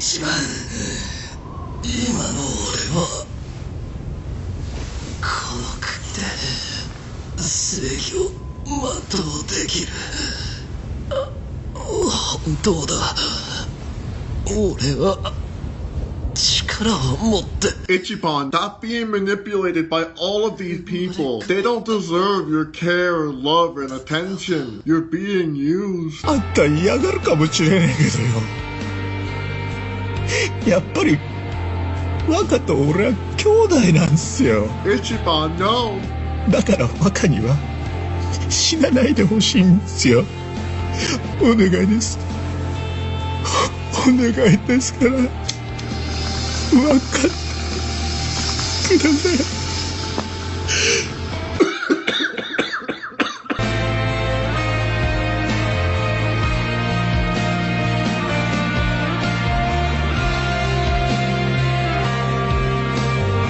違う。今の俺はこの国で正義を全うできる。本当だ。俺は力を持って。 Ichiban, stop being manipulated by all of these people. They don't deserve your care, love, and attention. You're being used. あんた嫌がるかもしれねえけどよ。やっぱり若と俺は兄弟なんすよ。Ichiban, no. だから若には死なないでほしいんですよ。お願いです。お願いですから分かってください。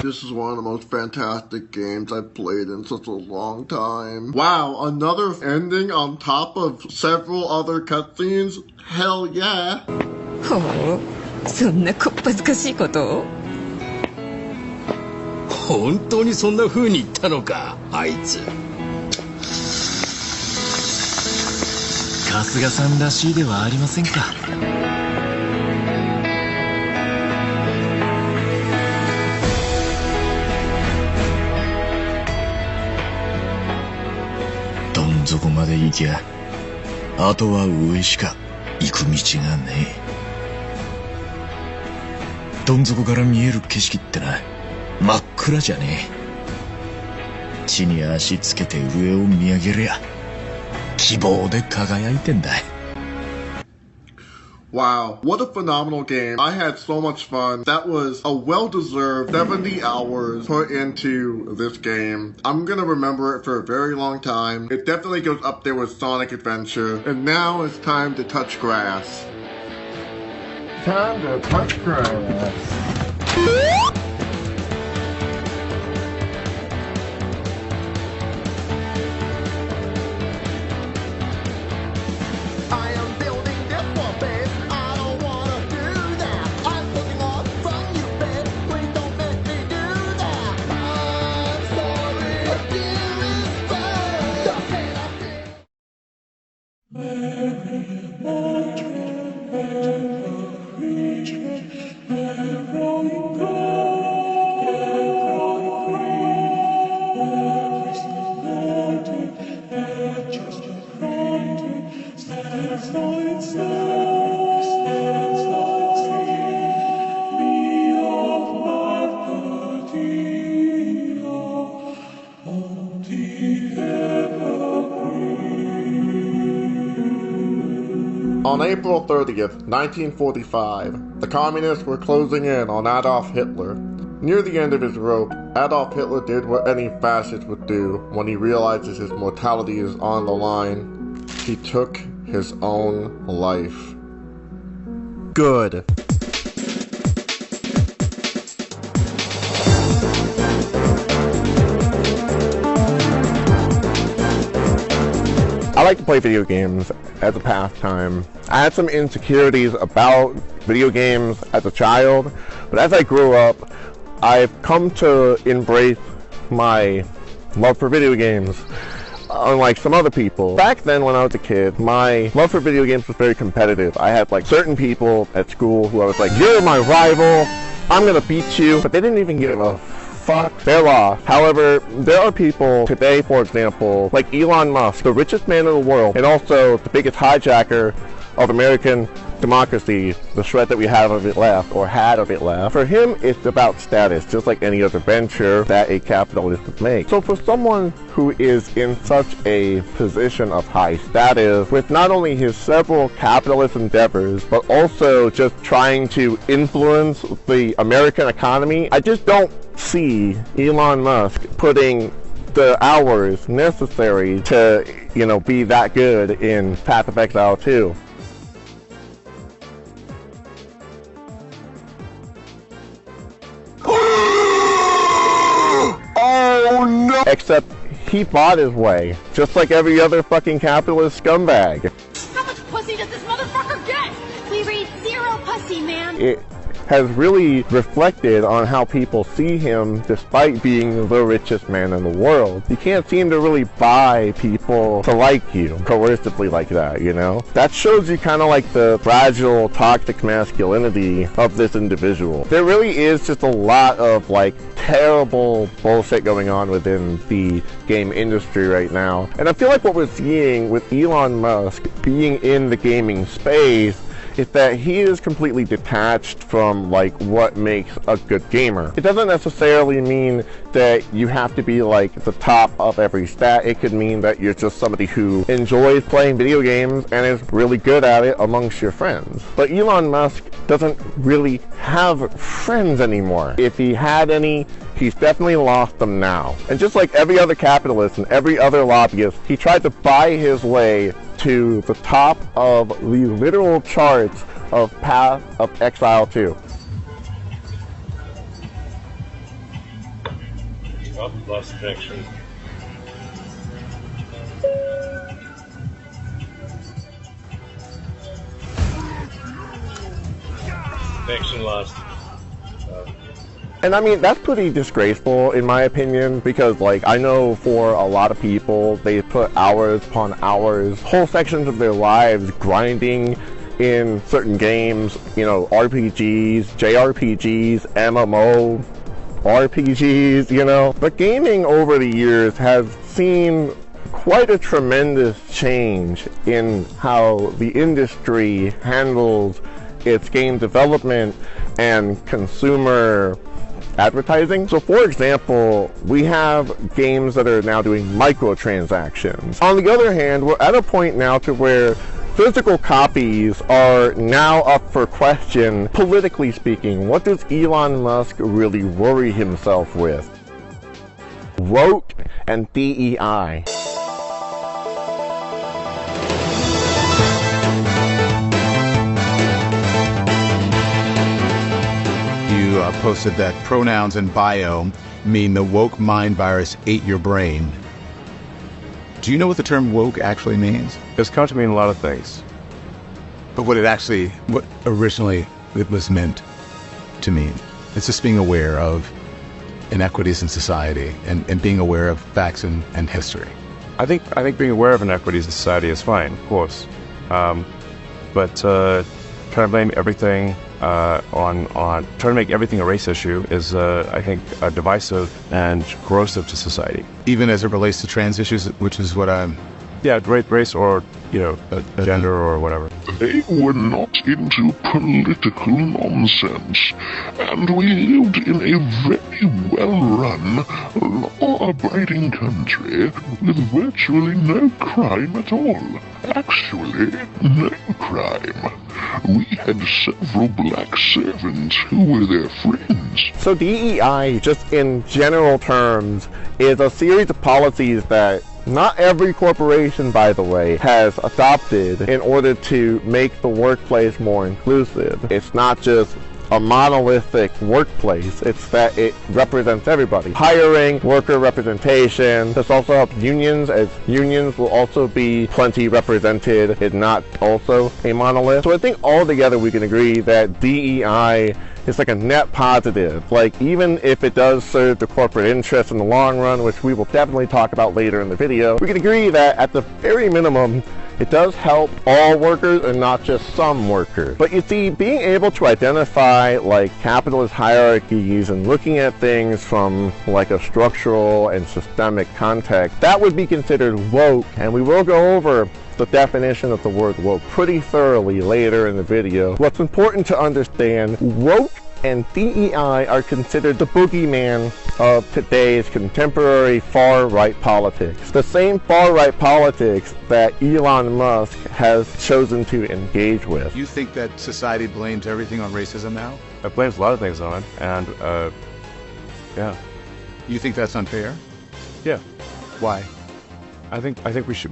This is one of the most fantastic games I've played in such a long time. Wow, another ending on top of several other cutscenes? Hell yeah! ほう、そんなこっぱずかしいことを？本当にそんな風に言ったのか、あいつ。春日さんらしいではありませんか。どん底まで行きゃあとは上しか行く道がねえ。どん底から見える景色ってな真っ暗じゃねえ。地に足つけて上を見上げりゃ希望で輝いてんだ。 Wow, what a phenomenal game. I had so much fun. That was a well-deserved 70 hours put into this game. I'm gonna remember it for a very long time. It definitely goes up there with Sonic Adventure. And now it's time to touch grass. Time to touch grass. On April 30th, 1945, the communists were closing in on Adolf Hitler. Near the end of his rope, Adolf Hitler did what any fascist would do when he realizes his mortality is on the line. He took his own life. Good. I like to play video games as a pastime. I had some insecurities about video games as a child, but as I grew up, I've come to embrace my love for video games, unlike some other people. Back then when I was a kid, my love for video games was very competitive. I had like certain people at school who I was like, you're my rival, I'm gonna beat you, but they didn't even give a fuck their law. However, there are people today, for example, like Elon Musk, the richest man in the world, and also the biggest hijacker of American democracy, the shred that we have of it left, or had of it left. For him, it's about status, just like any other venture that a capitalist would make. So for someone who is in such a position of high status, with not only his several capitalist endeavors, but also just trying to influence the American economy, I just don't see Elon Musk putting the hours necessary to, you know, be that good in Path of Exile 2. Oh no! Except he fought his way, just like every other fucking capitalist scumbag. How much pussy pussy does this motherfucker get? We read 0 pussy, ma'am. It has really reflected on how people see him despite being the richest man in the world. You can't seem to really buy people to like you coercively like that, you know? That shows you kind of like the fragile, toxic masculinity of this individual. There really is just a lot of like terrible bullshit going on within the game industry right now. And I feel like what we're seeing with Elon Musk being in the gaming space is that he is completely detached from like what makes a good gamer. It doesn't necessarily mean that you have to be like the top of every stat. It could mean that you're just somebody who enjoys playing video games and is really good at it amongst your friends. But Elon Musk doesn't really have friends anymore. If he had any, he's definitely lost them now. And just like every other capitalist and every other lobbyist, he tried to buy his way to the top of the literal charts of Path of Exile 2. Oh, lost connection. Connection lost. And I mean, that's pretty disgraceful in my opinion, because like I know for a lot of people, they put hours upon hours, whole sections of their lives grinding in certain games, you know, RPGs, JRPGs, MMO, RPGs, you know. But gaming over the years has seen quite a tremendous change in how the industry handles its game development and consumer advertising. So for example, we have games that are now doing microtransactions. On the other hand, we're at a point now to where physical copies are now up for question. Politically speaking, what does Elon Musk really worry himself with? Woke and DEI. You posted that pronouns and bio mean the woke mind virus ate your brain. Do you know what the term woke actually means? It's come to mean a lot of things. But what originally it was meant to mean? It's just being aware of inequities in society and being aware of facts and history. I think being aware of inequities in society is fine, of course. But trying to blame everything trying to make everything a race issue is, I think, divisive and corrosive to society. Even as it relates to trans issues, which is what I'm... Yeah, race or, you know, gender or whatever. They were not into political nonsense, and we lived in a very well-run, law-abiding country with virtually no crime at all. Actually, no crime. We had several black servants who were their friends. So DEI, just in general terms, is a series of policies that not every corporation, by the way, has adopted in order to make the workplace more inclusive. It's not just a monolithic workplace, it's that it represents everybody. Hiring, worker representation. This also helps unions, as unions will also be plenty represented, if not also a monolith. So I think altogether we can agree that DEI is like a net positive. Like, even if it does serve the corporate interest in the long run, which we will definitely talk about later in the video, we can agree that at the very minimum, it does help all workers and not just some workers. But you see, being able to identify like capitalist hierarchies and looking at things from like a structural and systemic context, that would be considered woke. And we will go over the definition of the word woke pretty thoroughly later in the video. What's important to understand, woke and DEI are considered the boogeyman of today's contemporary far-right politics. The same far-right politics that Elon Musk has chosen to engage with. You think that society blames everything on racism now? It blames a lot of things on it, and yeah. You think that's unfair? Yeah. Why? I think we should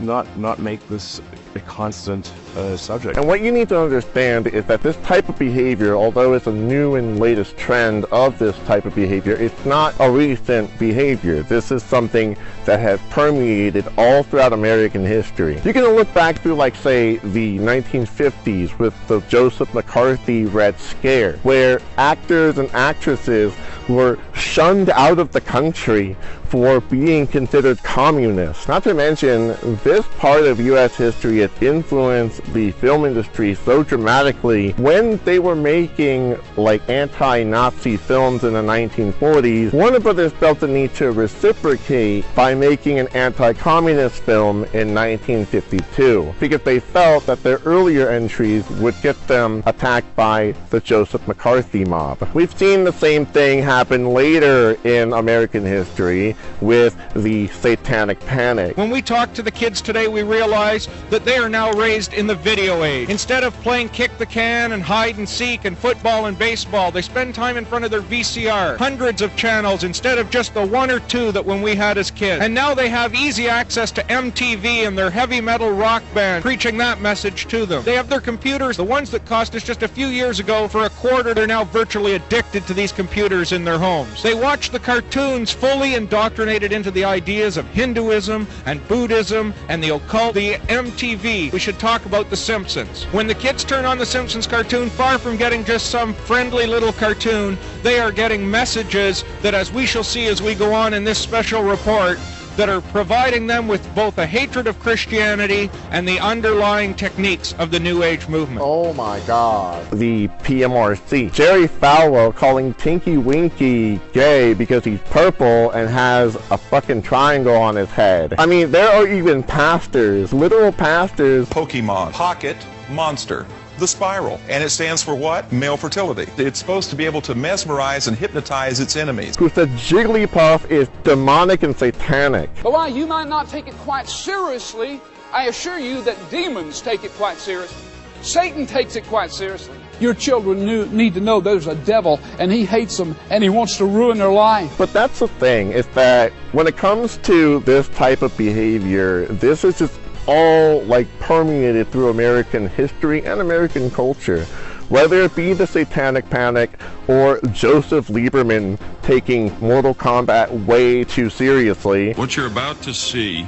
not make this a constant subject. And what you need to understand is that this type of behavior, although it's a new and latest trend of this type of behavior, it's not a recent behavior. This is something that has permeated all throughout American history. You can look back through, like, say, the 1950s with the Joseph McCarthy Red Scare, where actors and actresses were shunned out of the country for being considered communists. Not to mention, this part of U.S. history has influenced the film industry so dramatically. When they were making, like, anti-Nazi films in the 1940s, Warner Brothers felt the need to reciprocate by making an anti-communist film in 1952, because they felt that their earlier entries would get them attacked by the Joseph McCarthy mob. We've seen the same thing happen later in American history with the Satanic Panic. When we talk to the kids today, we realize that they are now raised in the video age. Instead of playing kick the can and hide and seek and football and baseball, they spend time in front of their VCR. Hundreds of channels instead of just the one or two that when we had as kids. And now they have easy access to MTV and their heavy metal rock band preaching that message to them. They have their computers, the ones that cost us just a few years ago for a quarter. They're now virtually addicted to these computers in their homes. They watch the cartoons fully indoctrinated into the ideas of Hinduism and Buddhism and the occult. The MTV. We should talk about The Simpsons. When the kids turn on The Simpsons cartoon, far from getting just some friendly little cartoon, they are getting messages that, as we shall see as we go on in this special report, that are providing them with both a hatred of Christianity and the underlying techniques of the New Age movement. Oh my God. The PMRC. Jerry Falwell calling Tinky Winky gay because he's purple and has a fucking triangle on his head. I mean, there are even pastors, literal pastors. Pokemon. Pocket Monster. The spiral. And it stands for what? Male fertility. It's supposed to be able to mesmerize and hypnotize its enemies. Who said Jigglypuff is demonic and satanic. But while you might not take it quite seriously, I assure you that demons take it quite seriously. Satan takes it quite seriously. Your children need to know there's a devil, and he hates them, and he wants to ruin their life. But that's the thing, is that when it comes to this type of behavior, this is just all, like, permeated through American history and American culture. Whether it be the Satanic Panic or Joseph Lieberman taking Mortal Kombat way too seriously. What you're about to see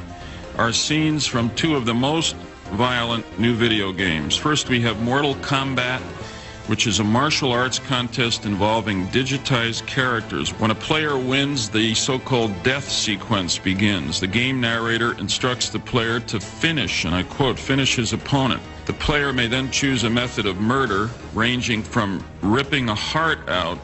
are scenes from two of the most violent new video games. First, we have Mortal Kombat, which is a martial arts contest involving digitized characters. When a player wins, the so-called death sequence begins. The game narrator instructs the player to finish, and I quote, finish his opponent. The player may then choose a method of murder, ranging from ripping a heart out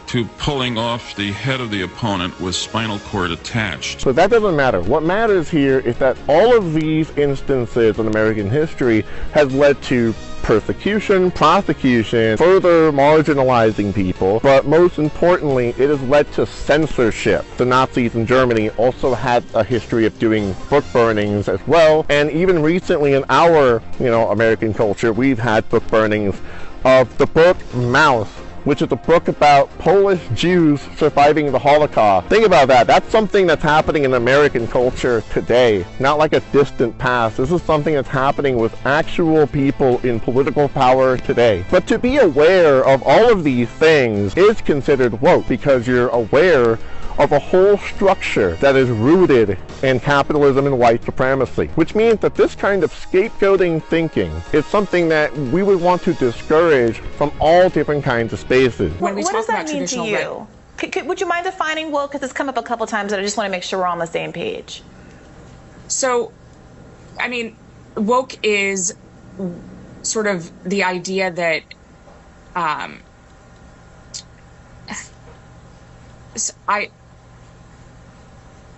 to pulling off the head of the opponent with spinal cord attached. So that doesn't matter. What matters here is that all of these instances in American history has led to persecution, prosecution, further marginalizing people, but most importantly, it has led to censorship. The Nazis in Germany also had a history of doing book burnings as well, and even recently in our, American culture, we've had book burnings of the book Mouse, which is a book about Polish Jews surviving the Holocaust. Think about that. That's something that's happening in American culture today, not like a distant past. This is something that's happening with actual people in political power today. But to be aware of all of these things is considered woke, because you're aware of a whole structure that is rooted in capitalism and white supremacy, which means that this kind of scapegoating thinking is something that we would want to discourage from all different kinds of spaces. What does that mean to you? Would you mind defining woke? Because it's come up a couple times and I just want to make sure we're on the same page. So, I mean, woke is sort of the idea that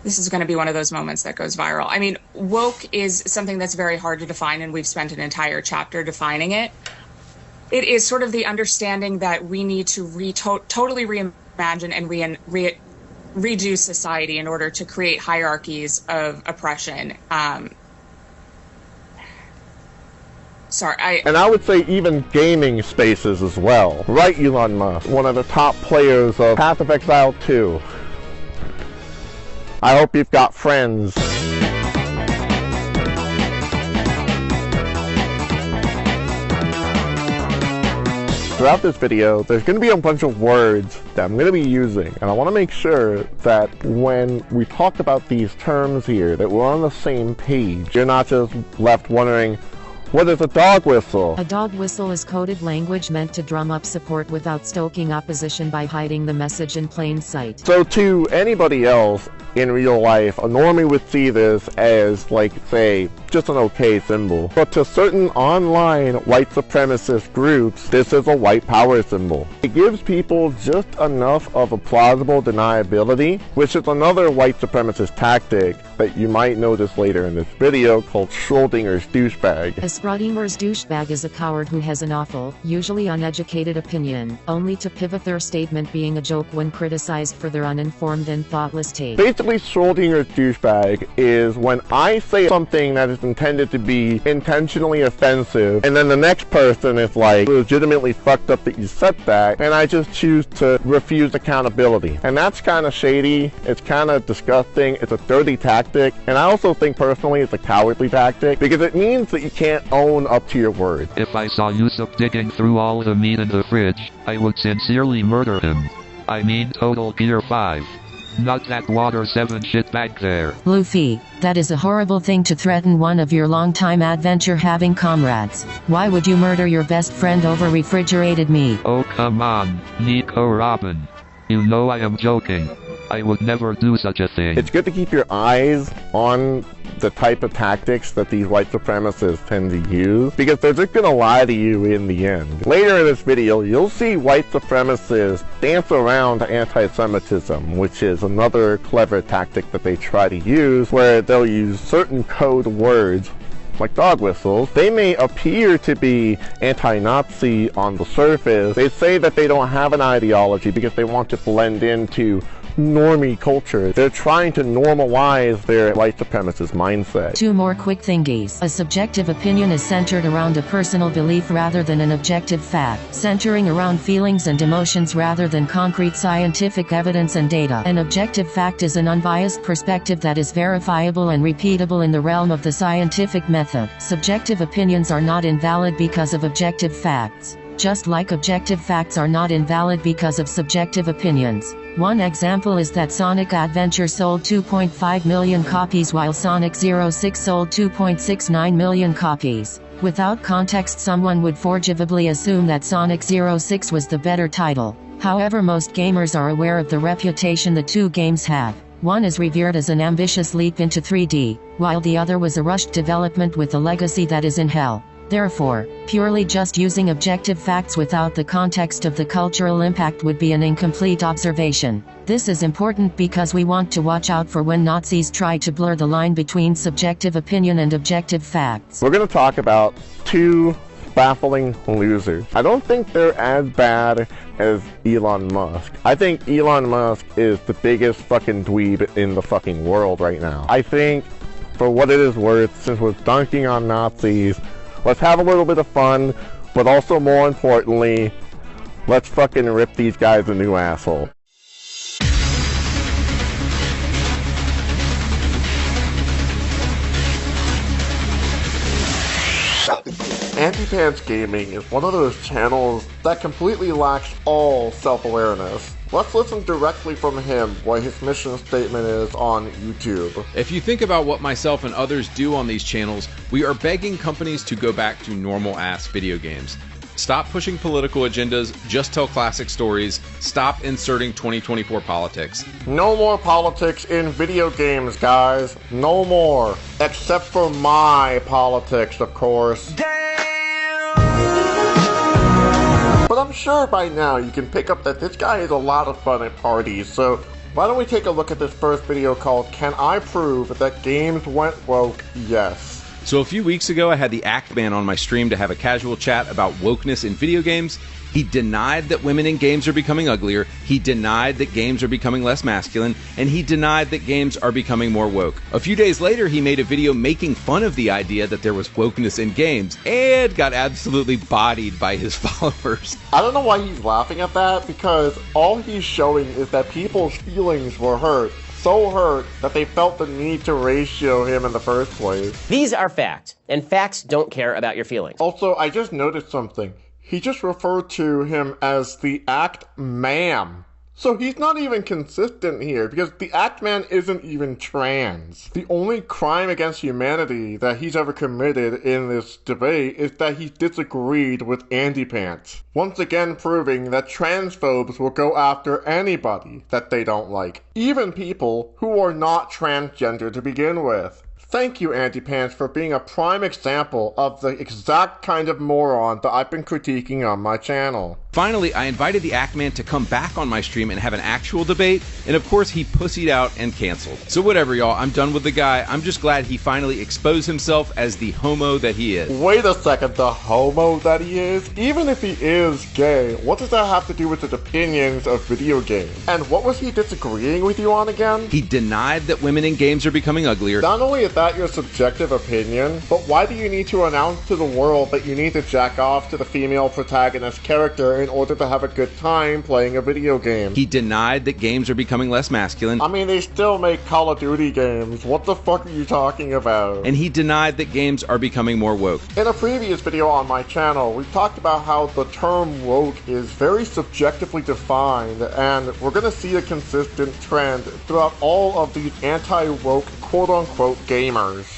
this is going to be one of those moments that goes viral. I mean, woke is something that's very hard to define, and we've spent an entire chapter defining it. It is sort of the understanding that we need to totally reimagine and redo society in order to create hierarchies of oppression. And I would say even gaming spaces as well. Right, Elon Musk, one of the top players of Path of Exile 2. I hope you've got friends. throughout this video, there's going to be a bunch of words that I'm going to be using, and I want to make sure that when we talk about these terms here, that we're on the same page. You're not just left wondering, what is a dog whistle? A dog whistle is coded language meant to drum up support without stoking opposition by hiding the message in plain sight. So to anybody else in real life, a normie would see this as, like, say, just an okay symbol. But to certain online white supremacist groups, this is a white power symbol. It gives people just enough of a plausible deniability, which is another white supremacist tactic that you might notice later in this video called Schrodinger's douchebag. A Schrodinger's douchebag is a coward who has an awful, usually uneducated opinion, only to pivot their statement being a joke when criticized for their uninformed and thoughtless take. Basically, Schrodinger's douchebag is when I say something that is intended to be intentionally offensive, and then the next person is like, legitimately fucked up that you said that, and I just choose to refuse accountability. And that's kind of shady, it's kind of disgusting, it's a dirty tactic, and I also think personally it's a cowardly tactic, because it means that you can't own up to your word. If I saw Yusuf digging through all the meat in the fridge, I would sincerely murder him. I mean Total Gear 5. Not that Water 7 shit back there. Luffy, that is a horrible thing to threaten one of your longtime adventure-having comrades. Why would you murder your best friend over refrigerated meat? Oh come on, Nico Robin. You know I am joking. I would never do such a thing. It's good to keep your eyes on the type of tactics that these white supremacists tend to use, because they're just gonna lie to you in the end. Later in this video, you'll see white supremacists dance around anti-Semitism, which is another clever tactic that they try to use, where they'll use certain code words like dog whistles. They may appear to be anti-Nazi on the surface. They say that they don't have an ideology because they want to blend into normie culture. They're trying to normalize their white supremacist mindset. Two more quick thingies. A subjective opinion is centered around a personal belief rather than an objective fact, centering around feelings and emotions rather than concrete scientific evidence and data. An objective fact is an unbiased perspective that is verifiable and repeatable in the realm of the scientific method. Subjective opinions are not invalid because of objective facts, just like objective facts are not invalid because of subjective opinions. One example is that Sonic Adventure sold 2.5 million copies while Sonic 06 sold 2.69 million copies. Without context, someone would forgivably assume that Sonic 06 was the better title. However, most gamers are aware of the reputation the two games have. One is revered as an ambitious leap into 3D, while the other was a rushed development with a legacy that is in hell. Therefore, purely just using objective facts without the context of the cultural impact would be an incomplete observation. This is important because we want to watch out for when Nazis try to blur the line between subjective opinion and objective facts. We're going to talk about two baffling losers. I don't think they're as bad as Elon Musk. I think Elon Musk is the biggest fucking dweeb in the fucking world right now. I think, for what it is worth, since we're dunking on Nazis, let's have a little bit of fun, but also more importantly, let's fucking rip these guys a new asshole. Anti-Pants Gaming is one of those channels that completely lacks all self-awareness. Let's listen directly from him what his mission statement is on YouTube. If you think about what myself and others do on these channels, we are begging companies to go back to normal-ass video games. Stop pushing political agendas, just tell classic stories, stop inserting 2024 politics. No more politics in video games, guys. No more. Except for my politics, of course. But I'm sure by now you can pick up that this guy is a lot of fun at parties, so why don't we take a look at this first video called Can I Prove That Games Went Woke? Yes. So a few weeks ago I had the Act Man on my stream to have a casual chat about wokeness in video games. He denied that women in games are becoming uglier, he denied that games are becoming less masculine, and he denied that games are becoming more woke. A few days later, he made a video making fun of the idea that there was wokeness in games, and got absolutely bodied by his followers. I don't know why he's laughing at that, because all he's showing is that people's feelings were hurt. So hurt that they felt the need to ratio him in the first place. These are facts, and facts don't care about your feelings. Also, I just noticed something. he just referred to him as the Act Man. So he's not even consistent here, because the Act Man isn't even trans. The only crime against humanity that he's ever committed in this debate is that he disagreed with Andy Pants. Once again proving that transphobes will go after anybody that they don't like, even people who are not transgender to begin with. Thank you, Andy Pants, for being a prime example of the exact kind of moron that I've been critiquing on my channel. Finally, I invited the Act Man to come back on my stream and have an actual debate, and of course he pussied out and canceled. So whatever, y'all, I'm done with the guy. I'm just glad he finally exposed himself as the homo that he is. Wait a second, the homo that he is? Even if he is gay, what does that have to do with his opinions of video games? And what was he disagreeing with you on again? He denied that women in games are becoming uglier. Not only is that your subjective opinion, but why do you need to announce to the world that you need to jack off to the female protagonist character in order to have a good time playing a video game? He denied that games are becoming less masculine. I mean, they still make Call of Duty games. What the fuck are you talking about? And he denied that games are becoming more woke. In a previous video on my channel, we talked about how the term woke is very subjectively defined, and we're gonna see a consistent trend throughout all of these anti-woke quote-unquote gamers.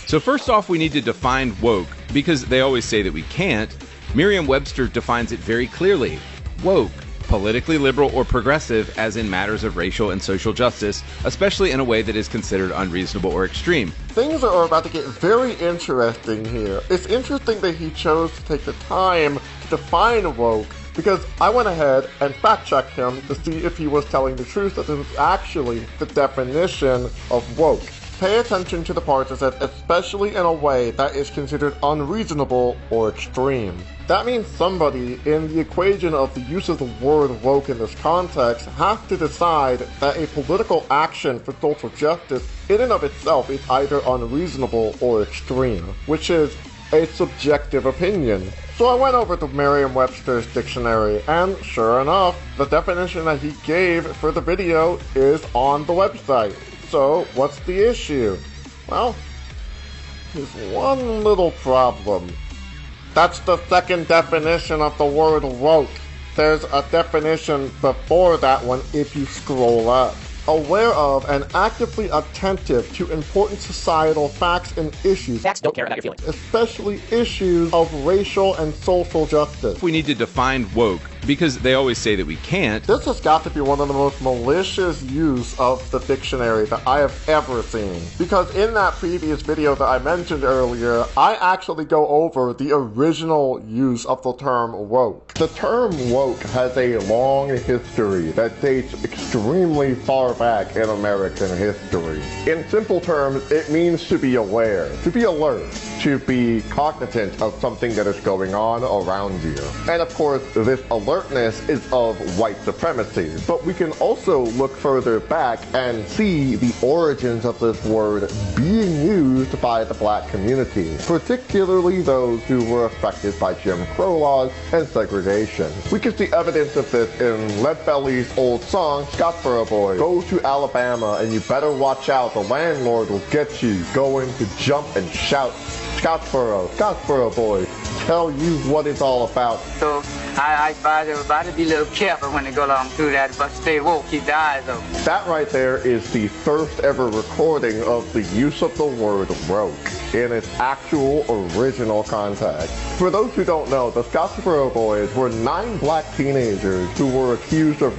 So first off, we need to define woke, because they always say that we can't. Merriam-Webster defines it very clearly. Woke, politically liberal or progressive as in matters of racial and social justice, especially in a way that is considered unreasonable or extreme. Things are about to get very interesting here. It's interesting that he chose to take the time to define woke, because I went ahead and fact-checked him to see if he was telling the truth, that this is actually the definition of woke. Pay attention to the parts that says especially in a way that is considered unreasonable or extreme. That means somebody in the equation of the use of the word woke in this context has to decide that a political action for social justice in and of itself is either unreasonable or extreme, which is a subjective opinion. So I went over to Merriam-Webster's dictionary, and sure enough, the definition that he gave for the video is on the website. So, what's the issue? Well, there's one little problem. That's the second definition of the word woke. There's a definition before that one if you scroll up. Aware of and actively attentive to important societal facts and issues. Facts don't care about your feelings. Especially issues of racial and social justice. We need to define woke, because they always say that we can't. This has got to be one of the most malicious use of the dictionary that I have ever seen. Because in that previous video that I mentioned earlier, I actually go over the original use of the term woke. The term woke has a long history that dates extremely far back in American history. In simple terms, it means to be aware, to be alert, to be cognizant of something that is going on around you. And of course, this alertness is of white supremacy. But we can also look further back and see the origins of this word being used by the black community, particularly those who were affected by Jim Crow laws and segregation. We can see evidence of this in Leadbelly's old song, Scottsboro Boys. Go to Alabama and you better watch out, the landlord will get you. Going to jump and shout, Scottsboro Boys, tell you what it's all about. So I advise everybody to be a little careful when they go along through that, but stay woke, keep the eyes open. That right there is the first ever recording of the use of the word woke in its actual original context. For those who don't know, the Scottsboro Boys were 9 black teenagers who were accused of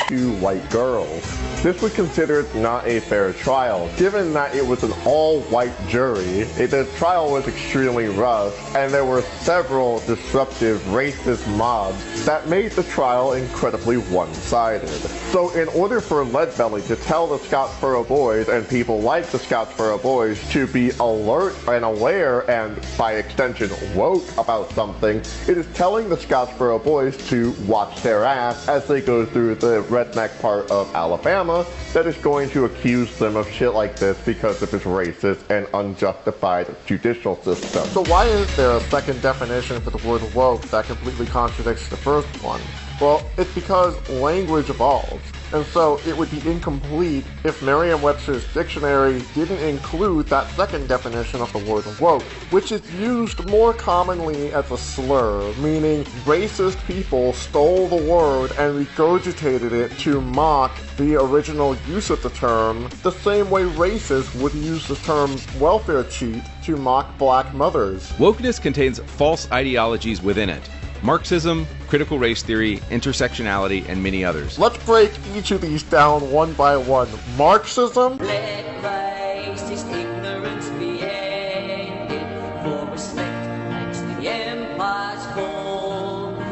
2 white girls. This was considered not a fair trial, given that it was an all-white jury. The trial was extremely rough, and there were several disruptive racist mobs that made the trial incredibly one-sided. So in order for Leadbelly to tell the Scottsboro Boys and people like the Scottsboro Boys to be alert and aware and by extension woke about something, it is telling the Scottsboro Boys to watch their ass as they go through the redneck part of Alabama that is going to accuse them of shit like this because of its racist and unjustified judicial system. So why is there a second definition for the word woke that completely contradicts the first one? Well, it's because language evolves. and so it would be incomplete if Merriam-Webster's dictionary didn't include that second definition of the word woke, which is used more commonly as a slur, meaning racist people stole the word and regurgitated it to mock the original use of the term, the same way racists would use the term welfare cheat to mock black mothers. Wokeness contains false ideologies within it. Marxism, critical race theory, intersectionality, and many others. Let's break each of these down one by one. Marxism? Let racist ignorance be ended, for respect makes the empire's fall.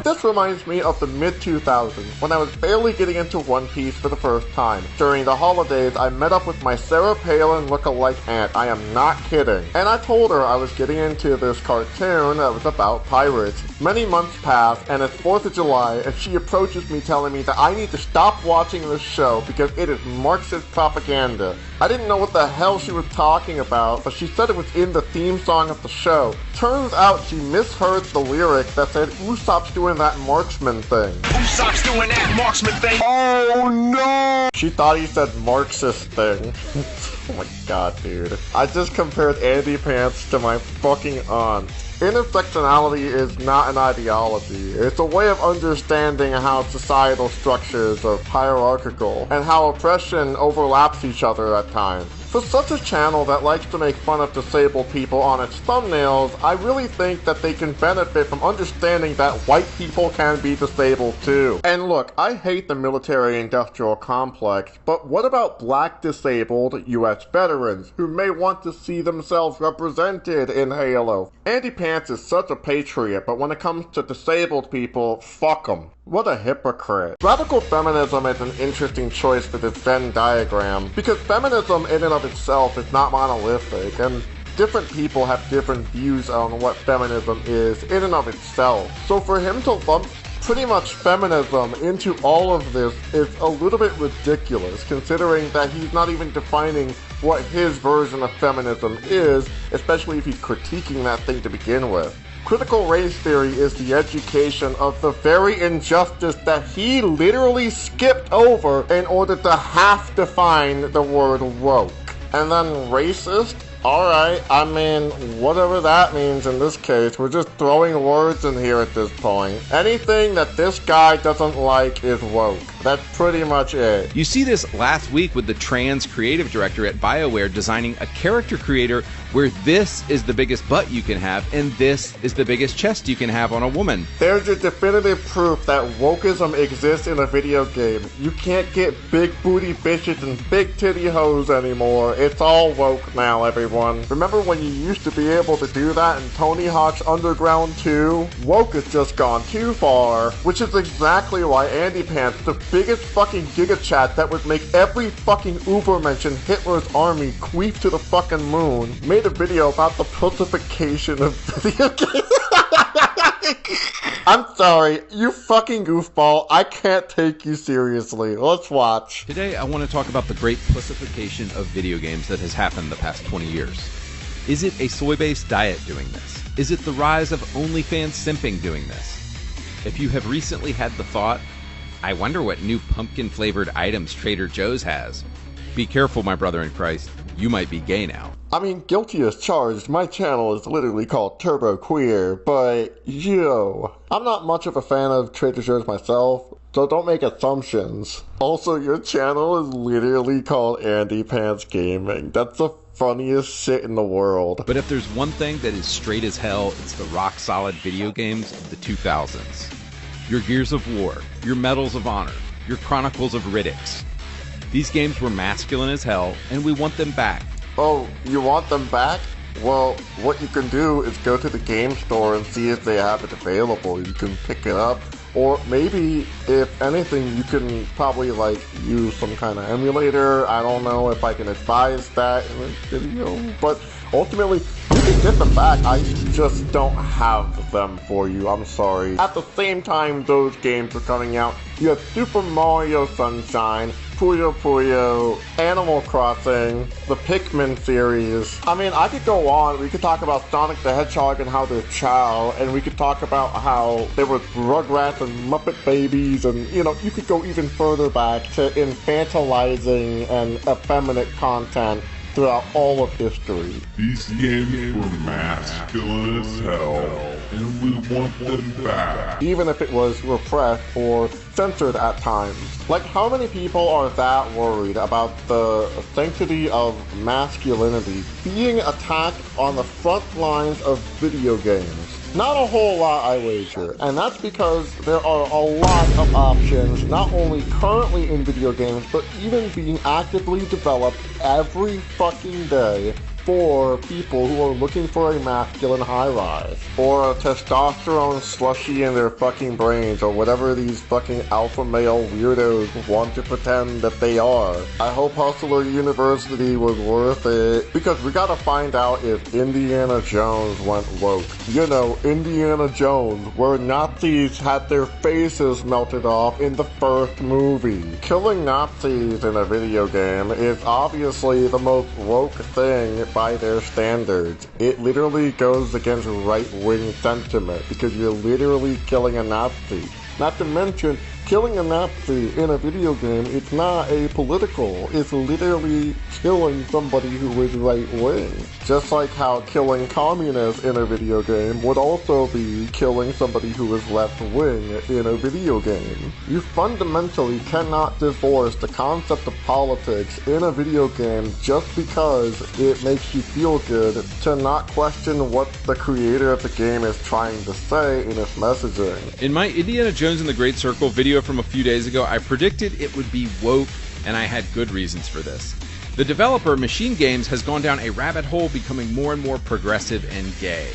This reminds me of the mid-2000s, when I was barely getting into One Piece for the first time. During the holidays, I met up with my Sarah Palin look-alike aunt. I am not kidding. And I told her I was getting into this cartoon that was about pirates. Many months passed, and it's 4th of July, and she approaches me telling me that I need to stop watching this show because it is Marxist propaganda. I didn't know what the hell she was talking about, but she said it was in the theme song of the show. Turns out she misheard the lyric that said Usopp's doing that marksman thing. Usopp's doing that marksman thing! Oh no! She thought he said Marxist thing. Oh my god, dude. I just compared Andy Pants to my fucking aunt. Intersectionality is not an ideology. It's a way of understanding how societal structures are hierarchical and how oppression overlaps each other at times. For such a channel that likes to make fun of disabled people on its thumbnails, I really think that they can benefit from understanding that white people can be disabled too. And look, I hate the military-industrial complex, but what about black disabled US veterans who may want to see themselves represented in Halo? Andy Pants is such a patriot, but when it comes to disabled people, fuck them. What a hypocrite. Radical feminism is an interesting choice for this Venn diagram, because feminism in and of itself is not monolithic, and different people have different views on what feminism is in and of itself. So for him to lump pretty much feminism into all of this is a little bit ridiculous, considering that he's not even defining what his version of feminism is, especially if he's critiquing that thing to begin with. Critical race theory is the education of the very injustice that he literally skipped over in order to half define the word woke. And then racist? Alright, I mean, whatever that means in this case, we're just throwing words in here at this point. Anything that this guy doesn't like is woke. That's pretty much it. You see this last week with the trans creative director at BioWare designing a character creator where this is the biggest butt you can have and this is the biggest chest you can have on a woman. There's your definitive proof that wokeism exists in a video game. You can't get big booty bitches and big titty hoes anymore. It's all woke now, everyone. Remember when you used to be able to do that in Tony Hawk's Underground 2? Woke has just gone too far, which is exactly why Andy Pants, the biggest fucking giga chat that would make every fucking Uber mention Hitler's army queef to the fucking moon, made a video about the pussification of video games. I'm sorry, you fucking goofball, I can't take you seriously. Let's watch. Today I want to talk about the great pussification of video games that has happened the past 20 years. Is it a soy-based diet doing this? Is it the rise of OnlyFans simping doing this? If you have recently had the thought, I wonder what new pumpkin-flavored items Trader Joe's has. Be careful, my brother in Christ. You might be gay now. I mean, guilty as charged. My channel is literally called Turbo Queer, but yo, I'm not much of a fan of Trader Joe's myself, so don't make assumptions. Also, your channel is literally called Andy Pants Gaming. That's the funniest shit in the world. But if there's one thing that is straight as hell, it's the rock-solid video games of the 2000s. Your Gears of War, your Medals of Honor, your Chronicles of Riddick's. These games were masculine as hell, and we want them back. Oh, you want them back? Well, what you can do is go to the game store and see if they have it available. You can pick it up. Or maybe, if anything, you can probably, use some kind of emulator. I don't know if I can advise that in this video. But ultimately, you can get them back. I just don't have them for you. I'm sorry. At the same time those games were coming out, you had Super Mario Sunshine, Puyo Puyo, Animal Crossing, the Pikmin series. I mean, I could go on. We could talk about Sonic the Hedgehog and how they're Chow, and we could talk about how there were Rugrats and Muppet Babies, and, you know, you could go even further back to infantilizing and effeminate content throughout all of history. These games were masculine as hell, and we want them back. Even if it was repressed or censored at times. Like, how many people are that worried about the sanctity of masculinity being attacked on the front lines of video games? Not a whole lot, I wager, and that's because there are a lot of options, not only currently in video games, but even being actively developed every fucking day for people who are looking for a masculine high-rise, or a testosterone slushy in their fucking brains, or whatever these fucking alpha male weirdos want to pretend that they are. I hope Hustler University was worth it, because we gotta find out if Indiana Jones went woke. You know, Indiana Jones, where Nazis had their faces melted off in the first movie. Killing Nazis in a video game is obviously the most woke thing by their standards. It literally goes against right-wing sentiment because you're literally killing a Nazi. Not to mention, killing a Nazi in a video game, it's not apolitical. It's literally killing somebody who is right-wing. Just like how killing communists in a video game would also be killing somebody who is left-wing in a video game. You fundamentally cannot divorce the concept of politics in a video game just because it makes you feel good to not question what the creator of the game is trying to say in its messaging. In my Indiana Jones and the Great Circle video from a few days ago, I predicted it would be woke, and I had good reasons for this. The developer, Machine Games, has gone down a rabbit hole becoming more and more progressive and gay.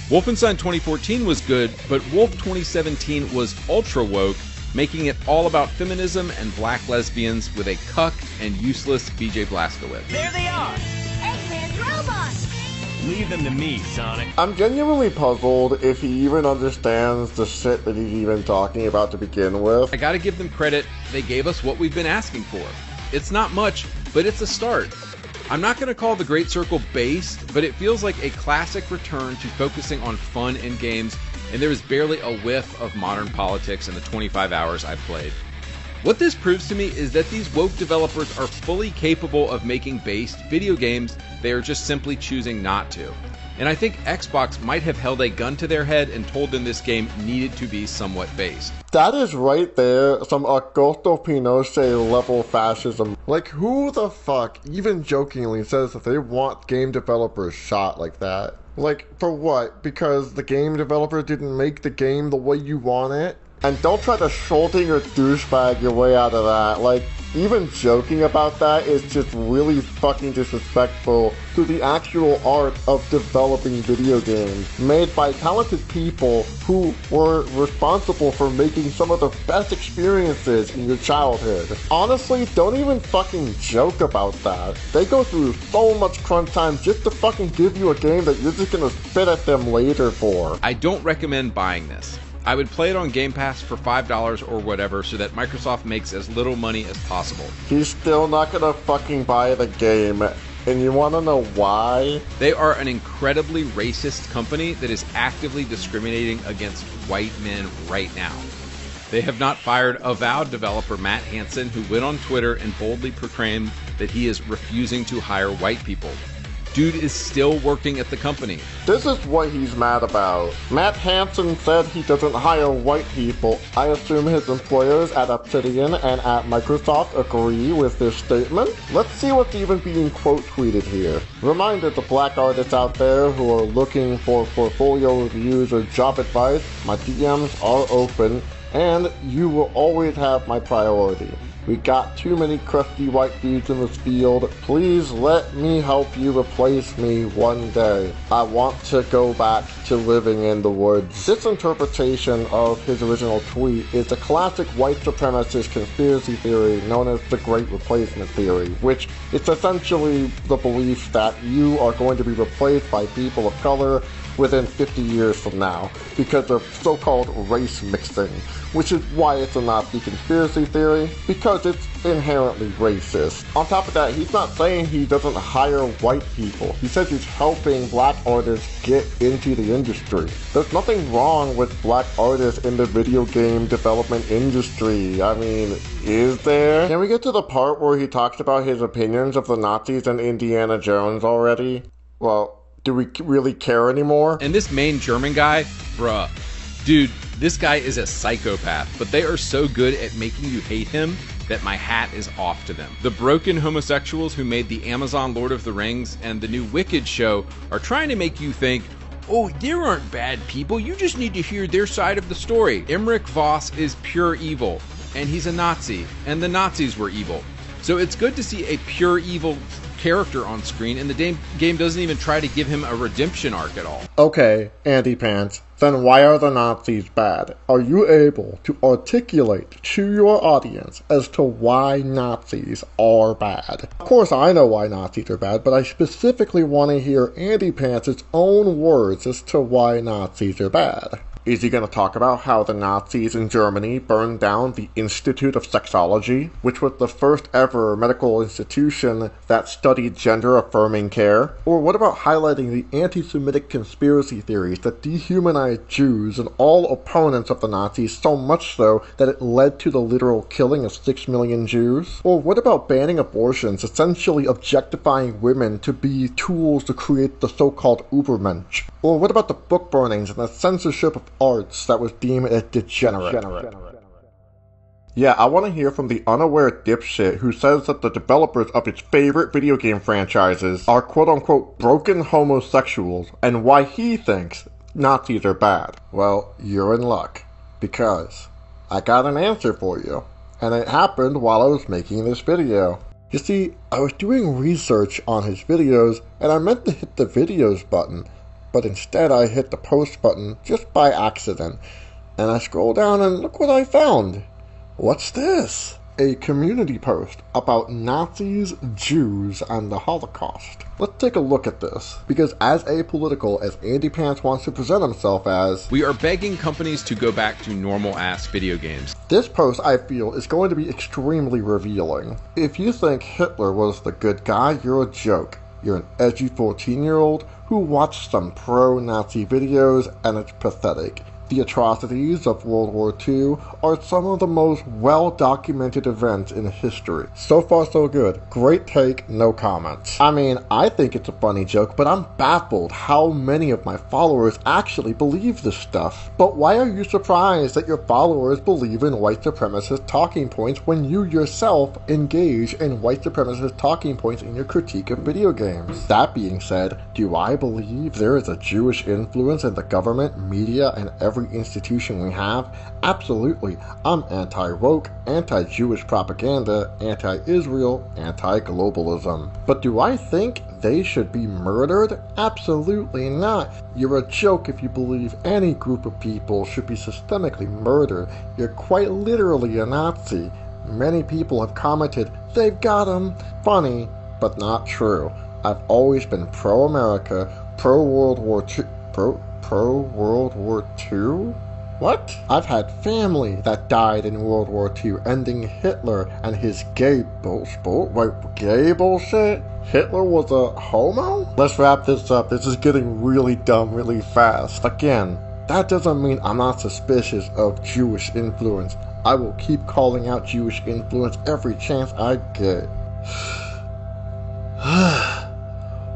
Wolfenstein 2014 was good, but Wolf 2017 was ultra woke, making it all about feminism and black lesbians with a cuck and useless BJ Blazkowicz. There they are! Eggman's robots! Leave them to me, Sonic. I'm genuinely puzzled if he even understands the shit that he's even talking about to begin with. I gotta give them credit, they gave us what we've been asking for. It's not much, but it's a start. I'm not gonna call The Great Circle based, but it feels like a classic return to focusing on fun in games, and there is barely a whiff of modern politics in the 25 hours I've played. What this proves to me is that these woke developers are fully capable of making based video games, they are just simply choosing not to. And I think Xbox might have held a gun to their head and told them this game needed to be somewhat based. That is right there, some Augusto Pinochet level fascism. Like, who the fuck even jokingly says that they want game developers shot like that? Like, for what? Because the game developer didn't make the game the way you want it? And don't try to Schulting or douchebag your way out of that. Like, even joking about that is just really fucking disrespectful to the actual art of developing video games made by talented people who were responsible for making some of the best experiences in your childhood. Honestly, don't even fucking joke about that. They go through so much crunch time just to fucking give you a game that you're just gonna spit at them later for. I don't recommend buying this. I would play it on Game Pass for $5 or whatever so that Microsoft makes as little money as possible. He's still not gonna fucking buy the game. And you wanna know why? They are an incredibly racist company that is actively discriminating against white men right now. They have not fired avowed developer Matt Hansen, who went on Twitter and boldly proclaimed that he is refusing to hire white people. Dude is still working at the company. This is what he's mad about. Matt Hansen said he doesn't hire white people. I assume his employers at Obsidian and at Microsoft agree with this statement. Let's see what's even being quote tweeted here. Reminder to black artists out there who are looking for portfolio reviews or job advice, my DMs are open and you will always have my priority. We got too many crusty white dudes in this field. Please let me help you replace me one day. I want to go back to living in the woods. This interpretation of his original tweet is a classic white supremacist conspiracy theory known as the Great Replacement Theory, which is essentially the belief that you are going to be replaced by people of color within 50 years from now because of so-called race mixing, which is why it's a Nazi conspiracy theory, because it's inherently racist. On top of that, he's not saying he doesn't hire white people. He says he's helping black artists get into the industry. There's nothing wrong with black artists in the video game development industry. I mean, is there? Can we get to the part where he talks about his opinions of the Nazis and Indiana Jones already? Well, do we really care anymore? And this main German guy, bruh, dude, this guy is a psychopath, but they are so good at making you hate him that my hat is off to them. The broken homosexuals who made the Amazon Lord of the Rings and the new Wicked show are trying to make you think, oh, there aren't bad people, you just need to hear their side of the story. Emmerich Voss is pure evil, and he's a Nazi, and the Nazis were evil. So it's good to see a pure evil character on screen, and the game doesn't even try to give him a redemption arc at all. Okay, Andy Pants, then why are the Nazis bad? Are you able to articulate to your audience as to why Nazis are bad? Of course I know why Nazis are bad, but I specifically want to hear Andy Pants' own words as to why Nazis are bad. Is he going to talk about how the Nazis in Germany burned down the Institute of Sexology, which was the first ever medical institution that studied gender-affirming care? Or what about highlighting the anti-Semitic conspiracy theories that dehumanized Jews and all opponents of the Nazis so much so that it led to the literal killing of 6 million Jews? Or what about banning abortions, essentially objectifying women to be tools to create the so-called Übermensch? Or what about the book burnings and the censorship of arts that was deemed as degenerate? Yeah, I want to hear from the unaware dipshit who says that the developers of his favorite video game franchises are quote-unquote broken homosexuals and why he thinks Nazis are bad. Well, you're in luck, because I got an answer for you, and it happened while I was making this video. You see, I was doing research on his videos, and I meant to hit the videos button, but instead I hit the post button just by accident, and I scroll down and look what I found. What's this? A community post about Nazis, Jews, and the Holocaust. Let's take a look at this, because as apolitical as Andy Pants wants to present himself as, we are begging companies to go back to normal-ass video games. This post, I feel, is going to be extremely revealing. If you think Hitler was the good guy, you're a joke. You're an edgy 14-year-old who watched some pro-Nazi videos, and it's pathetic. The atrocities of World War II are some of the most well-documented events in history. So far so good. Great take, no comments. I mean, I think it's a funny joke, but I'm baffled how many of my followers actually believe this stuff. But why are you surprised that your followers believe in white supremacist talking points when you yourself engage in white supremacist talking points in your critique of video games? That being said, do I believe there is a Jewish influence in the government, media, and every institution we have? Absolutely. I'm anti-woke, anti-Jewish propaganda, anti-Israel, anti-globalism. But do I think they should be murdered? Absolutely not. You're a joke if you believe any group of people should be systemically murdered. You're quite literally a Nazi. Many people have commented, they've got him. Funny, but not true. I've always been pro-America, pro-World War II, pro-World War II? What? I've had family that died in World War II, ending Hitler and his gay bullshit? Hitler was a homo? Let's wrap this up. This is getting really dumb really fast. Again, that doesn't mean I'm not suspicious of Jewish influence. I will keep calling out Jewish influence every chance I get.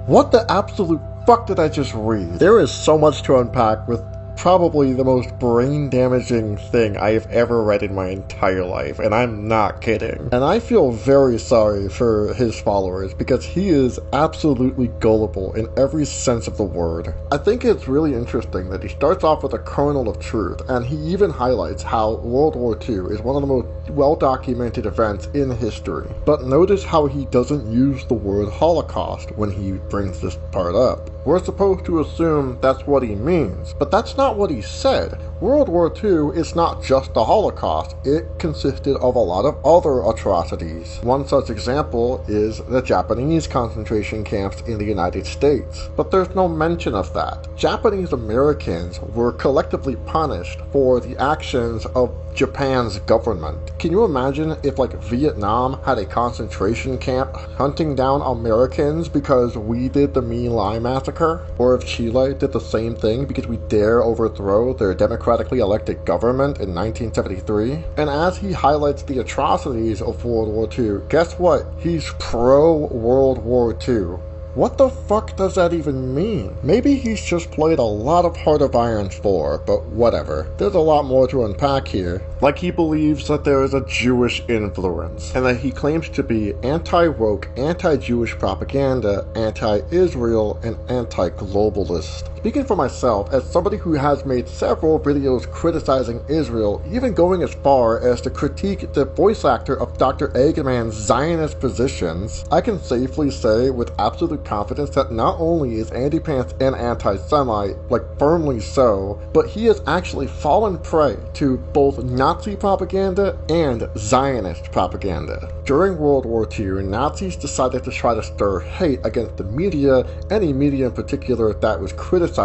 What the absolute fuck did I just read? There is so much to unpack with probably the most brain-damaging thing I have ever read in my entire life, and I'm not kidding. And I feel very sorry for his followers, because he is absolutely gullible in every sense of the word. I think it's really interesting that he starts off with a kernel of truth, and he even highlights how World War II is one of the most well-documented events in history. But notice how he doesn't use the word Holocaust when he brings this part up. We're supposed to assume that's what he means, but that's not what he said. World War II is not just the Holocaust, it consisted of a lot of other atrocities. One such example is the Japanese concentration camps in the United States, but there's no mention of that. Japanese Americans were collectively punished for the actions of Japan's government. Can you imagine if like Vietnam had a concentration camp hunting down Americans because we did the My Lai massacre? Or if Chile did the same thing because we dare overthrow their democratically elected government in 1973? And as he highlights the atrocities of World War II, guess what? He's pro-World War II. What the fuck does that even mean? Maybe he's just played a lot of Heart of Iron 4, but whatever. There's a lot more to unpack here. Like he believes that there is a Jewish influence, and that he claims to be anti-woke, anti-Jewish propaganda, anti-Israel, and anti-globalist. Speaking for myself, as somebody who has made several videos criticizing Israel, even going as far as to critique the voice actor of Dr. Eggman's Zionist positions, I can safely say with absolute confidence that not only is Andy Pants an anti-Semite, like firmly so, but he has actually fallen prey to both Nazi propaganda and Zionist propaganda. During World War II, Nazis decided to try to stir hate against the media, any media in particular that was criticizing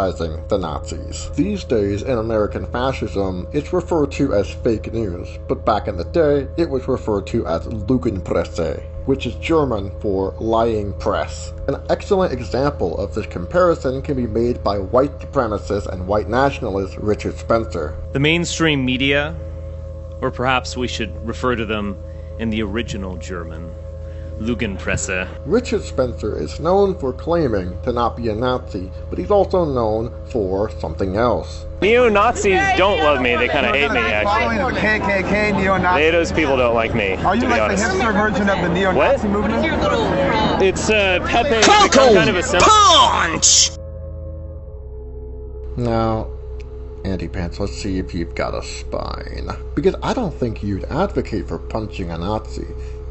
the Nazis. These days in American fascism, it's referred to as fake news, but back in the day, it was referred to as Lügenpresse, which is German for lying press. An excellent example of this comparison can be made by white supremacist and white nationalist Richard Spencer. The mainstream media, or perhaps we should refer to them in the original German, Lügenpresse. Richard Spencer is known for claiming to not be a Nazi, but he's also known for something else. Neo-Nazis don't love me, they kind of hate me, Following actually. the KKK, neo-Nazi. Those people don't like me, Are you to be like honest. the hipster version of the neo-Nazi movement? It's Pepe become kind of a symbol. Punch! Now, Andy Pants, let's see if you've got a spine. Because I don't think you'd advocate for punching a Nazi.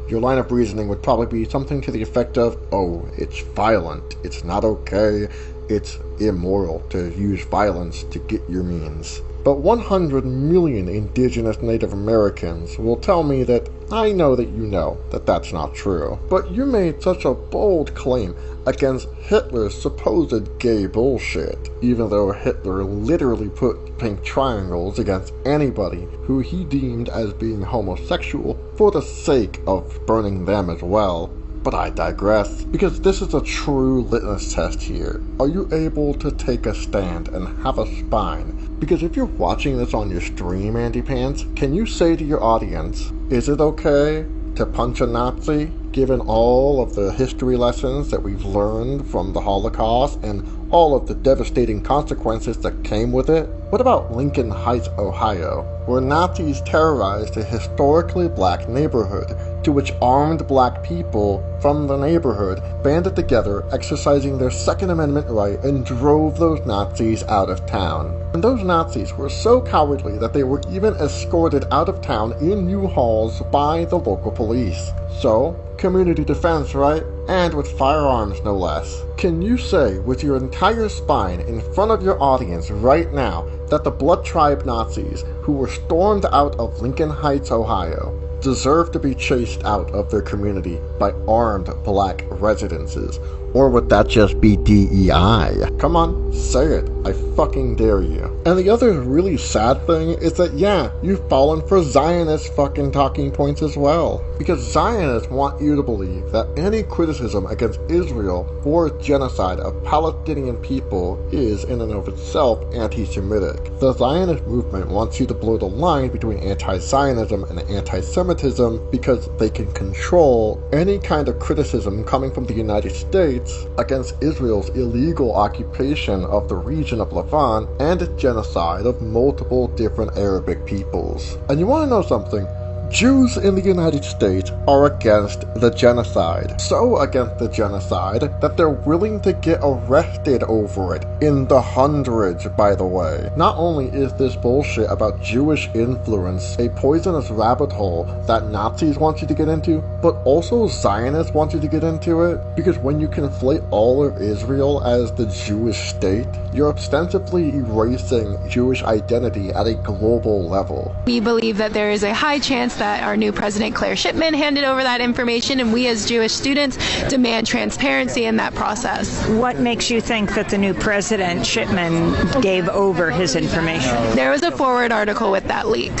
Your line of reasoning would probably be something to the effect of, oh, it's violent, it's not okay, it's immoral to use violence to get your means. But 100 million indigenous Native Americans will tell me that I know that you know that that's not true. But you made such a bold claim against Hitler's supposed gay bullshit, even though Hitler literally put pink triangles against anybody who he deemed as being homosexual for the sake of burning them as well. But I digress, because this is a true litmus test here. Are you able to take a stand and have a spine? Because if you're watching this on your stream, Andy Pants, can you say to your audience, is it okay to punch a Nazi, given all of the history lessons that we've learned from the Holocaust and all of the devastating consequences that came with it? What about Lincoln Heights, Ohio, where Nazis terrorized a historically black neighborhood, to which armed black people from the neighborhood banded together, exercising their Second Amendment right, and drove those Nazis out of town. And those Nazis were so cowardly that they were even escorted out of town in U-Hauls by the local police. So, community defense, right? And with firearms, no less. Can you say with your entire spine in front of your audience right now that the Blood Tribe Nazis, who were stormed out of Lincoln Heights, Ohio, deserve to be chased out of their community by armed black residences? Or would that just be DEI? Come on, say it. I fucking dare you. And the other really sad thing is that, yeah, you've fallen for Zionist fucking talking points as well. Because Zionists want you to believe that any criticism against Israel for genocide of Palestinian people is in and of itself anti-Semitic. The Zionist movement wants you to blur the line between anti-Zionism and anti-Semitism because they can control any kind of criticism coming from the United States against Israel's illegal occupation of the region of Levant and genocide of multiple different Arabic peoples. And you want to know something? Jews in the United States are against the genocide. So against the genocide that they're willing to get arrested over it, in the hundreds, by the way. Not only is this bullshit about Jewish influence a poisonous rabbit hole that Nazis want you to get into, but also Zionists want you to get into it, because when you conflate all of Israel as the Jewish state, you're ostensibly erasing Jewish identity at a global level. We believe that there is a high chance that our new president, Claire Shipman, handed over that information, and we as Jewish students demand transparency in that process. What makes you think that the new president, Shipman, gave over his information? There was a forward article with that leak,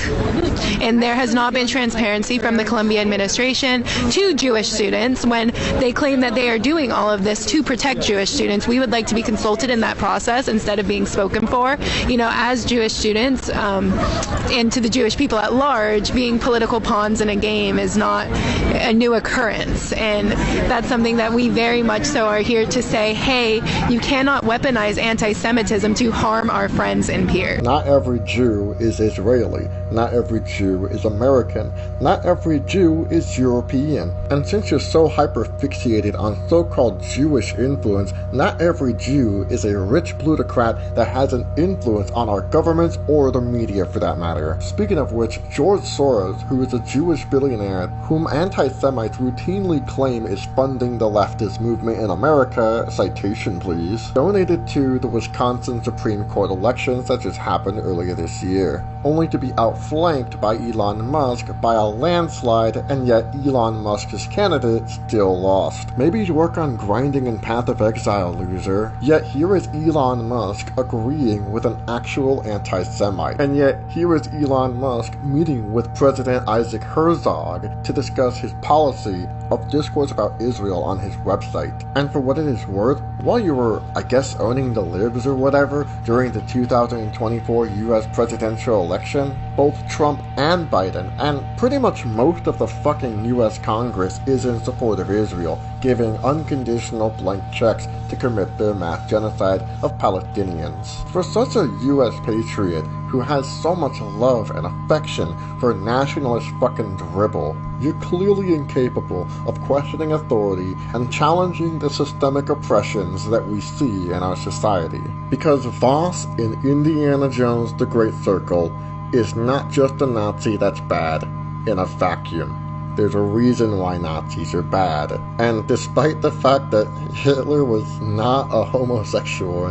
and there has not been transparency from the Columbia administration to Jewish students when they claim that they are doing all of this to protect Jewish students. We would like to be consulted in that process instead of being spoken for. You know, as Jewish students, and to the Jewish people at large, being political pawns in a game is not a new occurrence, and that's something that we very much so are here to say, hey, you cannot weaponize anti-Semitism to harm our friends and peers. Not every Jew is Israeli. Not every Jew is American. Not every Jew is European. And since you're so hyper-fixated on so-called Jewish influence, not every Jew is a rich plutocrat that has an influence on our governments or the media for that matter. Speaking of which, George Soros, who is a Jewish billionaire whom anti-Semites routinely claim is funding the leftist movement in America, citation please, donated to the Wisconsin Supreme Court elections that just happened earlier this year, only to be outflanked by Elon Musk by a landslide, and yet Elon Musk's candidate still lost. Maybe you work on grinding in Path of Exile, loser. Yet here is Elon Musk agreeing with an actual anti-Semite. And yet here is Elon Musk meeting with President Isaac Herzog to discuss his policy of discourse about Israel on his website. And for what it is worth, while you were, I guess, owning the libs or whatever during the 2024 US presidential election, both Trump and Biden, and pretty much most of the fucking US Congress is in support of Israel, giving unconditional blank checks to commit their mass genocide of Palestinians. For such a US patriot who has so much love and affection for nationalist fucking dribble, you're clearly incapable of questioning authority and challenging the systemic oppressions that we see in our society. Because Voss in Indiana Jones The Great Circle is not just a Nazi that's bad in a vacuum. There's a reason why Nazis are bad. And despite the fact that Hitler was not a homosexual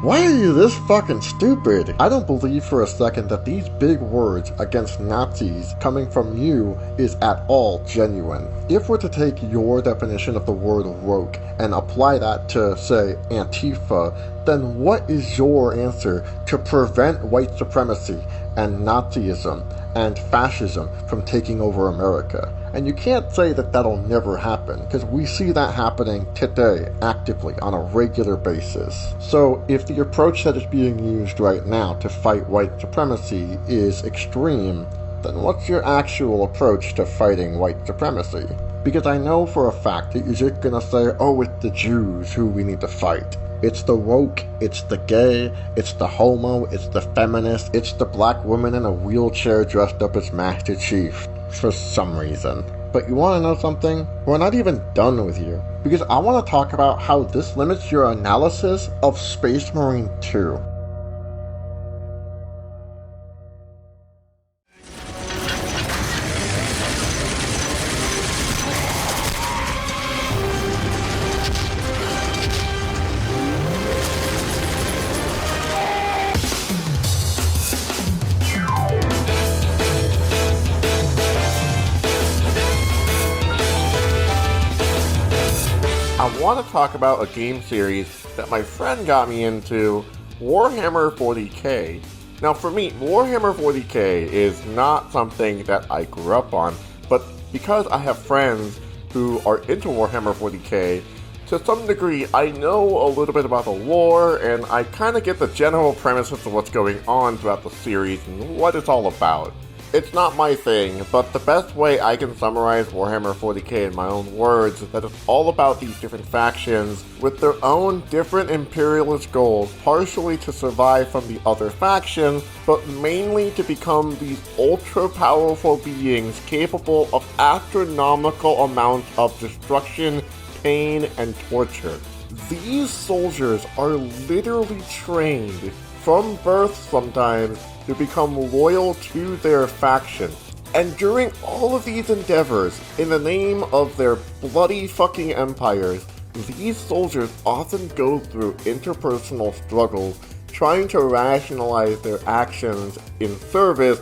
why are you this fucking stupid? I don't believe for a second that these big words against Nazis coming from you is at all genuine. If we're to take your definition of the word woke and apply that to, say, Antifa, then what is your answer to prevent white supremacy and Nazism and fascism from taking over America? And you can't say that that'll never happen, because we see that happening today, actively, on a regular basis. So if the approach that is being used right now to fight white supremacy is extreme, then what's your actual approach to fighting white supremacy? Because I know for a fact that you're just gonna say, oh, it's the Jews who we need to fight. It's the woke, it's the gay, it's the homo, it's the feminist, it's the black woman in a wheelchair dressed up as Master Chief, for some reason. But you want to know something? We're not even done with you, because I want to talk about how this limits your analysis of Space Marine 2. I want to talk about a game series that my friend got me into, Warhammer 40k. Now for me, Warhammer 40k is not something that I grew up on, but because I have friends who are into Warhammer 40k, to some degree I know a little bit about the lore, and I kind of get the general premises of what's going on throughout the series and what it's all about. It's not my thing, but the best way I can summarize Warhammer 40k in my own words is that it's all about these different factions with their own different imperialist goals, partially to survive from the other factions, but mainly to become these ultra-powerful beings capable of astronomical amounts of destruction, pain, and torture. These soldiers are literally trained, from birth sometimes, to become loyal to their faction. And during all of these endeavors, in the name of their bloody fucking empires, these soldiers often go through interpersonal struggles trying to rationalize their actions in service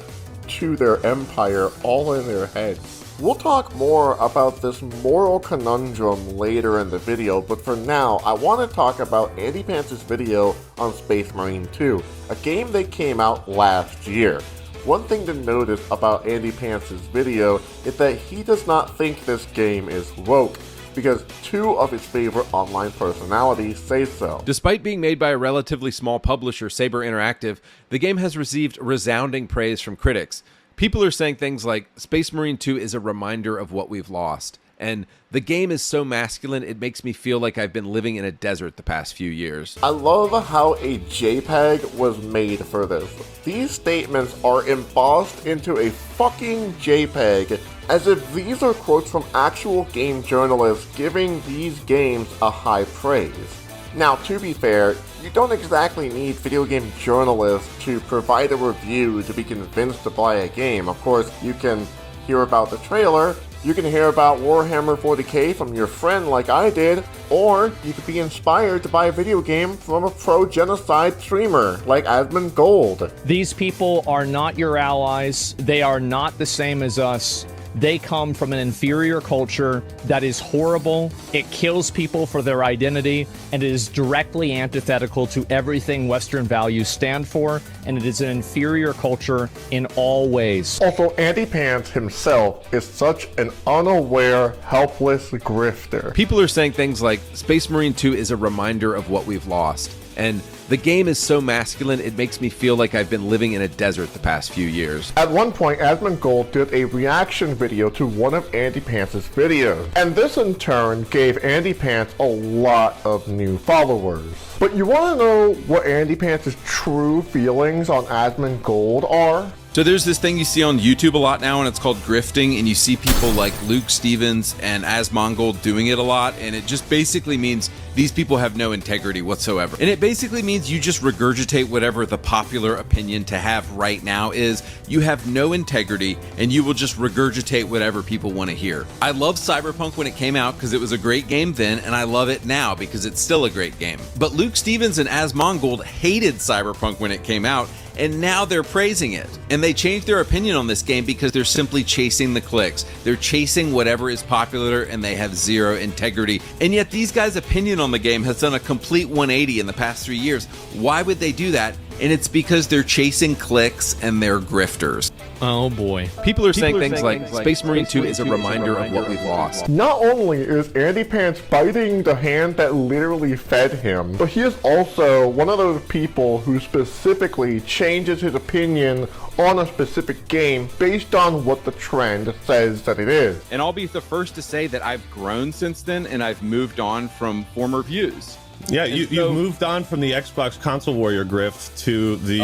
to their empire, all in their heads. We'll talk more about this moral conundrum later in the video, but for now, I want to talk about Andy Pants's video on Space Marine 2, a game that came out last year. One thing to notice about Andy Pants's video is that he does not think this game is woke, because two of his favorite online personalities say so. Despite being made by a relatively small publisher, Saber Interactive, the game has received resounding praise from critics. People are saying things like, Space Marine 2 is a reminder of what we've lost, and the game is so masculine it makes me feel like I've been living in a desert the past few years. I love how a JPEG was made for this. These statements are embossed into a fucking JPEG, as if these are quotes from actual game journalists giving these games a high praise. Now, to be fair, you don't exactly need video game journalists to provide a review to be convinced to buy a game. Of course, you can hear about the trailer, you can hear about Warhammer 40k from your friend like I did, or you could be inspired to buy a video game from a pro-genocide streamer like Asmund Gold. These people are not your allies. They are not the same as us. They come from an inferior culture that is horrible. It kills people for their identity, and it is directly antithetical to everything Western values stand for, and it is an inferior culture in all ways. Also, Andy Pants himself is such an unaware, helpless grifter. People are saying things like, Space Marine 2 is a reminder of what we've lost, and the game is so masculine it makes me feel like I've been living in a desert the past few years. At one point, Asmund Gold did a reaction video to one of Andy Pants' videos, and this in turn gave Andy Pants a lot of new followers. But you want to know what Andy Pants' true feelings on Asmund Gold are? So there's this thing you see on YouTube a lot now, and it's called grifting, and you see people like Luke Stevens and Asmongold doing it a lot, and it just basically means these people have no integrity whatsoever. And it basically means you just regurgitate whatever the popular opinion to have right now is. You have no integrity, and you will just regurgitate whatever people want to hear. I loved Cyberpunk when it came out because it was a great game then, and I love it now because it's still a great game. But Luke Stevens and Asmongold hated Cyberpunk when it came out, and now they're praising it. And they changed their opinion on this game because they're simply chasing the clicks. They're chasing whatever is popular, and they have zero integrity. And yet these guys' opinion on the game has done a complete 180 in the past 3 years. Why would they do that? And it's because they're chasing clicks and they're grifters. Oh boy. People are saying things like, Space Marine 2 is a reminder of what we've lost. Not only is Andy Pants biting the hand that literally fed him, but he is also one of those people who specifically changes his opinion on a specific game based on what the trend says that it is. And I'll be the first to say that I've grown since then, and I've moved on from former views. Yeah, you've moved on from the Xbox console warrior grift to the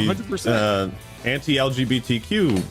anti-LGBTQ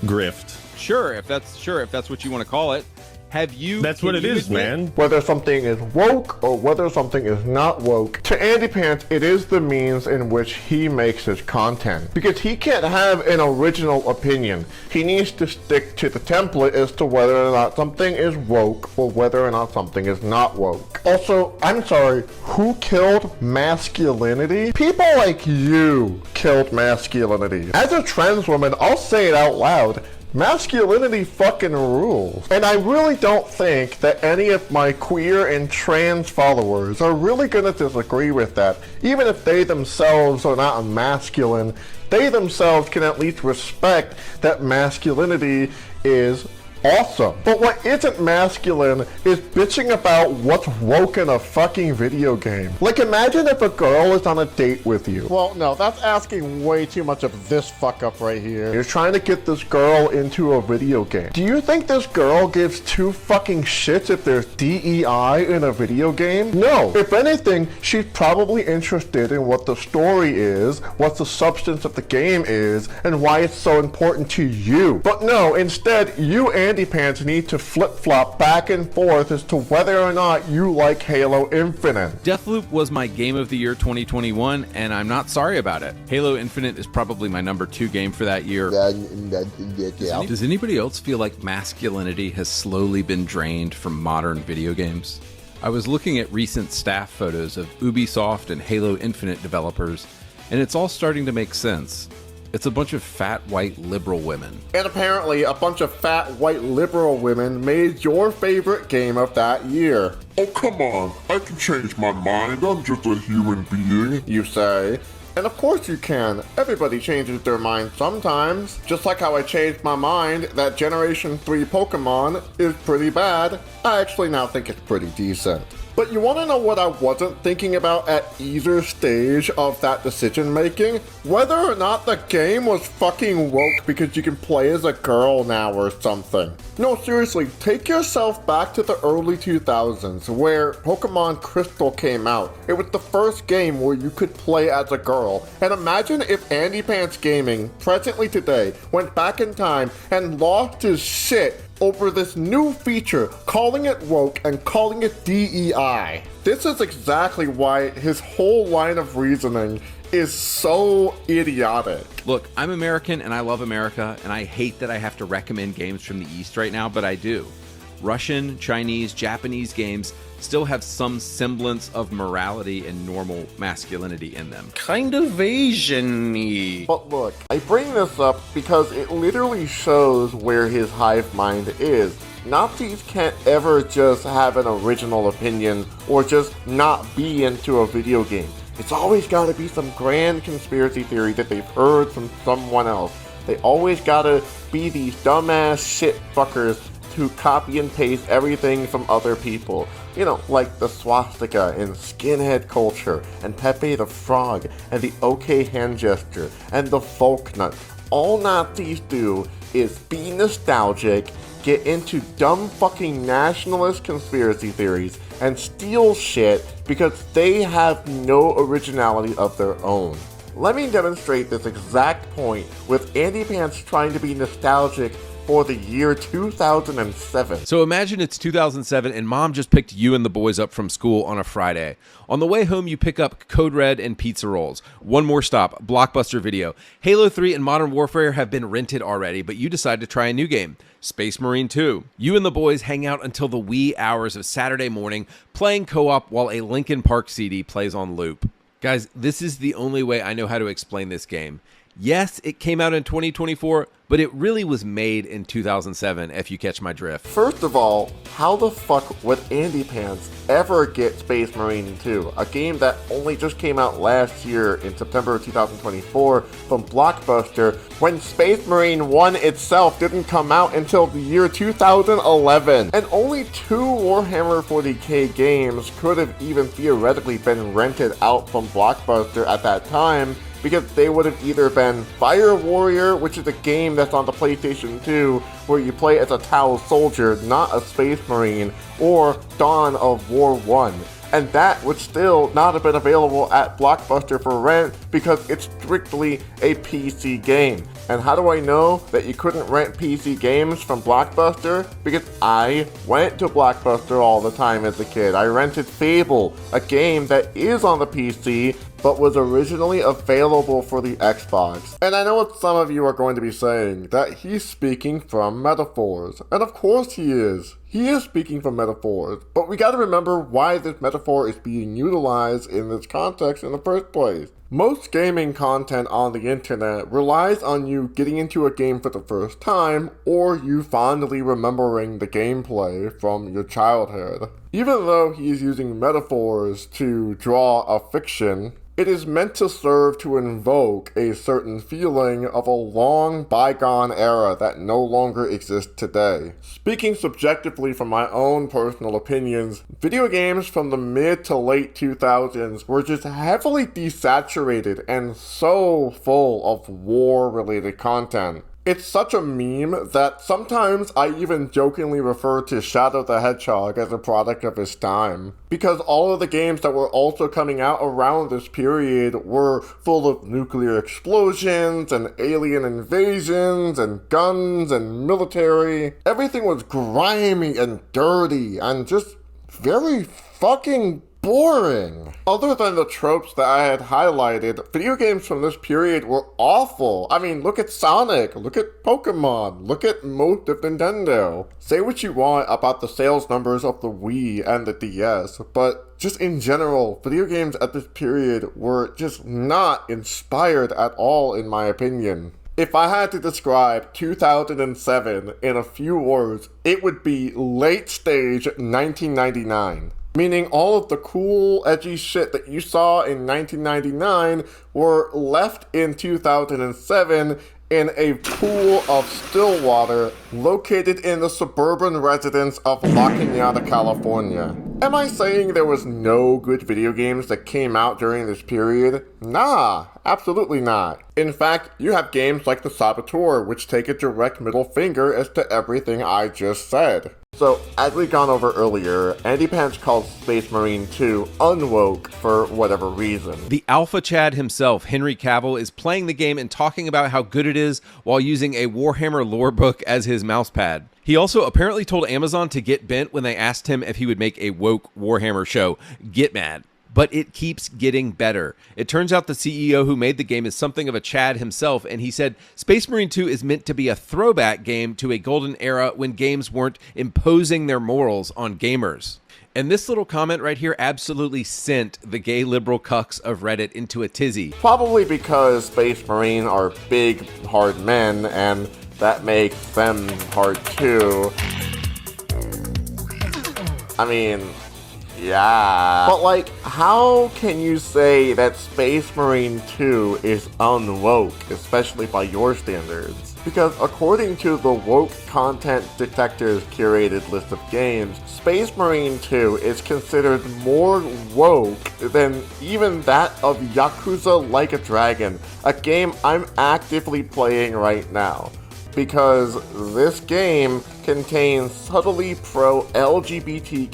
grift. Sure, if that's what you want to call it. Have you? That's what it is, man. Whether something is woke or whether something is not woke, to Andy Pants, it is the means in which he makes his content. Because he can't have an original opinion. He needs to stick to the template as to whether or not something is woke or whether or not something is not woke. Also, I'm sorry, who killed masculinity? People like you killed masculinity. As a trans woman, I'll say it out loud. Masculinity fucking rules. And I really don't think that any of my queer and trans followers are really gonna disagree with that. Even if they themselves are not masculine, they themselves can at least respect that masculinity is awesome. But what isn't masculine is bitching about what's woke in a fucking video game. Like, imagine if a girl is on a date with you. Well, no, that's asking way too much of this fuck up right here. You're trying to get this girl into a video game. Do you think this girl gives two fucking shits if there's DEI in a video game? No. If anything, she's probably interested in what the story is, what the substance of the game is, and why it's so important to you. But no, instead, you Andy Pants need to flip-flop back and forth as to whether or not you like Halo Infinite. Deathloop was my Game of the Year 2021, and I'm not sorry about it. Halo Infinite is probably my number 2 game for that year. Does anybody else feel like masculinity has slowly been drained from modern video games? I was looking at recent staff photos of Ubisoft and Halo Infinite developers, and it's all starting to make sense. It's a bunch of fat, white, liberal women. And apparently, a bunch of fat, white, liberal women made your favorite game of that year. Oh, come on. I can change my mind. I'm just a human being. You say. And of course you can. Everybody changes their mind sometimes. Just like how I changed my mind that Generation 3 Pokemon is pretty bad. I actually now think it's pretty decent. But you want to know what I wasn't thinking about at either stage of that decision making? Whether or not the game was fucking woke because you can play as a girl now or something. No, seriously, take yourself back to the early 2000s where Pokemon Crystal came out. It was the first game where you could play as a girl. And imagine if Andy Pants Gaming, presently today, went back in time and lost his shit over this new feature, calling it woke and calling it DEI. This is exactly why his whole line of reasoning is so idiotic. Look, I'm American and I love America, and I hate that I have to recommend games from the East right now, but I do. Russian, Chinese, Japanese games still have some semblance of morality and normal masculinity in them. Kind of Asian-y. But look, I bring this up because it literally shows where his hive mind is. Nazis can't ever just have an original opinion or just not be into a video game. It's always gotta be some grand conspiracy theory that they've heard from someone else. They always gotta be these dumbass shit fuckers to copy and paste everything from other people. You know, like the swastika in skinhead culture, and Pepe the Frog, and the OK hand gesture, and the folk nut. All Nazis do is be nostalgic, get into dumb fucking nationalist conspiracy theories, and steal shit because they have no originality of their own. Let me demonstrate this exact point with Andy Pants trying to be nostalgic for the year 2007. So imagine it's 2007 and mom just picked you and the boys up from school on a Friday. On the way home, you pick up Code Red and pizza rolls. One more stop, Blockbuster Video. Halo 3 and Modern Warfare have been rented already, but you decide to try a new game, Space Marine 2. You and the boys hang out until the wee hours of Saturday morning, playing co-op while a Linkin Park CD plays on loop. Guys, this is the only way I know how to explain this game. Yes, it came out in 2024, but it really was made in 2007, if you catch my drift. First of all, how the fuck would Andy Pants ever get Space Marine 2, a game that only just came out last year in September of 2024 from Blockbuster, when Space Marine 1 itself didn't come out until the year 2011? And only 2 Warhammer 40k games could have even theoretically been rented out from Blockbuster at that time, because they would have either been Fire Warrior, which is a game that's on the PlayStation 2, where you play as a Tau soldier, not a Space Marine, or Dawn of War 1. And that would still not have been available at Blockbuster for rent because it's strictly a PC game. And how do I know that you couldn't rent PC games from Blockbuster? Because I went to Blockbuster all the time as a kid. I rented Fable, a game that is on the PC, but was originally available for the Xbox. And I know what some of you are going to be saying, that he's speaking from metaphors. And of course he is. He is speaking from metaphors, but we gotta remember why this metaphor is being utilized in this context in the first place. Most gaming content on the internet relies on you getting into a game for the first time, or you fondly remembering the gameplay from your childhood. Even though he is using metaphors to draw a fiction, It is meant to serve to invoke a certain feeling of a long bygone era that no longer exists today. Speaking subjectively from my own personal opinions, video games from the mid to late 2000s were just heavily desaturated and so full of war-related content. It's such a meme that sometimes I even jokingly refer to Shadow the Hedgehog as a product of his time. Because all of the games that were also coming out around this period were full of nuclear explosions and alien invasions and guns and military. Everything was grimy and dirty and just very fucking boring. Other than the tropes that I had highlighted, video games from this period were awful. I mean, look at Sonic, look at Pokemon, look at most of Nintendo. Say what you want about the sales numbers of the Wii and the DS, but just in general, video games at this period were just not inspired at all, in my opinion. If I had to describe 2007 in a few words, it would be late stage 1999. Meaning all of the cool, edgy shit that you saw in 1999 were left in 2007 in a pool of still water located in the suburban residence of La Cañada, California. Am I saying there was no good video games that came out during this period? Nah, absolutely not. In fact, you have games like The Saboteur, which take a direct middle finger as to everything I just said. So, as we've gone over earlier, Andy Pants called Space Marine 2 unwoke for whatever reason. The Alpha Chad himself, Henry Cavill, is playing the game and talking about how good it is while using a Warhammer lore book as his mousepad. He also apparently told Amazon to get bent when they asked him if he would make a woke Warhammer show. Get mad. But it keeps getting better. It turns out the CEO who made the game is something of a Chad himself, and he said Space Marine 2 is meant to be a throwback game to a golden era when games weren't imposing their morals on gamers. And this little comment right here absolutely sent the gay liberal cucks of Reddit into a tizzy. Probably because Space Marine are big, hard men, and that makes them hard too. I mean, yeah. But like, how can you say that Space Marine 2 is unwoke, especially by your standards? Because according to the Woke Content Detector's curated list of games, Space Marine 2 is considered more woke than even that of Yakuza Like a Dragon, a game I'm actively playing right now. Because this game contains subtly pro-LGBTQ+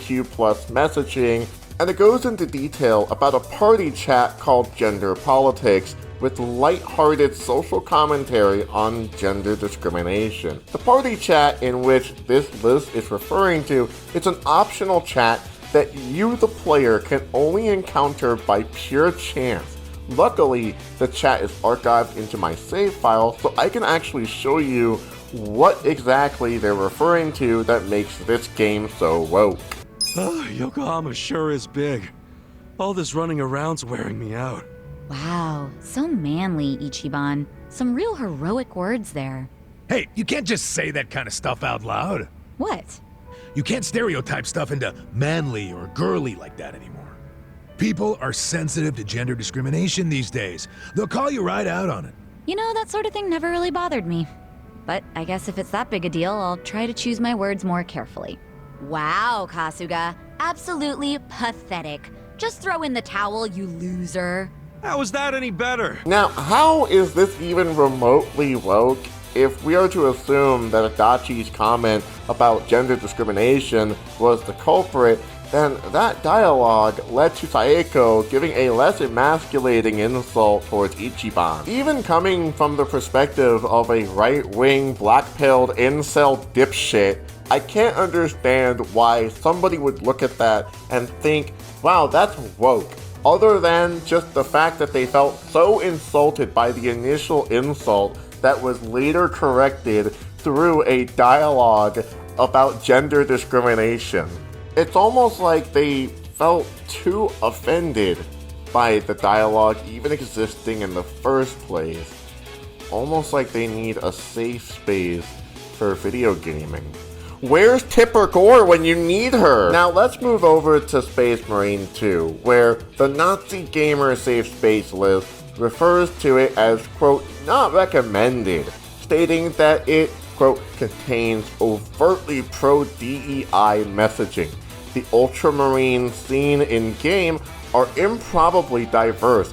messaging, and it goes into detail about a party chat called Gender Politics, with light-hearted social commentary on gender discrimination. The party chat in which this list is referring to is an optional chat that you, the player, can only encounter by pure chance. Luckily, the chat is archived into my save file, so I can actually show you what exactly they're referring to that makes this game so woke. Yokohama sure is big. All this running around's wearing me out. Wow, so manly, Ichiban. Some real heroic words there. Hey, you can't just say that kind of stuff out loud. What? You can't stereotype stuff into manly or girly like that anymore. People are sensitive to gender discrimination these days. They'll call you right out on it. You know, that sort of thing never really bothered me. But I guess if it's that big a deal, I'll try to choose my words more carefully. Wow, Kasuga. Absolutely pathetic. Just throw in the towel, you loser. How is that any better? Now, how is this even remotely woke if we are to assume that Adachi's comment about gender discrimination was the culprit? Then that dialogue led to Saeko giving a less emasculating insult towards Ichiban. Even coming from the perspective of a right-wing, black-pilled incel dipshit, I can't understand why somebody would look at that and think, wow, that's woke. Other than just the fact that they felt so insulted by the initial insult that was later corrected through a dialogue about gender discrimination. It's almost like they felt too offended by the dialogue even existing in the first place. Almost like they need a safe space for video gaming. Where's Tipper Gore when you need her? Now let's move over to Space Marine 2, where the Nazi Gamer Safe Space list refers to it as, quote, not recommended, stating that it, quote, contains overtly pro-DEI messaging. The Ultramarines seen in-game are improbably diverse.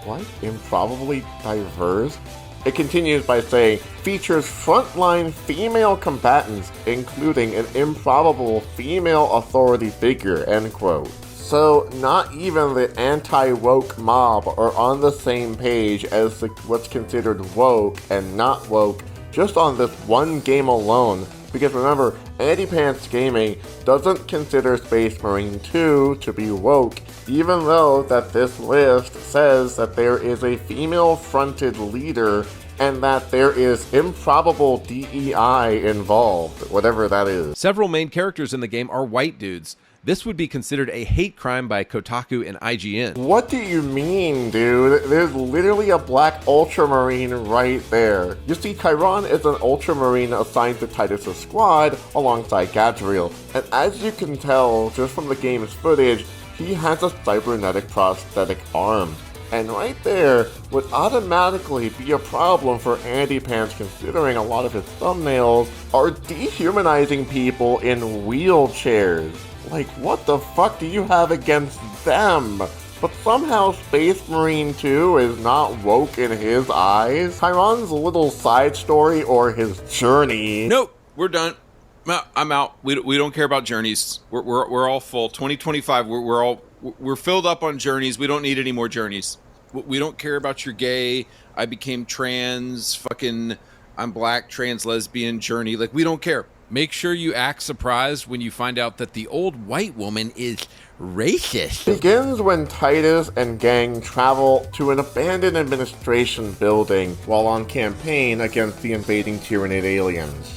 What? Improbably diverse? It continues by saying, features frontline female combatants, including an improbable female authority figure, end quote. So, not even the anti-woke mob are on the same page as what's considered woke and not woke, just on this one game alone. Because remember, Andy Pants Gaming doesn't consider Space Marine 2 to be woke, even though that this list says that there is a female-fronted leader and that there is improbable DEI involved, whatever that is. Several main characters in the game are white dudes. This would be considered a hate crime by Kotaku and IGN. What do you mean, dude? There's literally a black Ultramarine right there. You see, Chiron is an Ultramarine assigned to Titus' squad alongside Gadriel, and as you can tell just from the game's footage, he has a cybernetic prosthetic arm. And right there would automatically be a problem for Andy Pants, considering a lot of his thumbnails are dehumanizing people in wheelchairs. Like, what the fuck do you have against them? But somehow Space Marine 2 is not woke in his eyes? Chiron's little side story or his journey... Nope, we're done. I'm out. We don't care about journeys. We're all full. 2025, we're filled up on journeys. We don't need any more journeys. We don't care about your gay, I became trans, fucking, I'm black, trans, lesbian journey. Like, we don't care. Make sure you act surprised when you find out that the old white woman is racist. It begins when Titus and gang travel to an abandoned administration building while on campaign against the invading Tyranid aliens.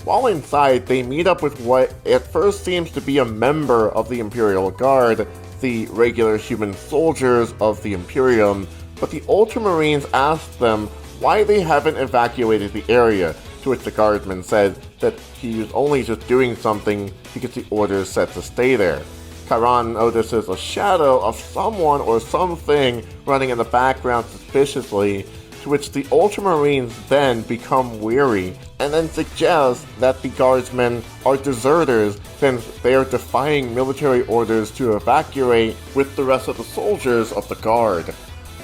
While inside, they meet up with what at first seems to be a member of the Imperial Guard, the regular human soldiers of the Imperium, but the Ultramarines ask them why they haven't evacuated the area, to which the guardsman said that he was only just doing something because the orders said to stay there. Chiron notices a shadow of someone or something running in the background suspiciously, to which the Ultramarines then become weary, and then suggest that the guardsmen are deserters since they are defying military orders to evacuate with the rest of the soldiers of the guard.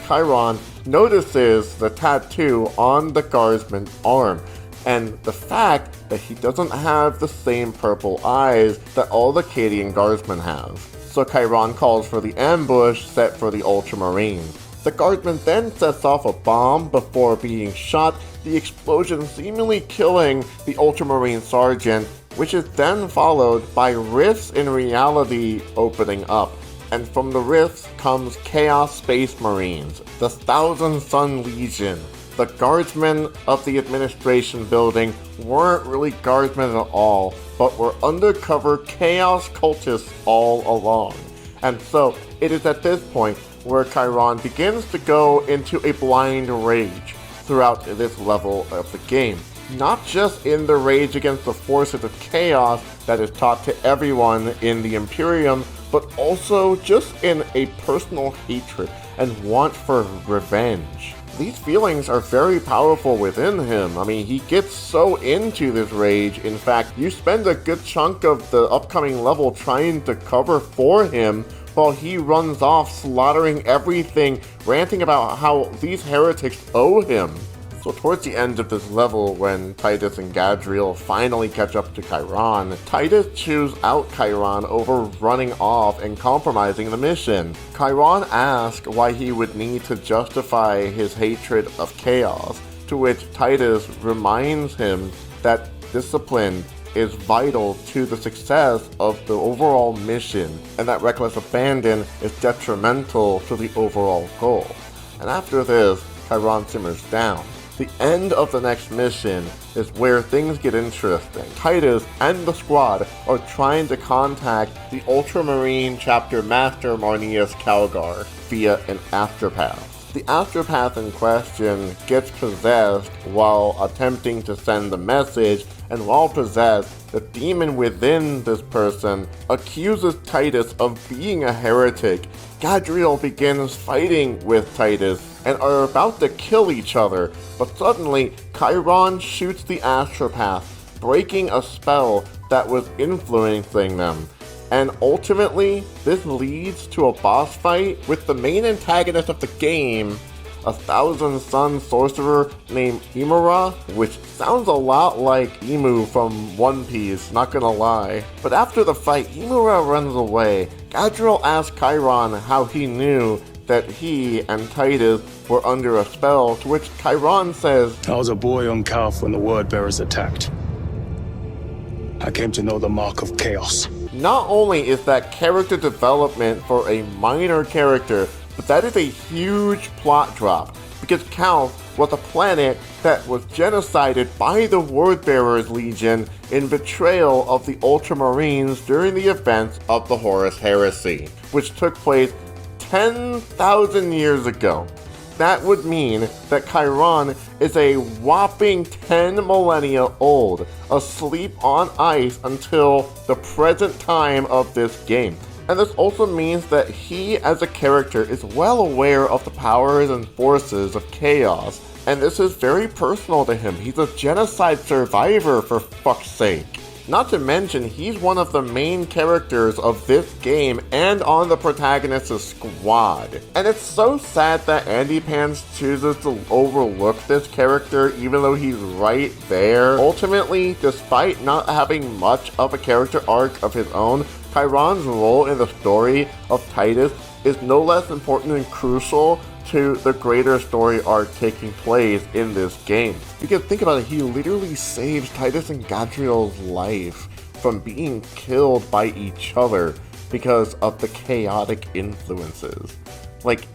Chiron notices the tattoo on the guardsman's arm, and the fact that he doesn't have the same purple eyes that all the Cadian guardsmen have. So Chiron calls for the ambush set for the Ultramarines. The guardsman then sets off a bomb before being shot, the explosion seemingly killing the Ultramarine sergeant, which is then followed by rifts in reality opening up. And from the rifts comes Chaos Space Marines, the Thousand Sun Legion. The guardsmen of the administration building weren't really guardsmen at all, but were undercover chaos cultists all along. And so, it is at this point where Chiron begins to go into a blind rage throughout this level of the game. Not just in the rage against the forces of chaos that is taught to everyone in the Imperium, but also just in a personal hatred and want for revenge. These feelings are very powerful within him. I mean, he gets so into this rage. In fact, you spend a good chunk of the upcoming level trying to cover for him while he runs off slaughtering everything, ranting about how these heretics owe him. So towards the end of this level, when Titus and Gadriel finally catch up to Chiron, Titus chews out Chiron over running off and compromising the mission. Chiron asks why he would need to justify his hatred of chaos, to which Titus reminds him that discipline is vital to the success of the overall mission, and that reckless abandon is detrimental to the overall goal. And after this, Chiron simmers down. The end of the next mission is where things get interesting. Titus and the squad are trying to contact the Ultramarine Chapter Master Marnius Calgar via an Astropath. The Astropath in question gets possessed while attempting to send the message and while possessed, the demon within this person accuses Titus of being a heretic. Gadriel begins fighting with Titus and are about to kill each other, but suddenly Chiron shoots the astropath, breaking a spell that was influencing them. And ultimately, this leads to a boss fight with the main antagonist of the game, a Thousand Sun sorcerer named Imura, which sounds a lot like Emu from One Piece, not gonna lie. But after the fight, Imura runs away. Gadriel asks Chiron how he knew that he and Titus were under a spell, to which Chiron says, I was a boy on Calf when the Word Bearers attacked. I came to know the mark of chaos. Not only is that character development for a minor character, but that is a huge plot drop, because Calf was a planet that was genocided by the Wordbearers Legion in betrayal of the Ultramarines during the events of the Horus Heresy, which took place 10,000 years ago. That would mean that Chiron is a whopping 10 millennia old, asleep on ice until the present time of this game. And this also means that he, as a character, is well aware of the powers and forces of chaos, and this is very personal to him. He's a genocide survivor, for fuck's sake. Not to mention, he's one of the main characters of this game and on the protagonist's squad. And it's so sad that Andy Pans chooses to overlook this character even though he's right there. Ultimately, despite not having much of a character arc of his own, Chiron's role in the story of Titus is no less important and crucial to the greater story arc taking place in this game. Because think about it, he literally saves Titus and Gadriel's life from being killed by each other because of the chaotic influences. Like,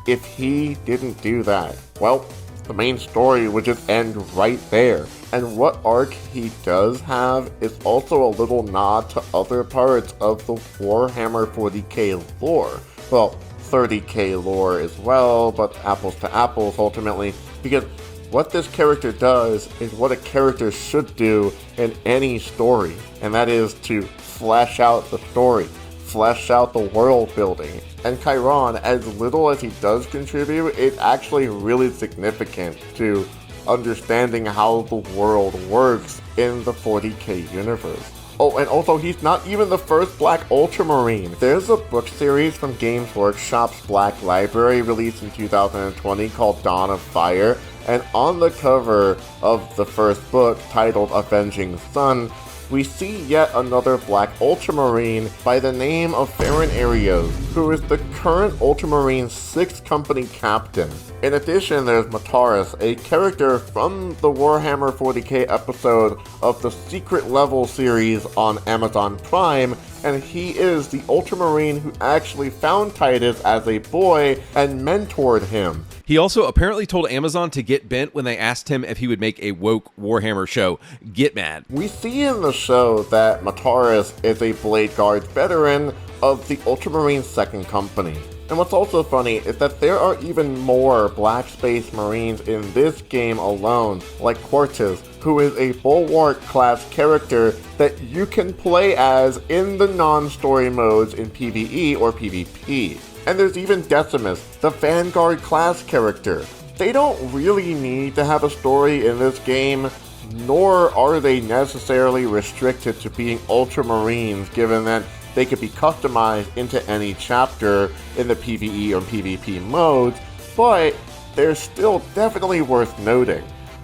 if he didn't do that, well, the main story would just end right there. And what arc he does have is also a little nod to other parts of the Warhammer 40k lore. Well, 30k lore as well, but apples to apples ultimately, because what this character does is what a character should do in any story, and that is to flesh out the story, flesh out the world building. And Chiron, as little as he does contribute, is actually really significant to understanding how the world works in the 40k universe. Oh, and also, he's not even the first Black Ultramarine. There's a book series from Games Workshop's Black Library released in 2020 called Dawn of Fire, and on the cover of the first book, titled Avenging Sun, we see yet another Black Ultramarine by the name of Farron Arios, who is the current Ultramarine 6th Company captain. In addition, there's Mataris, a character from the Warhammer 40k episode of the Secret Level series on Amazon Prime, and he is the Ultramarine who actually found Titus as a boy and mentored him. He also apparently told Amazon to get bent when they asked him if he would make a woke Warhammer show. Get mad. We see in the show that Mataris is a Blade Guard veteran of the Ultramarine 2nd Company. And what's also funny is that there are even more Black Space Marines in this game alone, like Quartus, who is a Bulwark class character that you can play as in the non-story modes in PvE or PvP. And there's even Decimus, the Vanguard class character. They don't really need to have a story in this game, nor are they necessarily restricted to being Ultramarines, given that they could be customized into any chapter in the PvE or PvP modes, but they're still definitely worth noting.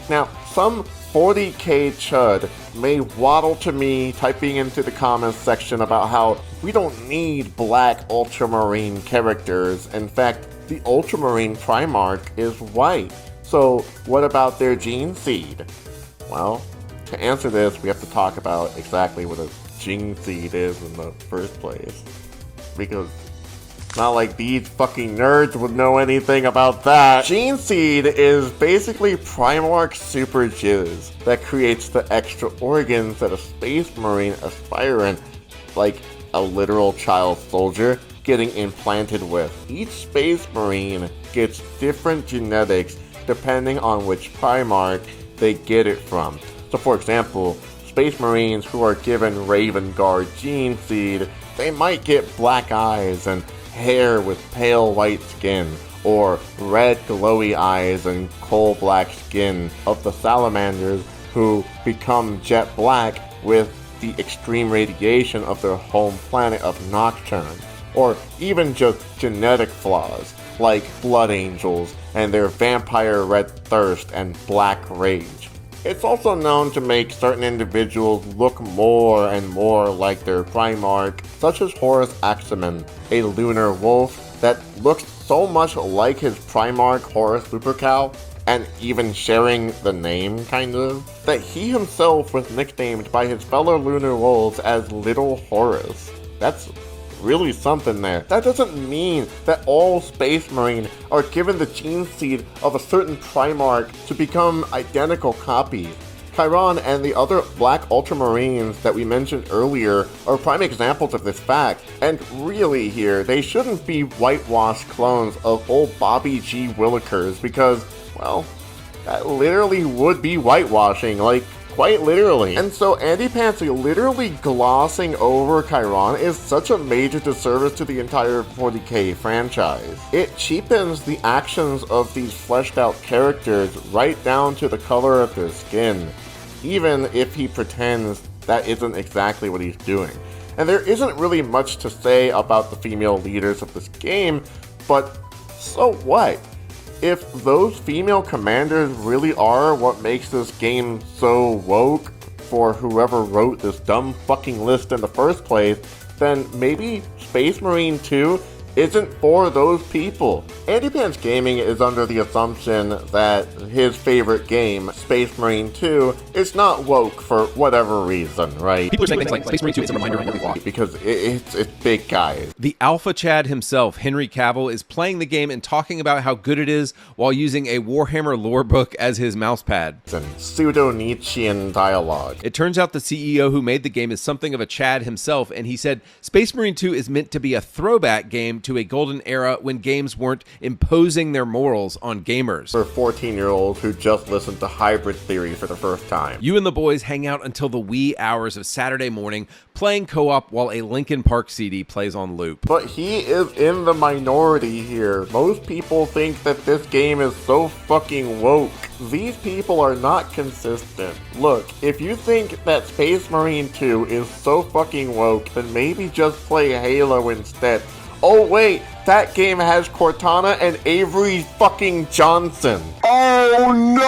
Now, some 40k chud may waddle to me typing into the comments section about how we don't need Black Ultramarine characters. In fact, the Ultramarine Primarch is white. So what about their gene seed? Well, to answer this, we have to talk about exactly what a gene seed is in the first place. Because it's not like these fucking nerds would know anything about that. Gene seed is basically Primarch super jizz that creates the extra organs that a Space Marine aspirant, like a literal child soldier, getting implanted with. Each Space Marine gets different genetics depending on which Primarch they get it from. So for example, Space Marines who are given Raven Guard gene seed, they might get black eyes and hair with pale white skin, or red glowy eyes and coal black skin of the salamanders who become jet black with the extreme radiation of their home planet of Nocturne, or even just genetic flaws like blood angels and their vampire red thirst and black rage. It's also known to make certain individuals look more and more like their Primarch, such as Horus Axeman, a lunar wolf that looks so much like his Primarch Horus Lupercal, and even sharing the name, kind of, that he himself was nicknamed by his fellow lunar wolves as Little Horus. That's really something there. That doesn't mean that all Space Marine are given the gene seed of a certain Primarch to become identical copies. Chiron and the other Black Ultramarines that we mentioned earlier are prime examples of this fact, and really here, they shouldn't be whitewashed clones of old Bobby G. Willikers because, well, that literally would be whitewashing, like, quite literally. And so Andy Pants literally glossing over Chiron is such a major disservice to the entire 40k franchise. It cheapens the actions of these fleshed out characters right down to the color of their skin, even if he pretends that isn't exactly what he's doing. And there isn't really much to say about the female leaders of this game, but so what? If those female commanders really are what makes this game so woke for whoever wrote this dumb fucking list in the first place, then maybe Space Marine 2 isn't for those people. Andy Pants Gaming is under the assumption that his favorite game, Space Marine 2, is not woke for whatever reason, right? People are saying things like Space Marine 2 is a reminder of what we want. Because it's big guys. The Alpha Chad himself, Henry Cavill, is playing the game and talking about how good it is while using a Warhammer lore book as his mousepad. And pseudo-Nietzschean dialogue. It turns out the CEO who made the game is something of a Chad himself, and he said Space Marine 2 is meant to be a throwback game to a golden era when games weren't imposing their morals on gamers. For 14-year-olds who just listened to Hybrid Theory for the first time. You and the boys hang out until the wee hours of Saturday morning, playing co-op while a Linkin Park CD plays on loop. But he is in the minority here. Most people think that this game is so fucking woke. These people are not consistent. Look, if you think that Space Marine 2 is so fucking woke, then maybe just play Halo instead. Oh wait, that game has Cortana and Avery fucking Johnson. Oh no!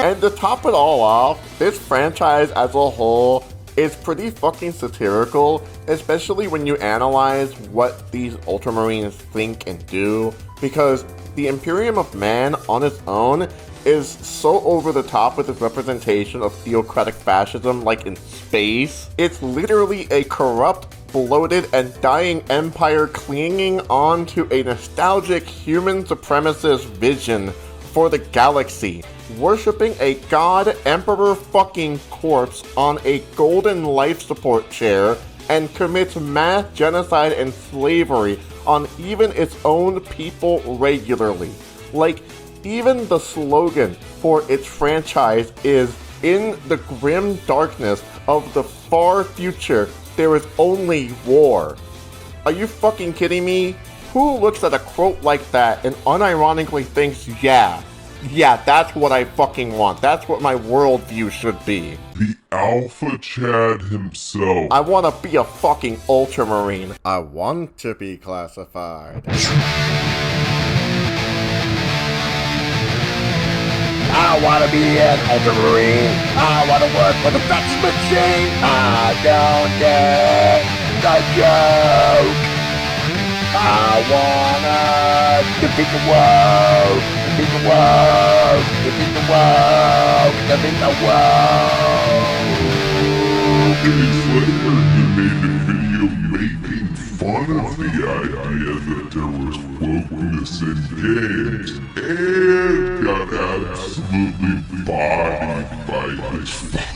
And to top it all off, this franchise as a whole is pretty fucking satirical, especially when you analyze what these Ultramarines think and do, because the Imperium of Man on its own is so over the top with its representation of theocratic fascism like in space. It's literally a corrupt, bloated, and dying empire clinging on to a nostalgic human supremacist vision for the galaxy, worshipping a god emperor fucking corpse on a golden life support chair, and commits mass genocide and slavery on even its own people regularly. Like, even the slogan for its franchise is, "In the grim darkness of the far future, there is only war." Are you fucking kidding me? Who looks at a quote like that and unironically thinks, yeah, that's what I fucking want. That's what my worldview should be. The Alpha Chad himself. I want to be a fucking Ultramarine. I want to be classified. I wanna be an Ultramarine. I wanna work for the fax machine. I don't get the joke. I wanna defeat the world. Defeat the world. Defeat the world. Defeat the world. Days later, he made a video making fun of the idea that there was wokeness in games, and got absolutely bodied by his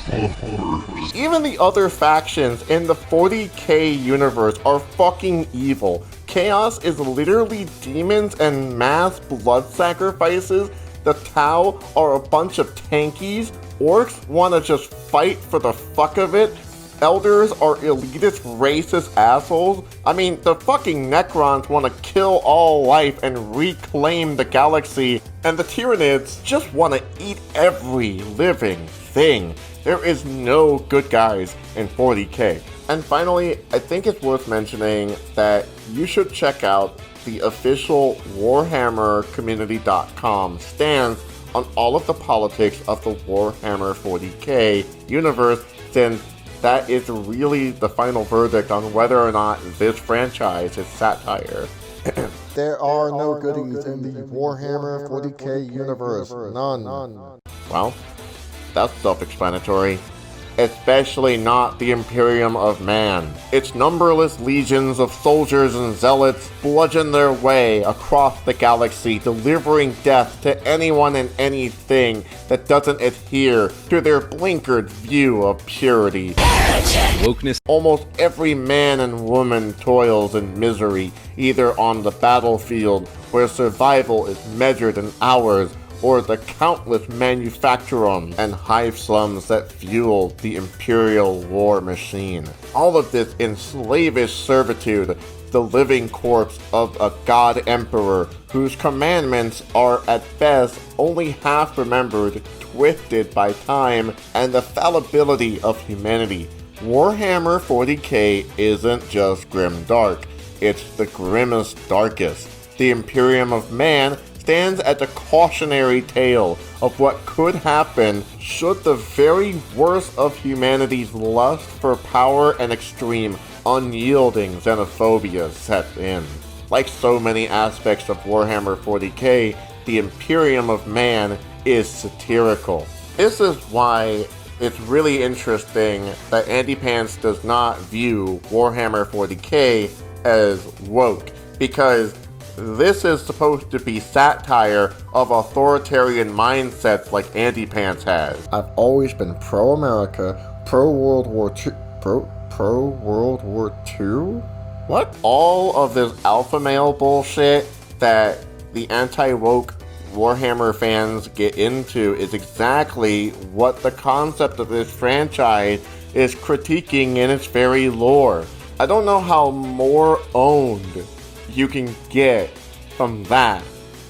followers. Even the other factions in the 40k universe are fucking evil. Chaos is literally demons and mass blood sacrifices. The Tau are a bunch of tankies. Orcs want to just fight for the fuck of it. Elders are elitist, racist assholes. I mean, the fucking Necrons want to kill all life and reclaim the galaxy, and the Tyranids just want to eat every living thing. There is no good guys in 40K. And finally, I think it's worth mentioning that you should check out the official WarhammerCommunity.com stance on all of the politics of the Warhammer 40K universe, since that is really the final verdict on whether or not this franchise is satire. There are no goodies in the Warhammer 40K universe. None. Well, that's self-explanatory. Especially not the Imperium of Man. Its numberless legions of soldiers and zealots bludgeon their way across the galaxy, delivering death to anyone and anything that doesn't adhere to their blinkered view of purity. Wokeness. Almost every man and woman toils in misery, either on the battlefield, where survival is measured in hours, or the countless manufactorum and hive slums that fuel the imperial war machine. All of this in slavish servitude, the living corpse of a god emperor whose commandments are at best only half remembered, twisted by time and the fallibility of humanity. Warhammer 40K isn't just grim dark, it's the grimmest darkest. The Imperium of Man stands at the cautionary tale of what could happen should the very worst of humanity's lust for power and extreme, unyielding xenophobia set in. Like so many aspects of Warhammer 40K, the Imperium of Man is satirical. This is why it's really interesting that Andy Pants does not view Warhammer 40K as woke, because this is supposed to be satire of authoritarian mindsets like Andy Pants has. I've always been pro-America, pro-World War II, pro-World War II? What? All of this alpha male bullshit that the anti-woke Warhammer fans get into is exactly what the concept of this franchise is critiquing in its very lore. I don't know how more owned you can get from that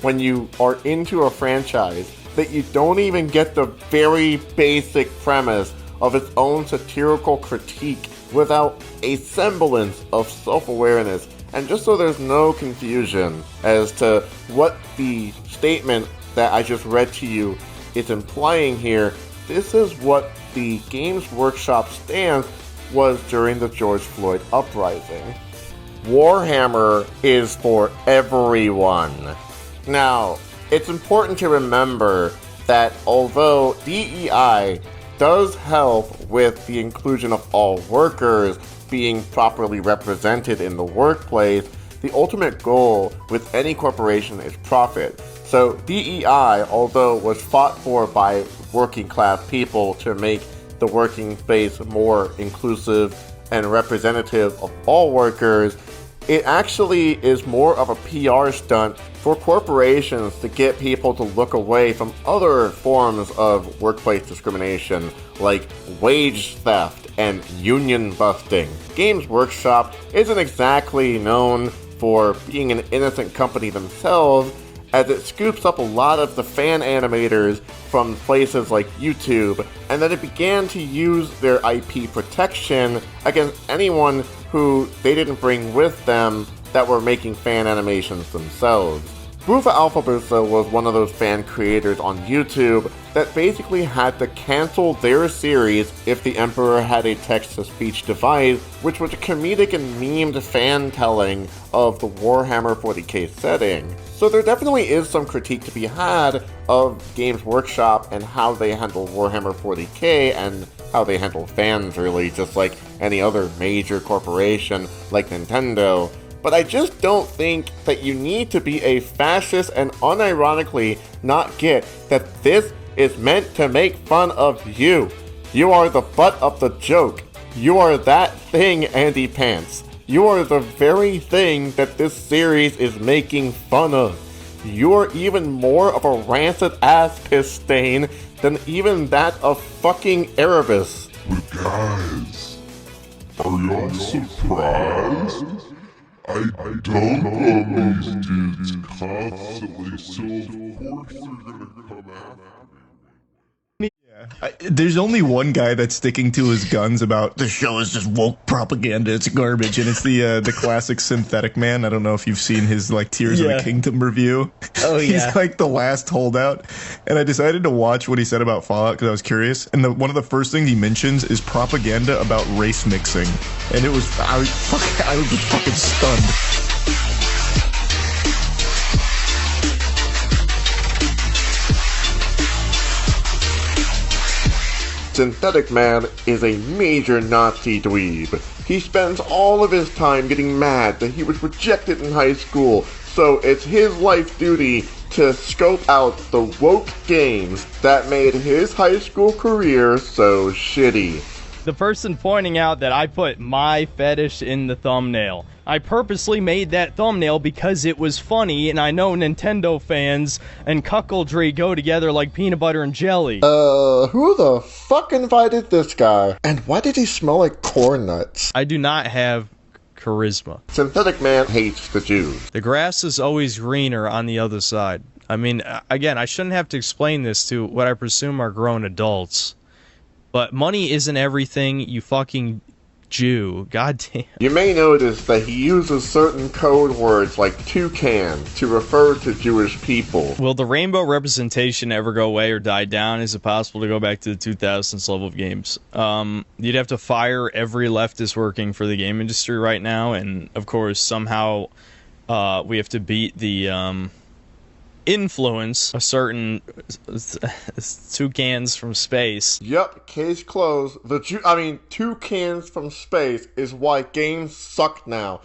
when you are into a franchise that you don't even get the very basic premise of its own satirical critique without a semblance of self-awareness. And just so there's no confusion as to what the statement that I just read to you is implying here, this is what the Games Workshop stance was during the George Floyd uprising. Warhammer is for everyone. Now, it's important to remember that although DEI does help with the inclusion of all workers being properly represented in the workplace, the ultimate goal with any corporation is profit. So DEI, although was fought for by working class people to make the working space more inclusive and representative of all workers, it actually is more of a PR stunt for corporations to get people to look away from other forms of workplace discrimination, like wage theft and union busting. Games Workshop isn't exactly known for being an innocent company themselves, as it scoops up a lot of the fan animators from places like YouTube, and then it began to use their IP protection against anyone who they didn't bring with them that were making fan animations themselves. Rufa Alphabusa was one of those fan creators on YouTube that basically had to cancel their series if the Emperor had a text-to-speech device, which was a comedic and memed fan telling of the Warhammer 40K setting. So there definitely is some critique to be had of Games Workshop and how they handle Warhammer 40K and how they handle fans, really, just like any other major corporation like Nintendo. But I just don't think that you need to be a fascist and unironically not get that this is meant to make fun of you. You are the butt of the joke. You are that thing, Andy Pants. You are the very thing that this series is making fun of. You're even more of a rancid-ass piss stain than even that of fucking Erebus. But guys, are y'all surprised? I don't on these dudes constantly, so of course they're gonna come after me. There's only one guy that's sticking to his guns about the show is just woke propaganda, it's garbage, and it's the classic Synthetic Man. I don't know if you've seen his like Tears of the Kingdom review. Oh yeah, he's like the last holdout. And I decided to watch what he said about Fallout because I was curious. And one of the first things he mentions is propaganda about race mixing, and I was just fucking stunned. Synthetic Man is a major Nazi dweeb. He spends all of his time getting mad that he was rejected in high school, so it's his life duty to scope out the woke games that made his high school career so shitty. The person pointing out that I put my fetish in the thumbnail. I purposely made that thumbnail because it was funny, and I know Nintendo fans and cuckoldry go together like peanut butter and jelly. Who the fuck invited this guy? And why did he smell like corn nuts? I do not have charisma. Synthetic Man hates the Jews. The grass is always greener on the other side. I mean, again, I shouldn't have to explain this to what I presume are grown adults. But money isn't everything, you fucking Jew. Goddamn. You may notice that he uses certain code words like toucan to refer to Jewish people. Will the rainbow representation ever go away or die down? Is it possible to go back to the 2000s level of games? You'd have to fire every leftist working for the game industry right now, and of course somehow we have to beat the influence a certain toucans from space. Yep, case closed. Toucans from space is why games suck now.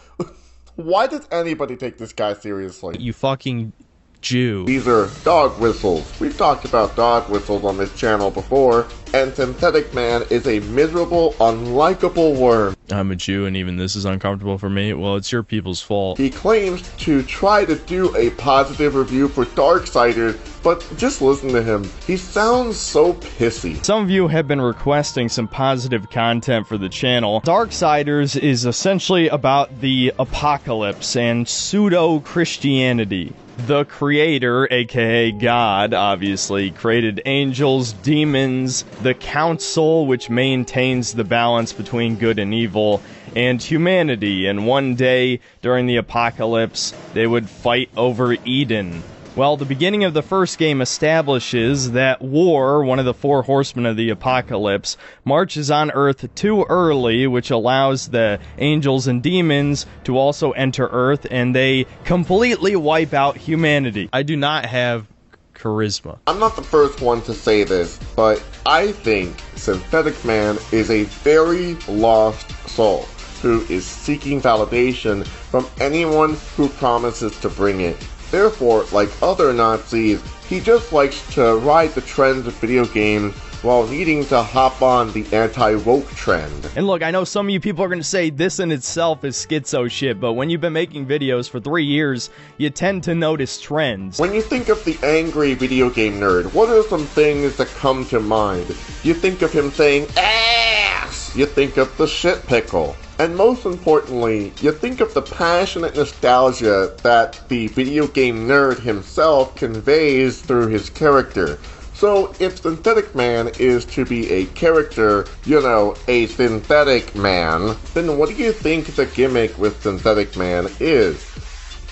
Why does anybody take this guy seriously? You fucking Jew. These are dog whistles. We've talked about dog whistles on this channel before, and Synthetic Man is a miserable, unlikable worm. I'm a Jew and even this is uncomfortable for me. Well, it's your people's fault. He claims to try to do a positive review for Darksiders, but just listen to him. He sounds so pissy. Some of you have been requesting some positive content for the channel. Darksiders is essentially about the apocalypse and pseudo-Christianity. The creator, aka God, obviously, created angels, demons, the council, which maintains the balance between good and evil, and humanity, and one day, during the apocalypse, they would fight over Eden. Well, the beginning of the first game establishes that War, one of the four horsemen of the apocalypse, marches on Earth too early, which allows the angels and demons to also enter Earth, and they completely wipe out humanity. I do not have charisma. I'm not the first one to say this, but I think Synthetic Man is a very lost soul who is seeking validation from anyone who promises to bring it. Therefore, like other Nazis, he just likes to ride the trends of video games while needing to hop on the anti-woke trend. And look, I know some of you people are going to say this in itself is schizo shit, but when you've been making videos for 3 years, you tend to notice trends. When you think of the angry video game nerd, what are some things that come to mind? You think of him saying, ass! You think of the shit pickle. And most importantly, you think of the passionate nostalgia that the video game nerd himself conveys through his character. So if Synthetic Man is to be a character, a synthetic man, then what do you think the gimmick with Synthetic Man is?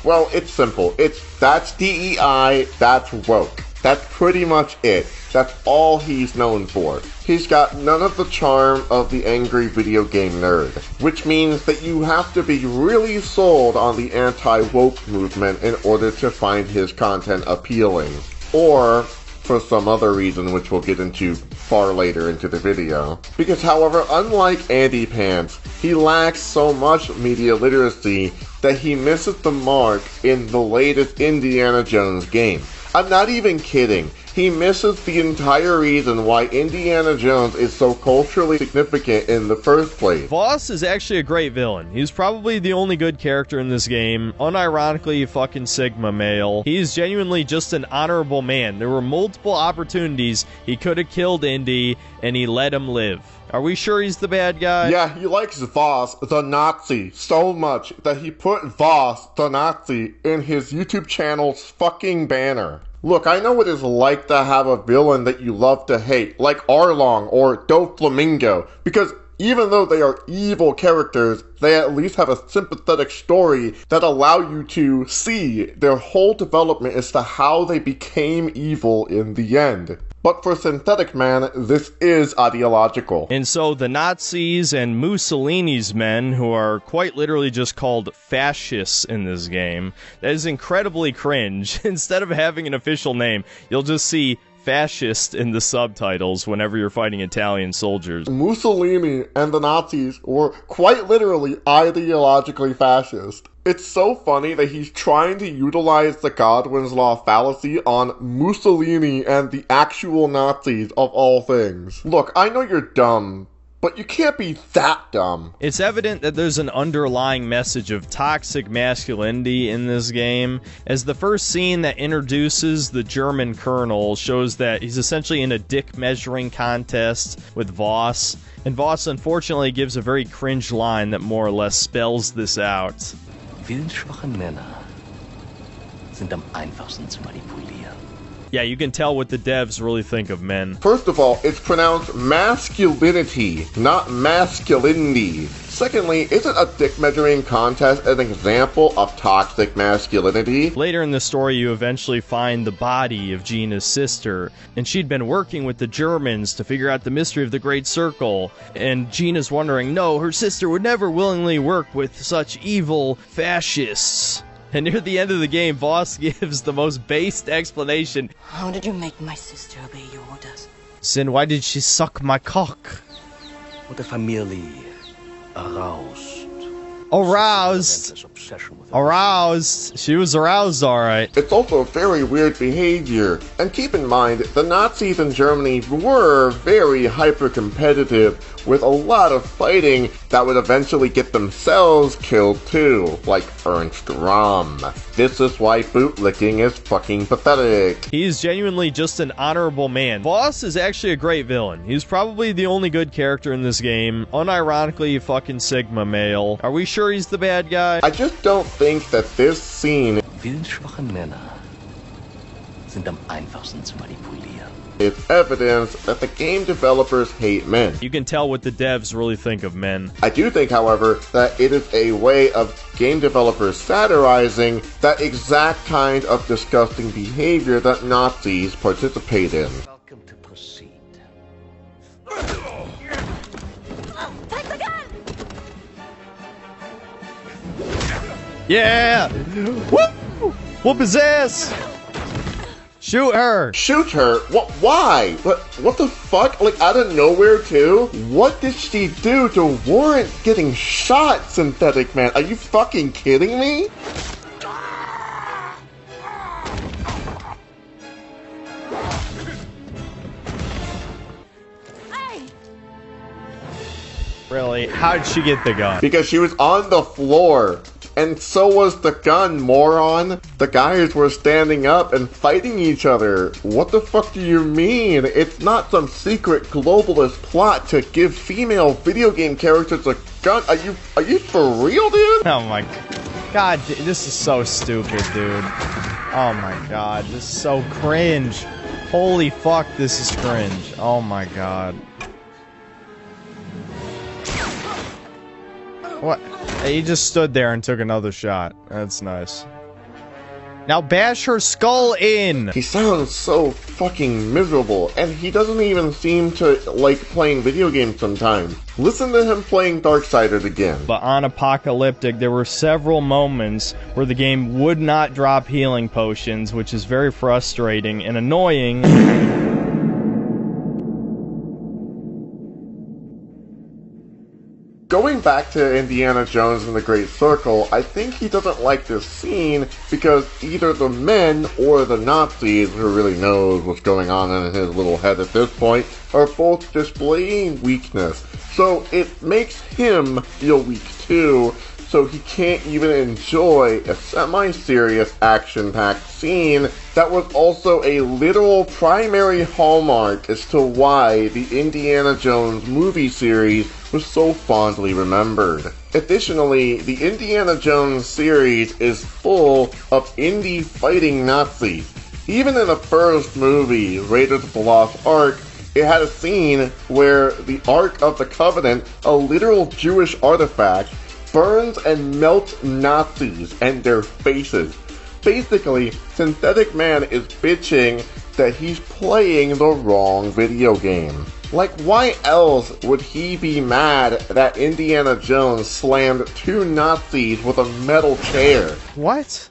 Well, it's simple. That's DEI, that's woke. That's pretty much it. That's all he's known for. He's got none of the charm of the angry video game nerd, which means that you have to be really sold on the anti-woke movement in order to find his content appealing. Or for some other reason which we'll get into far later into the video. Because however, unlike Andy Pants, he lacks so much media literacy that he misses the mark in the latest Indiana Jones game. I'm not even kidding. He misses the entire reason why Indiana Jones is so culturally significant in the first place. Voss is actually a great villain. He's probably the only good character in this game. Unironically, fucking Sigma male. He's genuinely just an honorable man. There were multiple opportunities he could have killed Indy, and he let him live. Are we sure he's the bad guy? Yeah, he likes Voss, the Nazi, so much that he put Voss, the Nazi, in his YouTube channel's fucking banner. Look, I know what it's like to have a villain that you love to hate, like Arlong or Doflamingo, because even though they are evil characters, they at least have a sympathetic story that allow you to see their whole development as to how they became evil in the end. But for Synthetic Man, this is ideological. And so the Nazis and Mussolini's men, who are quite literally just called fascists in this game, that is incredibly cringe. Instead of having an official name, you'll just see fascist in the subtitles whenever you're fighting Italian soldiers. Mussolini and the Nazis were quite literally ideologically fascist. It's so funny that he's trying to utilize the Godwin's Law fallacy on Mussolini and the actual Nazis of all things. Look, I know you're dumb, but you can't be that dumb. It's evident that there's an underlying message of toxic masculinity in this game, as the first scene that introduces the German colonel shows that he's essentially in a dick measuring contest with Voss, and Voss unfortunately gives a very cringe line that more or less spells this out. Willensschwache Männer sind am einfachsten zu manipulieren. Yeah, you can tell what the devs really think of men. First of all, it's pronounced masculinity, not masculinity. Secondly, isn't a dick measuring contest an example of toxic masculinity? Later in the story, you eventually find the body of Gina's sister, and she'd been working with the Germans to figure out the mystery of the Great Circle, and Gina's wondering, no, her sister would never willingly work with such evil fascists. And near the end of the game, Voss gives the most based explanation. How did you make my sister obey your orders? Sin, why did she suck my cock? Oder merely aroused. Aroused. She was aroused, alright. It's also very weird behavior. And keep in mind, the Nazis in Germany were very hyper-competitive, with a lot of fighting that would eventually get themselves killed too, like Ernst Röhm. This is why bootlicking is fucking pathetic. He's genuinely just an honorable man. Voss is actually a great villain. He's probably the only good character in this game. Unironically, fucking Sigma male. Are we sure he's the bad guy? I just don't think that this scene Willensschwache Männer sind am einfachsten zu manipulieren. is evidence that the game developers hate men. You can tell what the devs really think of men. I do think, however, that it is a way of game developers satirizing that exact kind of disgusting behavior that Nazis participate in. Welcome to proceed. Take the gun! Yeah! Woo! Whoop his ass! Shoot her! Shoot her? What? Why? What the fuck? Like, out of nowhere, too? What did she do to warrant getting shot, Synthetic Man? Are you fucking kidding me? Really? How'd she get the gun? Because she was on the floor. And so was the gun, moron. The guys were standing up and fighting each other. What the fuck do you mean? It's not some secret globalist plot to give female video game characters a gun. Are you for real, dude? Oh my god, this is so stupid, dude. Oh my god, this is so cringe. Holy fuck, this is cringe. Oh my god. What? He just stood there and took another shot. That's nice. Now bash her skull in! He sounds so fucking miserable, and he doesn't even seem to like playing video games sometimes. Listen to him playing Darksiders again. But on Apocalyptic, there were several moments where the game would not drop healing potions, which is very frustrating and annoying. Going back to Indiana Jones and the Great Circle, I think he doesn't like this scene because either the men or the Nazis, who really knows what's going on in his little head at this point, are both displaying weakness. So it makes him feel weak too, so he can't even enjoy a semi-serious action-packed scene that was also a literal primary hallmark as to why the Indiana Jones movie series was so fondly remembered. Additionally, the Indiana Jones series is full of indie fighting Nazis. Even in the first movie, Raiders of the Lost Ark, it had a scene where the Ark of the Covenant, a literal Jewish artifact, burns and melts Nazis and their faces. Basically, Synthetic Man is bitching that he's playing the wrong video game. Like, why else would he be mad that Indiana Jones slammed 2 Nazis with a metal chair? What?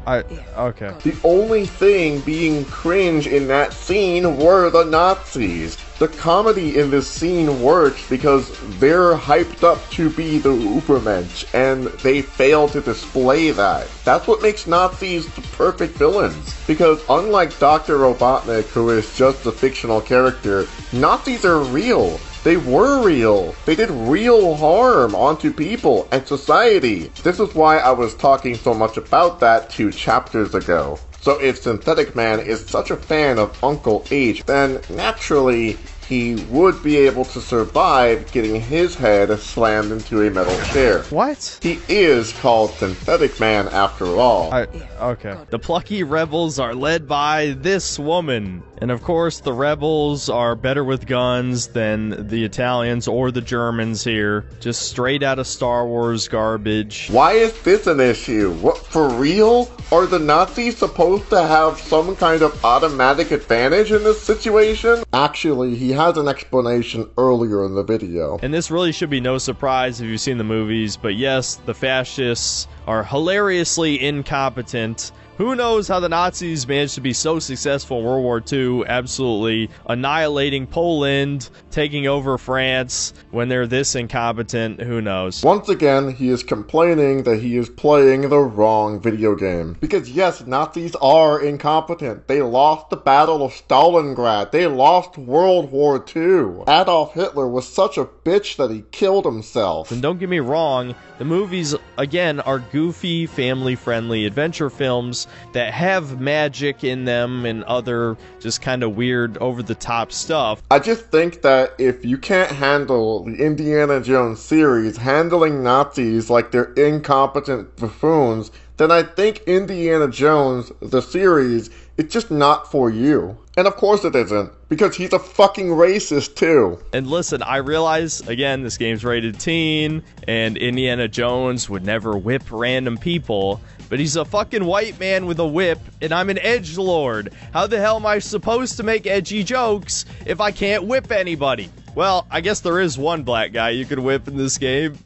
Okay. The only thing being cringe in that scene were the Nazis. The comedy in this scene works because they're hyped up to be the Ubermensch, and they fail to display that. That's what makes Nazis the perfect villains. Because unlike Dr. Robotnik, who is just a fictional character, Nazis are real. They were real. They did real harm onto people and society. This is why I was talking so much about that 2 chapters ago. So if Synthetic Man is such a fan of Uncle H, then naturally he would be able to survive getting his head slammed into a metal chair. What? He is called Synthetic Man after all. Okay. The plucky rebels are led by this woman. And of course, the rebels are better with guns than the Italians or the Germans here. Just straight out of Star Wars garbage. Why is this an issue? What, for real? Are the Nazis supposed to have some kind of automatic advantage in this situation? Actually, he has an explanation earlier in the video. And this really should be no surprise if you've seen the movies, but yes, the fascists are hilariously incompetent. Who knows how the Nazis managed to be so successful in World War II, absolutely annihilating Poland, taking over France, when they're this incompetent, who knows. Once again, he is complaining that he is playing the wrong video game. Because yes, Nazis are incompetent. They lost the Battle of Stalingrad. They lost World War II. Adolf Hitler was such a bitch that he killed himself. And don't get me wrong, the movies, again, are goofy, family-friendly adventure films that have magic in them and other just kind of weird, over-the-top stuff. I just think that if you can't handle the Indiana Jones series handling Nazis like they're incompetent buffoons, then I think Indiana Jones, the series, it's just not for you. And of course it isn't, because he's a fucking racist too. And listen, I realize, again, this game's rated teen, and Indiana Jones would never whip random people, but he's a fucking white man with a whip, and I'm an edgelord. How the hell am I supposed to make edgy jokes if I can't whip anybody? Well, I guess there is one black guy you could whip in this game.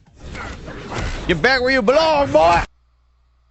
Get back where you belong, boy!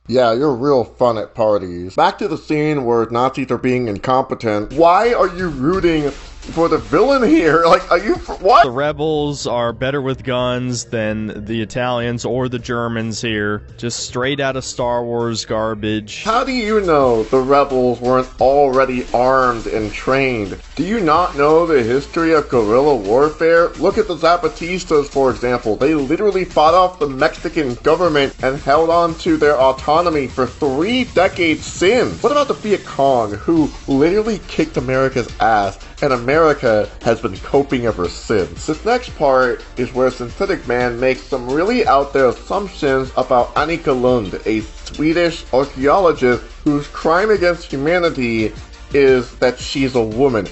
Yeah, you're real fun at parties. Back to the scene where Nazis are being incompetent. Why are you rooting for the villain here? Like, are you for what? The rebels are better with guns than the Italians or the Germans here. Just straight out of Star Wars garbage. How do you know the rebels weren't already armed and trained? Do you not know the history of guerrilla warfare? Look at the Zapatistas, for example. They literally fought off the Mexican government and held on to their autonomy for 3 decades since. What about the Viet Cong, who literally kicked America's ass, and America has been coping ever since? This next part is where Synthetic Man makes some really out there assumptions about Annika Lund, a Swedish archaeologist whose crime against humanity is that she's a woman.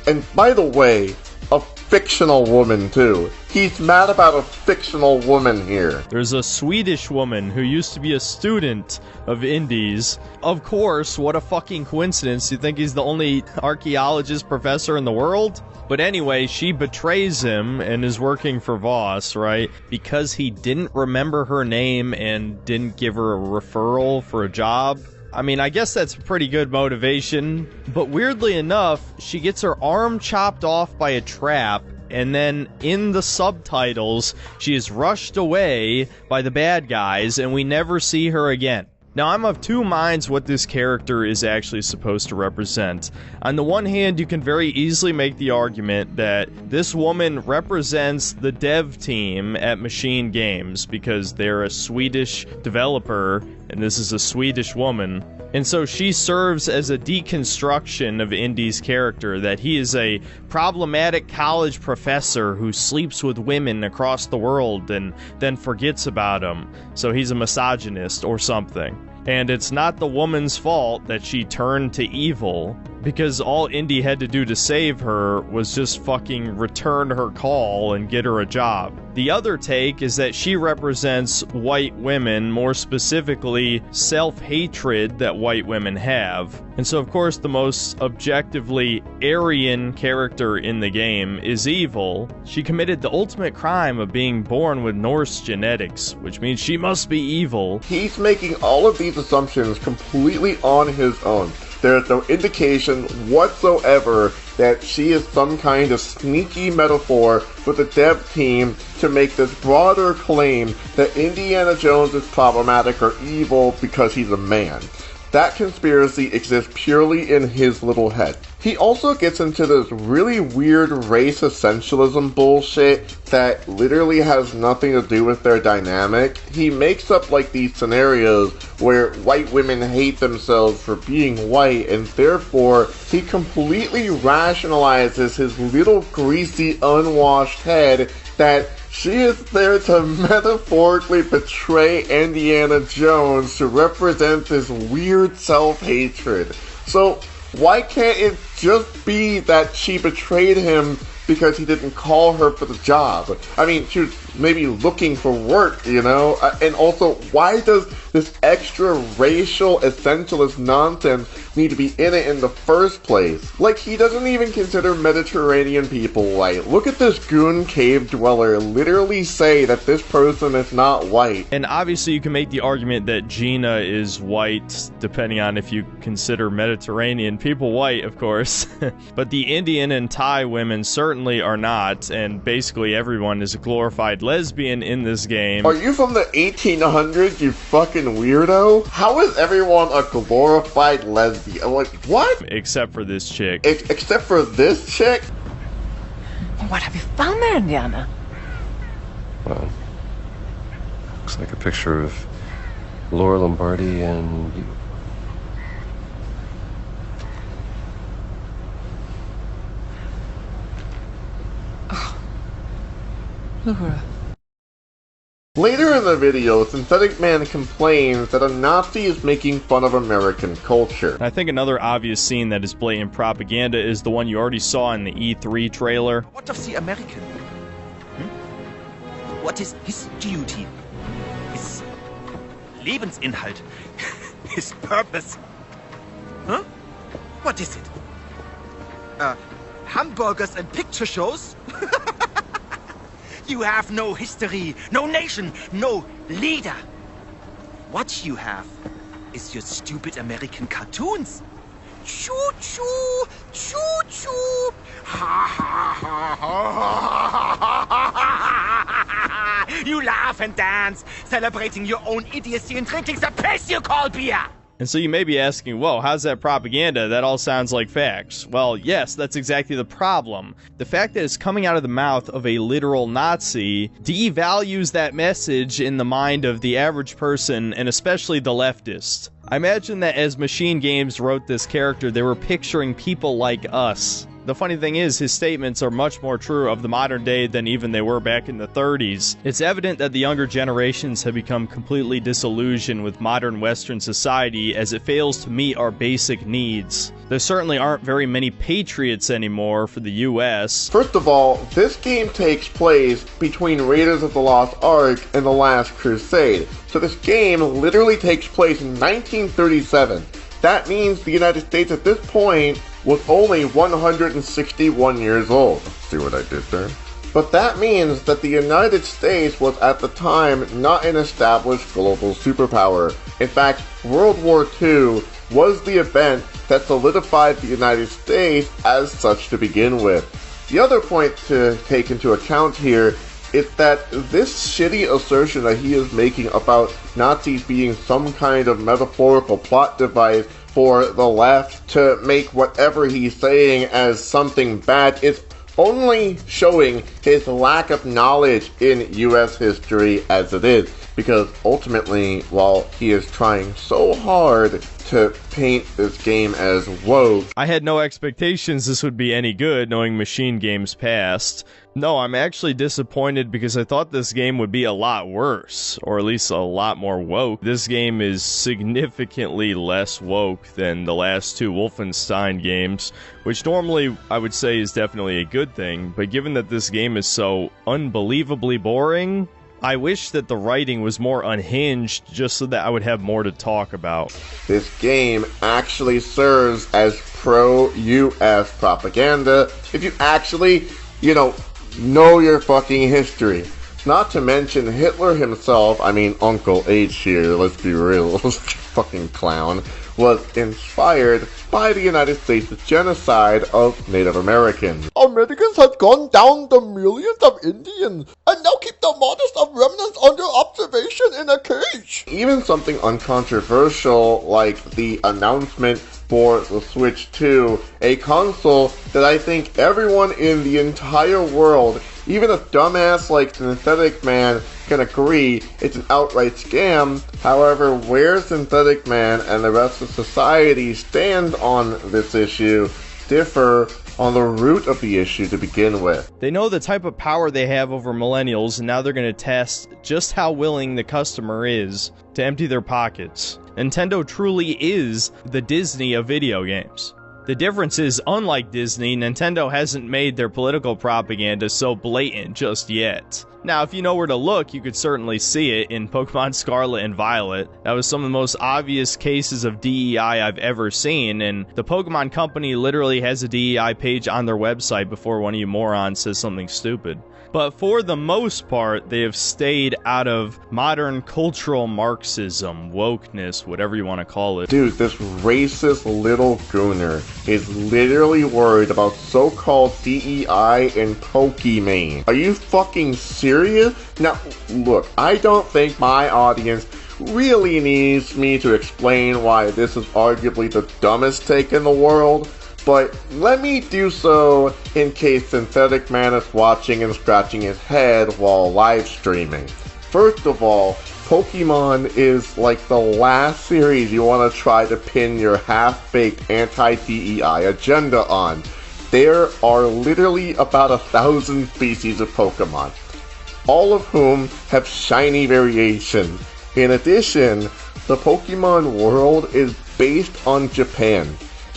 And by the way, a fictional woman too. He's mad about a fictional woman here. There's a Swedish woman who used to be a student of Indies. Of course, what a fucking coincidence. You think he's the only archaeologist professor in the world? But anyway, she betrays him and is working for Voss, right? Because he didn't remember her name and didn't give her a referral for a job. I mean, I guess that's pretty good motivation, but weirdly enough, she gets her arm chopped off by a trap, and then in the subtitles, she is rushed away by the bad guys, and we never see her again. Now, I'm of two minds what this character is actually supposed to represent. On the one hand, you can very easily make the argument that this woman represents the dev team at Machine Games because they're a Swedish developer, and this is a Swedish woman. And so she serves as a deconstruction of Indy's character, that he is a problematic college professor who sleeps with women across the world and then forgets about them. So he's a misogynist or something. And it's not the woman's fault that she turned to evil, because all Indy had to do to save her was just fucking return her call and get her a job. The other take is that she represents white women, more specifically self-hatred that white women have. And so of course the most objectively Aryan character in the game is evil. She committed the ultimate crime of being born with Norse genetics, which means she must be evil. He's making all of these assumptions completely on his own. There's no indication whatsoever that she is some kind of sneaky metaphor for the dev team to make this broader claim that Indiana Jones is problematic or evil because he's a man. That conspiracy exists purely in his little head. He also gets into this really weird race essentialism bullshit that literally has nothing to do with their dynamic. He makes up like these scenarios where white women hate themselves for being white, and therefore he completely rationalizes his little greasy unwashed head that she is there to metaphorically betray Indiana Jones to represent this weird self-hatred. So why can't it just be that she betrayed him because he didn't call her for the job? I mean, she was maybe looking for work, you know? And also, why does this extra racial essentialist nonsense need to be in it in the first place? Like, he doesn't even consider Mediterranean people white. Look at this goon cave dweller literally say that this person is not white. And obviously you can make the argument that Gina is white, depending on if you consider Mediterranean people white, of course. But the Indian and Thai women certainly are not, and basically everyone is a glorified lesbian in this game. Are you from the 1800s, you fucking weirdo? How is everyone a glorified lesbian? Like, what? Except for this chick. Except for this chick? What have you found there, Indiana? Well, looks like a picture of Laura Lombardi and you. Oh. Laura. Later in the video, Synthetic Man complains that a Nazi is making fun of American culture. I think another obvious scene that is blatant propaganda is the one you already saw in the E3 trailer. What of the American? What is his duty? His Lebensinhalt? His purpose? Huh? What is it? Hamburgers and picture shows? You have no history, no nation, no leader. What you have is your stupid American cartoons. Choo-choo, choo-choo. Ha ha ha ha. You laugh and dance, celebrating your own idiocy and drinking the piss you call beer. And so you may be asking, whoa, how's that propaganda? That all sounds like facts. Well, yes, that's exactly the problem. The fact that it's coming out of the mouth of a literal Nazi devalues that message in the mind of the average person, and especially the leftist. I imagine that as Machine Games wrote this character, they were picturing people like us. The funny thing is, his statements are much more true of the modern day than even they were back in the 30s. It's evident that the younger generations have become completely disillusioned with modern Western society as it fails to meet our basic needs. There certainly aren't very many patriots anymore for the US. First of all, this game takes place between Raiders of the Lost Ark and The Last Crusade. So this game literally takes place in 1937. That means the United States at this point was only 161 years old. See what I did there? But that means that the United States was at the time not an established global superpower. In fact, World War II was the event that solidified the United States as such to begin with. The other point to take into account here is that this shitty assertion that he is making about Nazis being some kind of metaphorical plot device for the left to make whatever he's saying as something bad is only showing his lack of knowledge in US history as it is. Because ultimately, while he is trying so hard to paint this game as woke, I had no expectations this would be any good, knowing Machine Games past. No, I'm actually disappointed because I thought this game would be a lot worse, or at least a lot more woke. This game is significantly less woke than the last two Wolfenstein games, which normally I would say is definitely a good thing, but given that this game is so unbelievably boring, I wish that the writing was more unhinged just so that I would have more to talk about. This game actually serves as pro-US propaganda if you actually, know your fucking history. Not to mention Hitler himself, I mean Uncle H here, let's be real, fucking clown, was inspired by the United States genocide of Native Americans. Americans have gone down the millions of Indians and now keep the modest of remnants under observation in a cage. Even something uncontroversial like the announcement for the Switch 2, a console that I think everyone in the entire world, even a dumbass like Synthetic Man, can agree it's an outright scam. However, where Synthetic Man and the rest of society stand on this issue differ on the root of the issue to begin with. They know the type of power they have over millennials, and now they're going to test just how willing the customer is to empty their pockets. Nintendo truly is the Disney of video games. The difference is, unlike Disney, Nintendo hasn't made their political propaganda so blatant just yet. Now, if you know where to look, you could certainly see it in Pokemon Scarlet and Violet. That was some of the most obvious cases of DEI I've ever seen, and the Pokemon Company literally has a DEI page on their website before one of you morons says something stupid. But for the most part, they have stayed out of modern cultural Marxism, wokeness, whatever you want to call it. Dude, this racist little gooner is literally worried about so-called DEI and Pokemon. Are you fucking serious? Now, look, I don't think my audience really needs me to explain why this is arguably the dumbest take in the world, but let me do so in case Synthetic Man is watching and scratching his head while live streaming. First of all, Pokemon is like the last series you want to try to pin your half-baked anti-DEI agenda on. There are literally about 1,000 species of Pokemon, all of whom have shiny variations. In addition, the Pokemon world is based on Japan,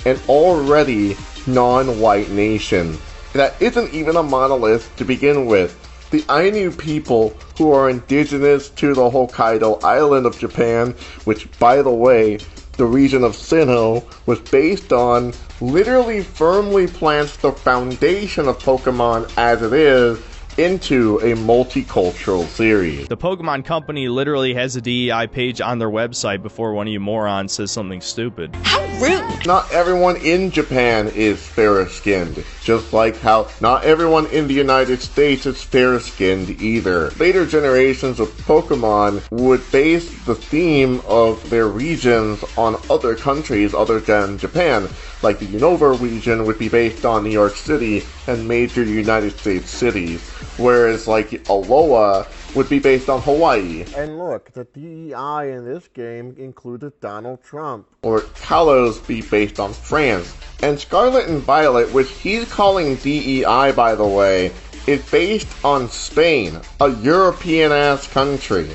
an already non-white nation that isn't even a monolith to begin with. The Ainu people, who are indigenous to the Hokkaido island of Japan, which, by the way, the region of Sinnoh was based on, literally firmly plants the foundation of Pokemon as it is into a multicultural series. The Pokemon Company literally has a DEI page on their website before one of you morons says something stupid. How rude! Not everyone in Japan is fair-skinned, just like how not everyone in the United States is fair-skinned either. Later generations of Pokemon would base the theme of their regions on other countries other than Japan. Like the Unova region would be based on New York City and major United States cities, whereas like Alola would be based on Hawaii. And look, the DEI in this game included Donald Trump. Or Kalos be based on France. And Scarlet and Violet, which he's calling DEI by the way, is based on Spain, a European-ass country.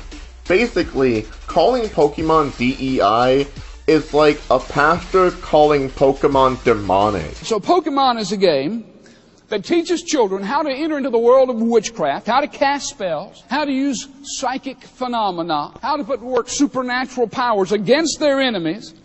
Basically, calling Pokemon DEI is like a pastor calling Pokemon demonic. So Pokemon is a game that teaches children how to enter into the world of witchcraft, how to cast spells, how to use psychic phenomena, how to put to work supernatural powers against their enemies,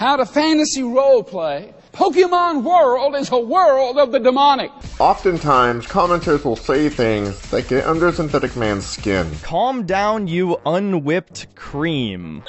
how to fantasy role play. Pokemon World is a world of the demonic. Oftentimes, commenters will say things that get under Synthetic Man's skin. Calm down, you unwhipped cream.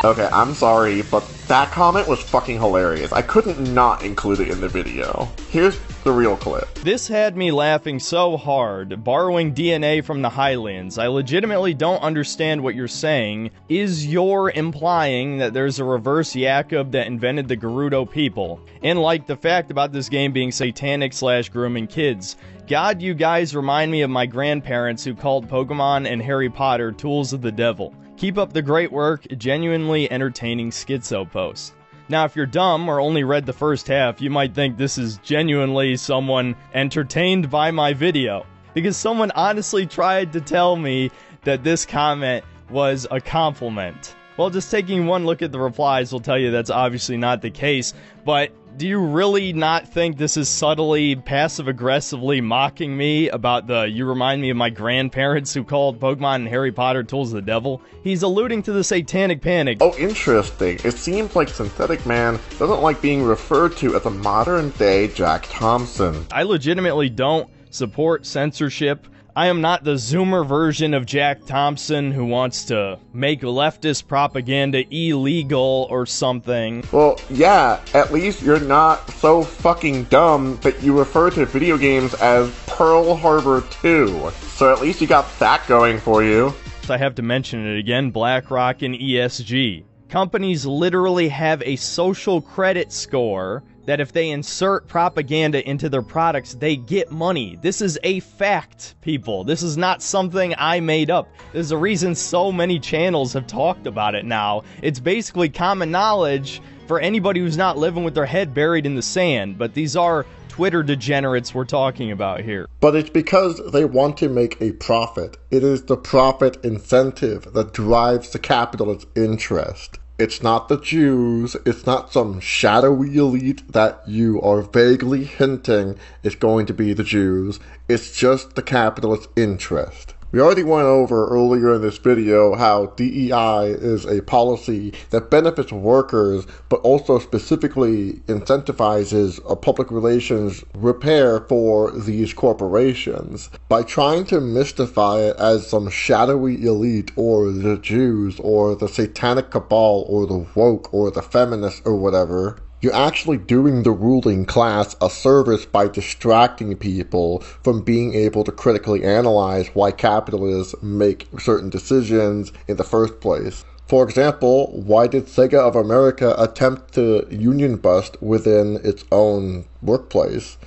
Okay, I'm sorry, but that comment was fucking hilarious. I couldn't not include it in the video. Here's the real clip. This had me laughing so hard, borrowing DNA from the Highlands. I legitimately don't understand what you're saying. Is you're implying that there's a reverse Jakob that invented the Gerudo people? And like the fact about this game being satanic/grooming kids. God, you guys remind me of my grandparents who called Pokemon and Harry Potter tools of the devil. Keep up the great work, genuinely entertaining schizo post. Now, if you're dumb or only read the first half, you might think this is genuinely someone entertained by my video. Because someone honestly tried to tell me that this comment was a compliment. Well, just taking one look at the replies will tell you that's obviously not the case, but do you really not think this is subtly, passive-aggressively mocking me about the "you remind me of my grandparents who called Pokemon and Harry Potter tools of the devil"? He's alluding to the satanic panic. Oh, interesting. It seems like Synthetic Man doesn't like being referred to as a modern-day Jack Thompson. I legitimately don't support censorship. I am not the Zoomer version of Jack Thompson who wants to make leftist propaganda illegal or something. Well, yeah, at least you're not so fucking dumb that you refer to video games as Pearl Harbor 2. So at least you got that going for you. I have to mention it again, BlackRock and ESG. Companies literally have a social credit score that if they insert propaganda into their products, they get money. This is a fact, people. This is not something I made up. There's a reason so many channels have talked about it now. It's basically common knowledge for anybody who's not living with their head buried in the sand, but these are Twitter degenerates we're talking about here. But it's because they want to make a profit. It is the profit incentive that drives the capitalist interest. It's not the Jews, it's not some shadowy elite that you are vaguely hinting is going to be the Jews. It's just the capitalist interest. We already went over earlier in this video how DEI is a policy that benefits workers, but also specifically incentivizes a public relations repair for these corporations. By trying to mystify it as some shadowy elite, or the Jews, or the satanic cabal, or the woke, or the feminists, or whatever, you're actually doing the ruling class a service by distracting people from being able to critically analyze why capitalists make certain decisions in the first place. For example, why did Sega of America attempt to union bust within its own workplace?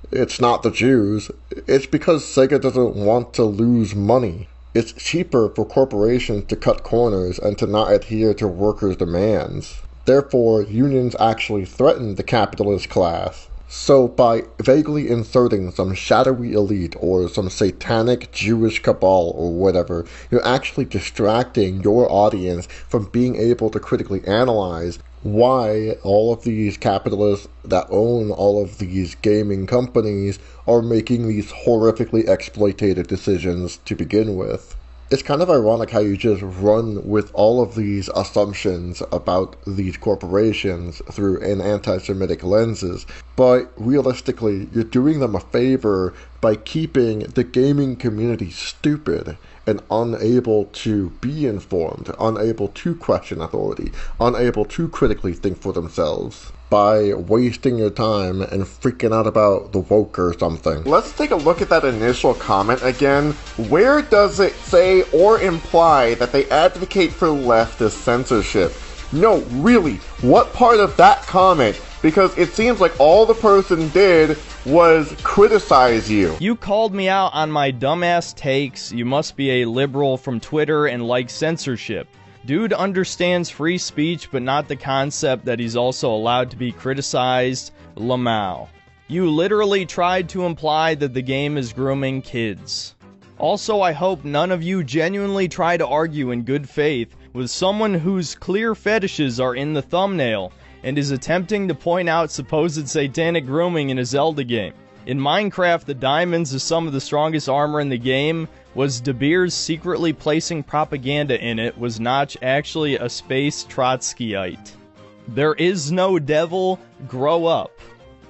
It's not the Jews. It's because Sega doesn't want to lose money. It's cheaper for corporations to cut corners and to not adhere to workers' demands. Therefore, unions actually threaten the capitalist class. So by vaguely inserting some shadowy elite or some satanic Jewish cabal or whatever, you're actually distracting your audience from being able to critically analyze why all of these capitalists that own all of these gaming companies are making these horrifically exploitative decisions to begin with. It's kind of ironic how you just run with all of these assumptions about these corporations through an anti-Semitic lenses, but realistically, you're doing them a favor by keeping the gaming community stupid and unable to be informed, unable to question authority, unable to critically think for themselves, by wasting your time and freaking out about the woke or something. Let's take a look at that initial comment again. Where does it say or imply that they advocate for leftist censorship? No, really, what part of that comment? Because it seems like all the person did was criticize you. You called me out on my dumbass takes. You must be a liberal from Twitter and like censorship. Dude understands free speech, but not the concept that he's also allowed to be criticized. Lamau. You literally tried to imply that the game is grooming kids. Also, I hope none of you genuinely try to argue in good faith with someone whose clear fetishes are in the thumbnail and is attempting to point out supposed satanic grooming in a Zelda game. In Minecraft, the diamonds is some of the strongest armor in the game. Was De Beers secretly placing propaganda in it? Was Notch actually a space Trotskyite? There is no devil, grow up.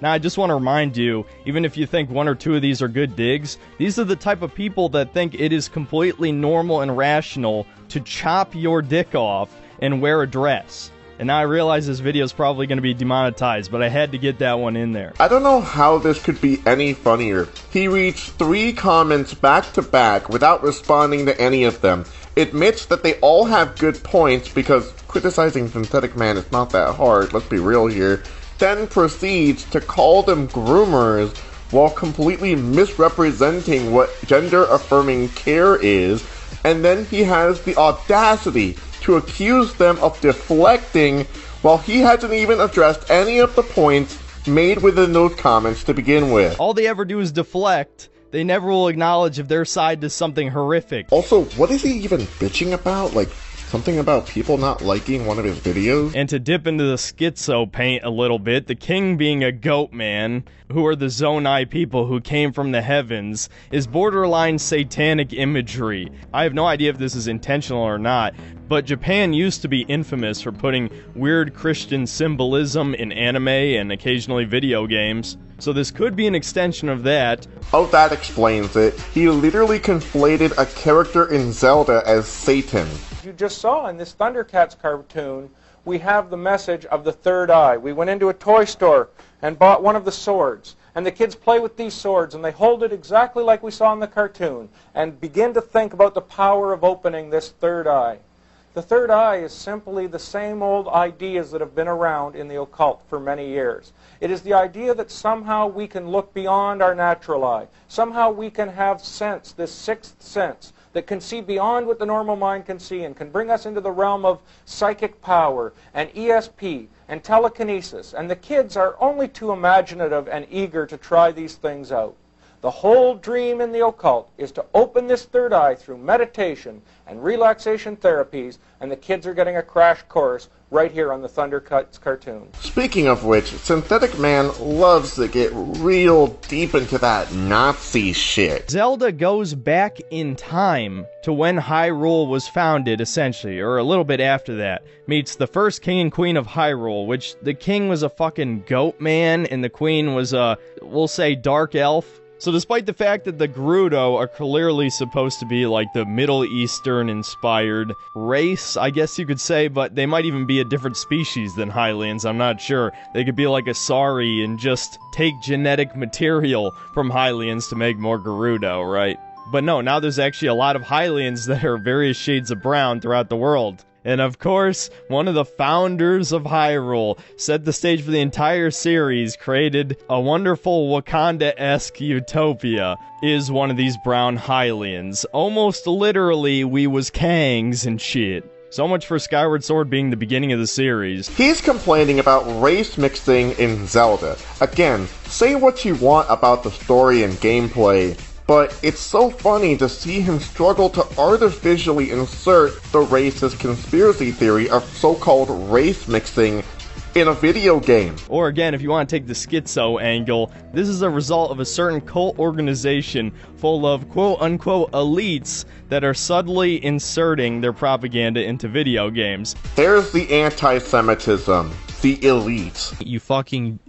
Now, I just want to remind you, even if you think one or two of these are good digs, these are the type of people that think it is completely normal and rational to chop your dick off and wear a dress. And now I realize this video is probably going to be demonetized, but I had to get that one in there. I don't know how this could be any funnier. He reads 3 comments back to back without responding to any of them. Admits that they all have good points because criticizing Synthetic Man is not that hard, let's be real here. Then proceeds to call them groomers while completely misrepresenting what gender-affirming care is, and then he has the audacity to accuse them of deflecting while he hasn't even addressed any of the points made within those comments to begin with. All they ever do is deflect. They never will acknowledge if their side does something horrific. Also, what is he even bitching about? Like, something about people not liking one of his videos? And to dip into the schizo paint a little bit, the king being a goat man, who are the Zonai people who came from the heavens, is borderline satanic imagery. I have no idea if this is intentional or not, but Japan used to be infamous for putting weird Christian symbolism in anime and occasionally video games. So this could be an extension of that. Oh, that explains it. He literally conflated a character in Zelda as Satan. You just saw in this Thundercats cartoon, we have the message of the third eye. We went into a toy store and bought one of the swords. And the kids play with these swords and they hold it exactly like we saw in the cartoon and begin to think about the power of opening this third eye. The third eye is simply the same old ideas that have been around in the occult for many years. It is the idea that somehow we can look beyond our natural eye. Somehow we can have sense, this sixth sense, that can see beyond what the normal mind can see and can bring us into the realm of psychic power and ESP and telekinesis. And the kids are only too imaginative and eager to try these things out. The whole dream in the occult is to open this third eye through meditation and relaxation therapies, and the kids are getting a crash course right here on the Thundercats cartoon. Speaking of which, Synthetic Man loves to get real deep into that Nazi shit. Zelda goes back in time to when Hyrule was founded, essentially, or a little bit after that. Meets the first king and queen of Hyrule, which the king was a fucking goat man, and the queen was a, we'll say, dark elf. So despite the fact that the Gerudo are clearly supposed to be like the Middle Eastern inspired race, I guess you could say, but they might even be a different species than Hylians, I'm not sure. They could be like a Sari and just take genetic material from Hylians to make more Gerudo, right? But no, now there's actually a lot of Hylians that are various shades of brown throughout the world. And of course, one of the founders of Hyrule set the stage for the entire series, created a wonderful Wakanda-esque utopia, is one of these brown Hylians. Almost literally, we was Kangs and shit. So much for Skyward Sword being the beginning of the series. He's complaining about race mixing in Zelda. Again, say what you want about the story and gameplay, but it's so funny to see him struggle to artificially insert the racist conspiracy theory of so-called race mixing in a video game. Or again, if you want to take the schizo angle, this is a result of a certain cult organization full of quote-unquote elites that are subtly inserting their propaganda into video games. There's the anti-Semitism, the elites. You fucking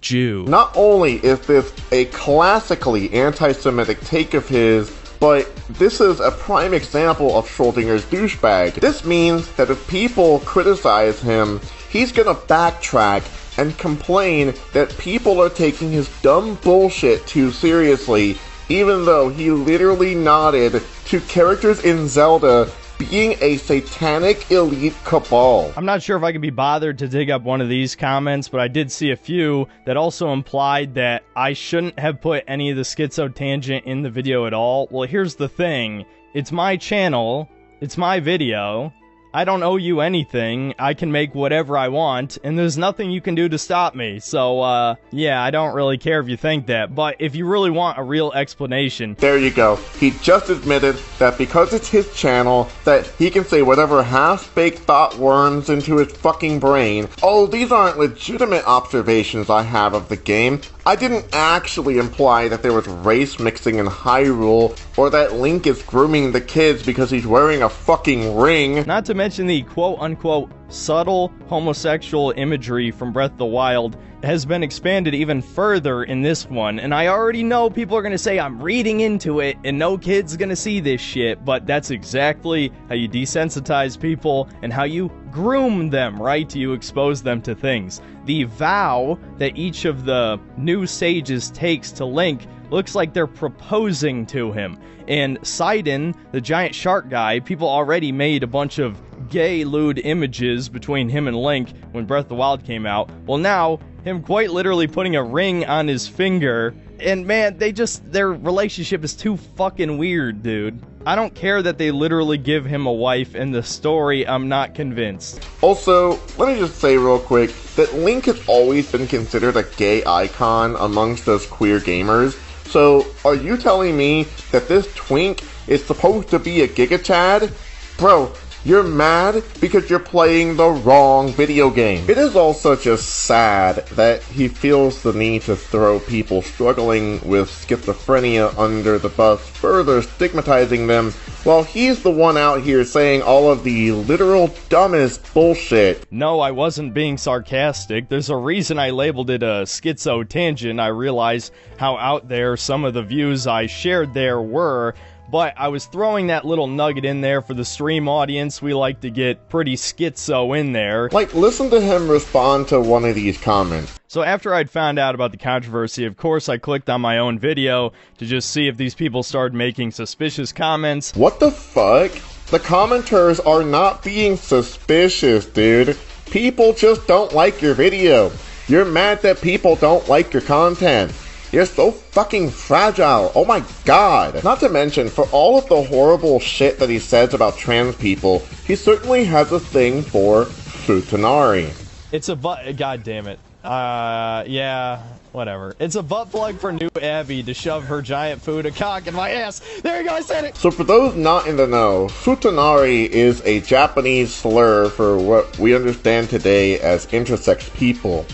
Jew. Not only is this a classically anti-Semitic take of his, but this is a prime example of Schrodinger's douchebag. This means that if people criticize him, he's gonna backtrack and complain that people are taking his dumb bullshit too seriously, even though he literally nodded to characters in Zelda being a satanic elite cabal. I'm not sure if I could be bothered to dig up one of these comments, but I did see a few that also implied that I shouldn't have put any of the schizo tangent in the video at all. Well, here's the thing. It's my channel. It's my video. I don't owe you anything. I can make whatever I want, and there's nothing you can do to stop me. So, yeah, I don't really care if you think that. But if you really want a real explanation... There you go. He just admitted that because it's his channel, that he can say whatever half-baked thought worms into his fucking brain. Oh, these aren't legitimate observations I have of the game. I didn't actually imply that there was race mixing in Hyrule, or that Link is grooming the kids because he's wearing a fucking ring. Not to mention the quote-unquote subtle homosexual imagery from Breath of the Wild has been expanded even further in this one, and I already know people are gonna say I'm reading into it and no kid's gonna see this shit, but that's exactly how you desensitize people and how you groom them, right? You expose them to things. The vow that each of the new sages takes to Link looks like they're proposing to him. And Sidon, the giant shark guy, people already made a bunch of gay lewd images between him and Link when Breath of the Wild came out. Well, now, him quite literally putting a ring on his finger, and man, their relationship is too fucking weird, dude. I don't care that they literally give him a wife in the story, I'm not convinced. Also, let me just say real quick that Link has always been considered a gay icon amongst those queer gamers. So, are you telling me that this twink is supposed to be a Giga Chad? Bro, you're mad because you're playing the wrong video game. It is also just sad that he feels the need to throw people struggling with schizophrenia under the bus, further stigmatizing them, while he's the one out here saying all of the literal dumbest bullshit. No, I wasn't being sarcastic. There's a reason I labeled it a schizo tangent. I realize how out there some of the views I shared there were, but I was throwing that little nugget in there for the stream audience. We like to get pretty schizo in there. Like, listen to him respond to one of these comments. So after I'd found out about the controversy, of course I clicked on my own video to just see if these people started making suspicious comments. What the fuck? The commenters are not being suspicious, dude. People just don't like your video. You're mad that people don't like your content. You're so fucking fragile. Oh my god. Not to mention, for all of the horrible shit that he says about trans people, he certainly has a thing for Futanari. It's a butt. God damn it. Yeah, whatever. It's a butt plug for new Abby to shove her giant Fuda cock in my ass. There you go, I said it. So for those not in the know, Futanari is a Japanese slur for what we understand today as intersex people.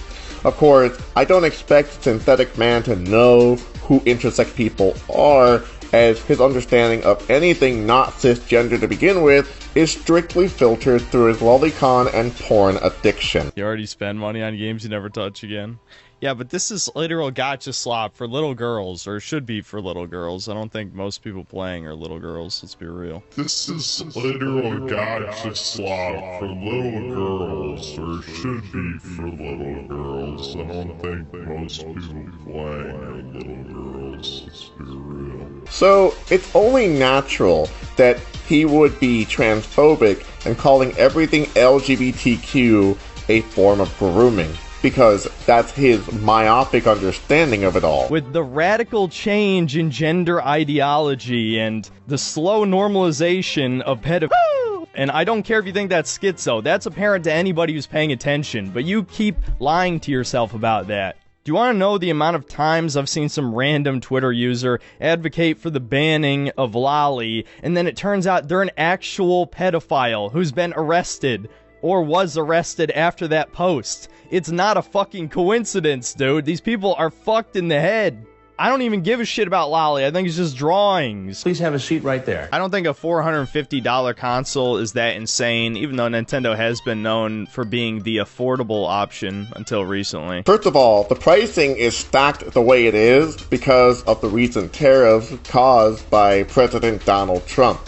Of course, I don't expect Synthetic Man to know who intersex people are, as his understanding of anything not cisgender to begin with is strictly filtered through his lolicon and porn addiction. You already spend money on games you never touch again. Yeah, but this is literal gotcha slop for little girls, or should be for little girls. I don't think most people playing are little girls, let's be real. This is literal gotcha slop for little girls, or should be for little girls. I don't think most people playing are little girls, let's be real. So, it's only natural that he would be transphobic and calling everything LGBTQ a form of grooming, because that's his myopic understanding of it all. With the radical change in gender ideology and the slow normalization of pedophilia, and I don't care if you think that's schizo, that's apparent to anybody who's paying attention, but you keep lying to yourself about that. Do you want to know the amount of times I've seen some random Twitter user advocate for the banning of Lolly, and then it turns out they're an actual pedophile who's been arrested, or was arrested after that post? It's not a fucking coincidence, dude. These people are fucked in the head. I don't even give a shit about Lolly. I think it's just drawings. Please have a seat right there. I don't think a $450 console is that insane, even though Nintendo has been known for being the affordable option until recently. First of all, the pricing is stacked the way it is because of the recent tariffs caused by President Donald Trump.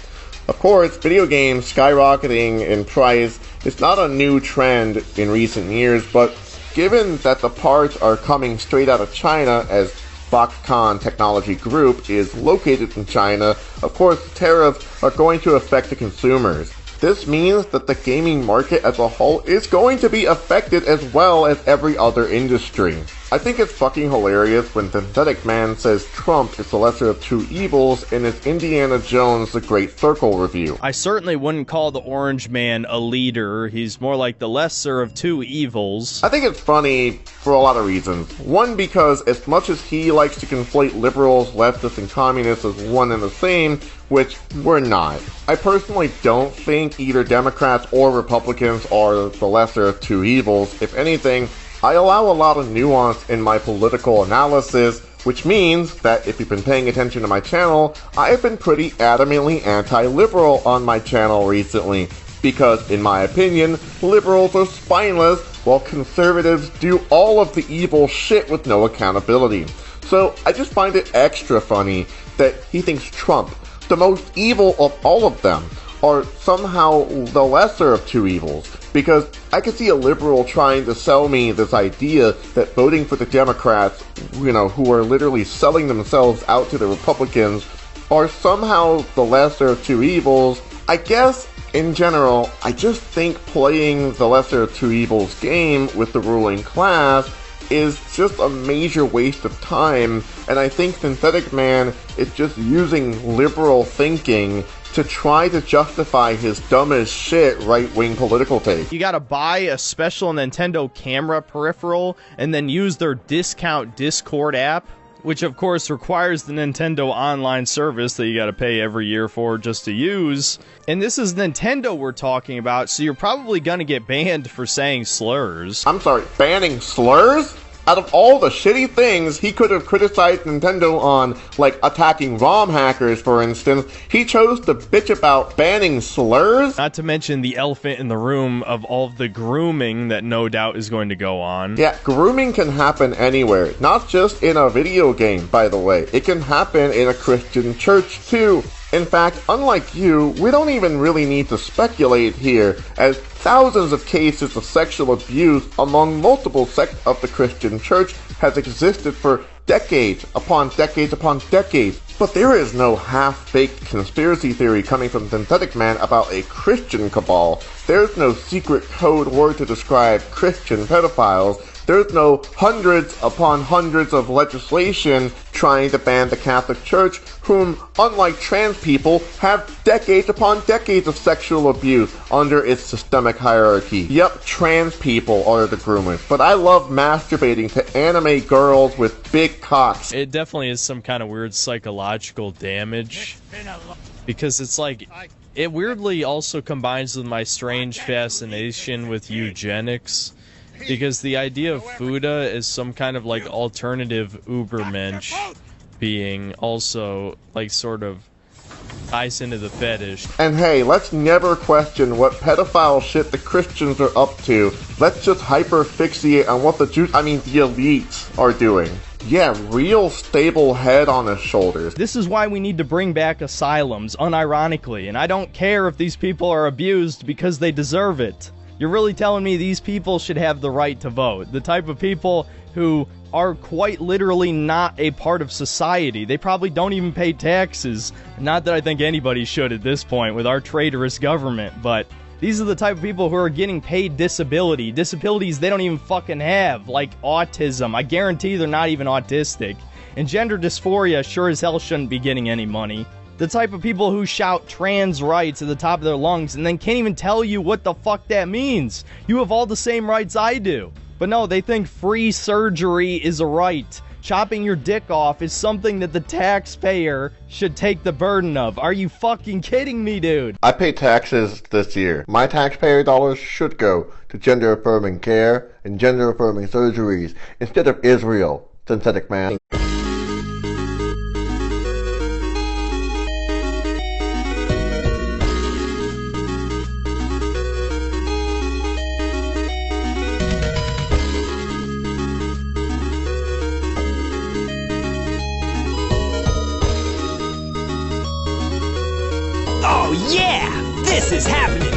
Of course, video games skyrocketing in price is not a new trend in recent years, but given that the parts are coming straight out of China, as Foxconn Technology Group is located in China, of course tariffs are going to affect the consumers. This means that the gaming market as a whole is going to be affected as well as every other industry. I think it's fucking hilarious when Synthetic Man says Trump is the lesser of two evils in his Indiana Jones The Great Circle review. I certainly wouldn't call the Orange Man a leader. He's more like the lesser of two evils. I think it's funny for a lot of reasons. One, because as much as he likes to conflate liberals, leftists, and communists as one and the same, which we're not. I personally don't think either Democrats or Republicans are the lesser of two evils. If anything, I allow a lot of nuance in my political analysis, which means that if you've been paying attention to my channel, I have been pretty adamantly anti-liberal on my channel recently, because in my opinion, liberals are spineless while conservatives do all of the evil shit with no accountability. So I just find it extra funny that he thinks Trump, the most evil of all of them, are somehow the lesser of two evils, because I could see a liberal trying to sell me this idea that voting for the Democrats, who are literally selling themselves out to the Republicans, are somehow the lesser of two evils. I guess, in general, I just think playing the lesser of two evils game with the ruling class is just a major waste of time, and I think Synthetic Man is just using liberal thinking to try to justify his dumb as shit right-wing political take. You gotta buy a special Nintendo camera peripheral and then use their discount Discord app, which of course requires the Nintendo online service that you gotta pay every year for just to use. And this is Nintendo we're talking about, so you're probably gonna get banned for saying slurs. I'm sorry, banning slurs? Out of all the shitty things he could have criticized Nintendo on, like attacking ROM hackers for instance, he chose to bitch about banning slurs? Not to mention the elephant in the room of all of the grooming that no doubt is going to go on. Yeah, grooming can happen anywhere, not just in a video game, by the way. It can happen in a Christian church too. In fact, unlike you, we don't even really need to speculate here, as thousands of cases of sexual abuse among multiple sects of the Christian church has existed for decades upon decades upon decades. But there is no half-baked conspiracy theory coming from Synthetic Man about a Christian cabal. There's no secret code word to describe Christian pedophiles. There's no hundreds upon hundreds of legislation trying to ban the Catholic Church, whom, unlike trans people, have decades upon decades of sexual abuse under its systemic hierarchy. Yep, trans people are the groomers, but I love masturbating to anime girls with big cocks. It definitely is some kind of weird psychological damage, because it's like, it weirdly also combines with my strange fascination with eugenics. Because the idea of Fuda is some kind of like alternative Ubermensch being also like sort of ties into the fetish. And hey, let's never question what pedophile shit the Christians are up to. Let's just hyper-fixate on what the elites are doing. Yeah, real stable head on his shoulders. This is why we need to bring back asylums, unironically, and I don't care if these people are abused because they deserve it. You're really telling me these people should have the right to vote? The type of people who are quite literally not a part of society. They probably don't even pay taxes. Not that I think anybody should at this point with our traitorous government, but these are the type of people who are getting paid disability. Disabilities they don't even fucking have, like autism. I guarantee they're not even autistic. And gender dysphoria sure as hell shouldn't be getting any money. The type of people who shout trans rights at the top of their lungs and then can't even tell you what the fuck that means. You have all the same rights I do. But no, they think free surgery is a right. Chopping your dick off is something that the taxpayer should take the burden of. Are you fucking kidding me, dude? I pay taxes this year. My taxpayer dollars should go to gender-affirming care and gender-affirming surgeries instead of Israel, Synthetic Man. Oh yeah! This is happening!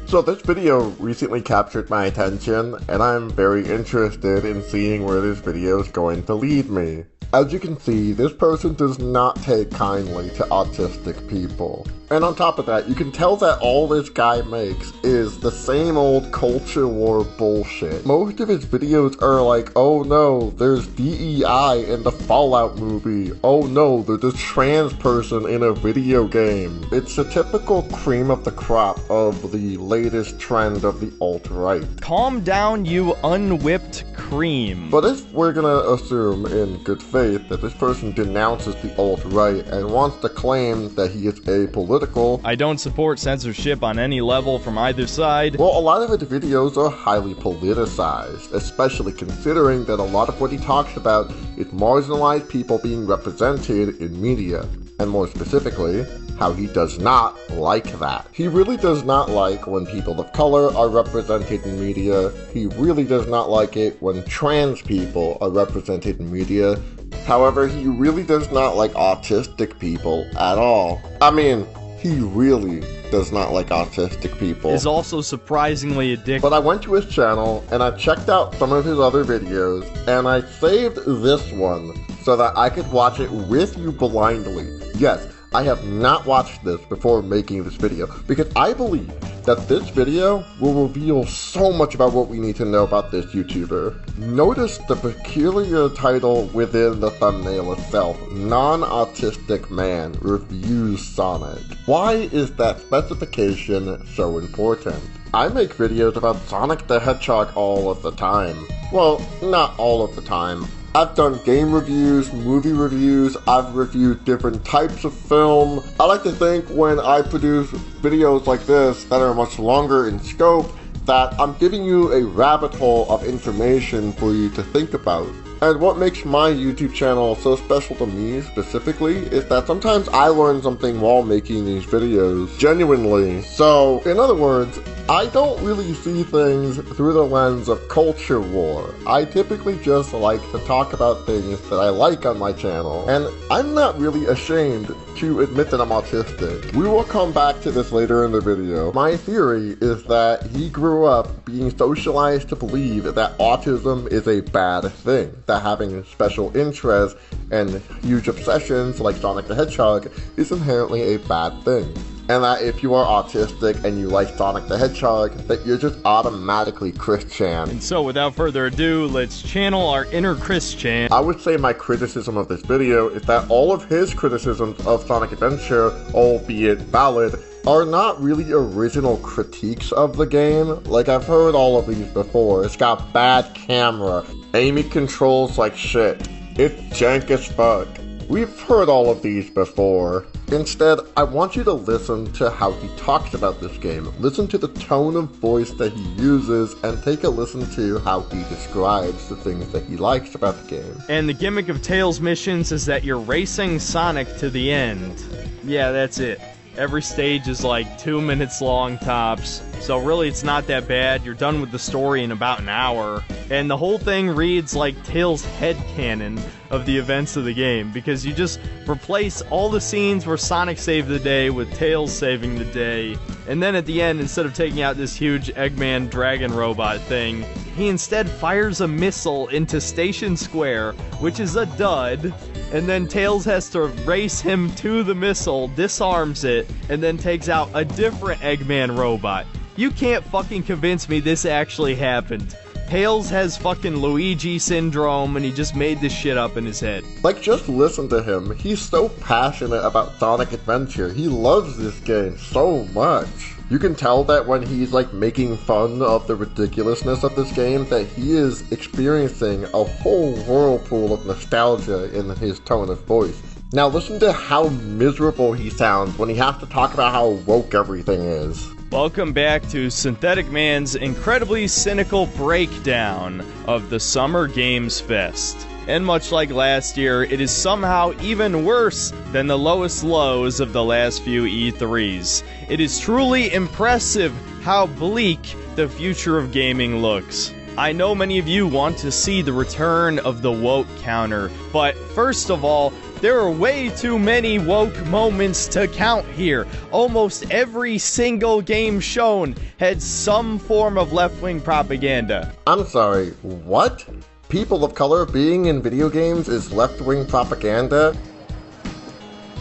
So this video recently captured my attention, and I'm very interested in seeing where this video is going to lead me. As you can see, this person does not take kindly to autistic people. And on top of that, you can tell that all this guy makes is the same old culture war bullshit. Most of his videos are like, oh no, there's DEI in the Fallout movie. Oh no, there's a trans person in a video game. It's a typical cream of the crop of the latest trend of the alt-right. Calm down, you unwhipped cream. But if we're gonna assume in good faith that this person denounces the alt-right and wants to claim that he is apolitical, I don't support censorship on any level from either side. Well, a lot of his videos are highly politicized, especially considering that a lot of what he talks about is marginalized people being represented in media, and more specifically, how he does not like that. He really does not like when people of color are represented in media. He really does not like it when trans people are represented in media. However, he really does not like autistic people at all. I mean, he really does not like autistic people. Is also surprisingly addictive. But I went to his channel and I checked out some of his other videos and I saved this one so that I could watch it with you blindly. Yes, I have not watched this before making this video because I believe that this video will reveal so much about what we need to know about this YouTuber. Notice the peculiar title within the thumbnail itself, Non-Autistic Man Reviews Sonic. Why is that specification so important? I make videos about Sonic the Hedgehog all of the time. Well, not all of the time. I've done game reviews, movie reviews, I've reviewed different types of film. I like to think when I produce videos like this that are much longer in scope, that I'm giving you a rabbit hole of information for you to think about. And what makes my YouTube channel so special to me specifically is that sometimes I learn something while making these videos, genuinely. So, in other words, I don't really see things through the lens of culture war. I typically just like to talk about things that I like on my channel, and I'm not really ashamed to admit that I'm autistic. We will come back to this later in the video. My theory is that he grew up being socialized to believe that autism is a bad thing, that having special interests and huge obsessions like Sonic the Hedgehog is inherently a bad thing. And that if you are autistic and you like Sonic the Hedgehog, that you're just automatically Christian. And so without further ado, let's channel our inner Christian. I would say my criticism of this video is that all of his criticisms of Sonic Adventure, albeit valid, are not really original critiques of the game. Like, I've heard all of these before. It's got bad camera, aiming controls like shit, it's jank as fuck. We've heard all of these before. Instead, I want you to listen to how he talks about this game. Listen to the tone of voice that he uses, and take a listen to how he describes the things that he likes about the game. And the gimmick of Tails missions is that you're racing Sonic to the end. Yeah, that's it. Every stage is like 2 minutes long tops, so really it's not that bad. You're done with the story in about an hour, and the whole thing reads like Tails' headcanon of the events of the game, because you just replace all the scenes where Sonic saved the day with Tails saving the day, and then at the end, instead of taking out this huge Eggman dragon robot thing, he instead fires a missile into Station Square, which is a dud, and then Tails has to race him to the missile, disarms it, and then takes out a different Eggman robot. You can't fucking convince me this actually happened. Tails has fucking Luigi syndrome, and he just made this shit up in his head. Like, just listen to him. He's so passionate about Sonic Adventure. He loves this game so much. You can tell that when he's like making fun of the ridiculousness of this game, that he is experiencing a whole whirlpool of nostalgia in his tone of voice. Now listen to how miserable he sounds when he has to talk about how woke everything is. Welcome back to Synthetic Man's incredibly cynical breakdown of the Summer Games Fest. And much like last year, it is somehow even worse than the lowest lows of the last few E3s. It is truly impressive how bleak the future of gaming looks. I know many of you want to see the return of the woke counter, but first of all, there are way too many woke moments to count here. Almost every single game shown had some form of left-wing propaganda. I'm sorry, what? People of color being in video games is left-wing propaganda?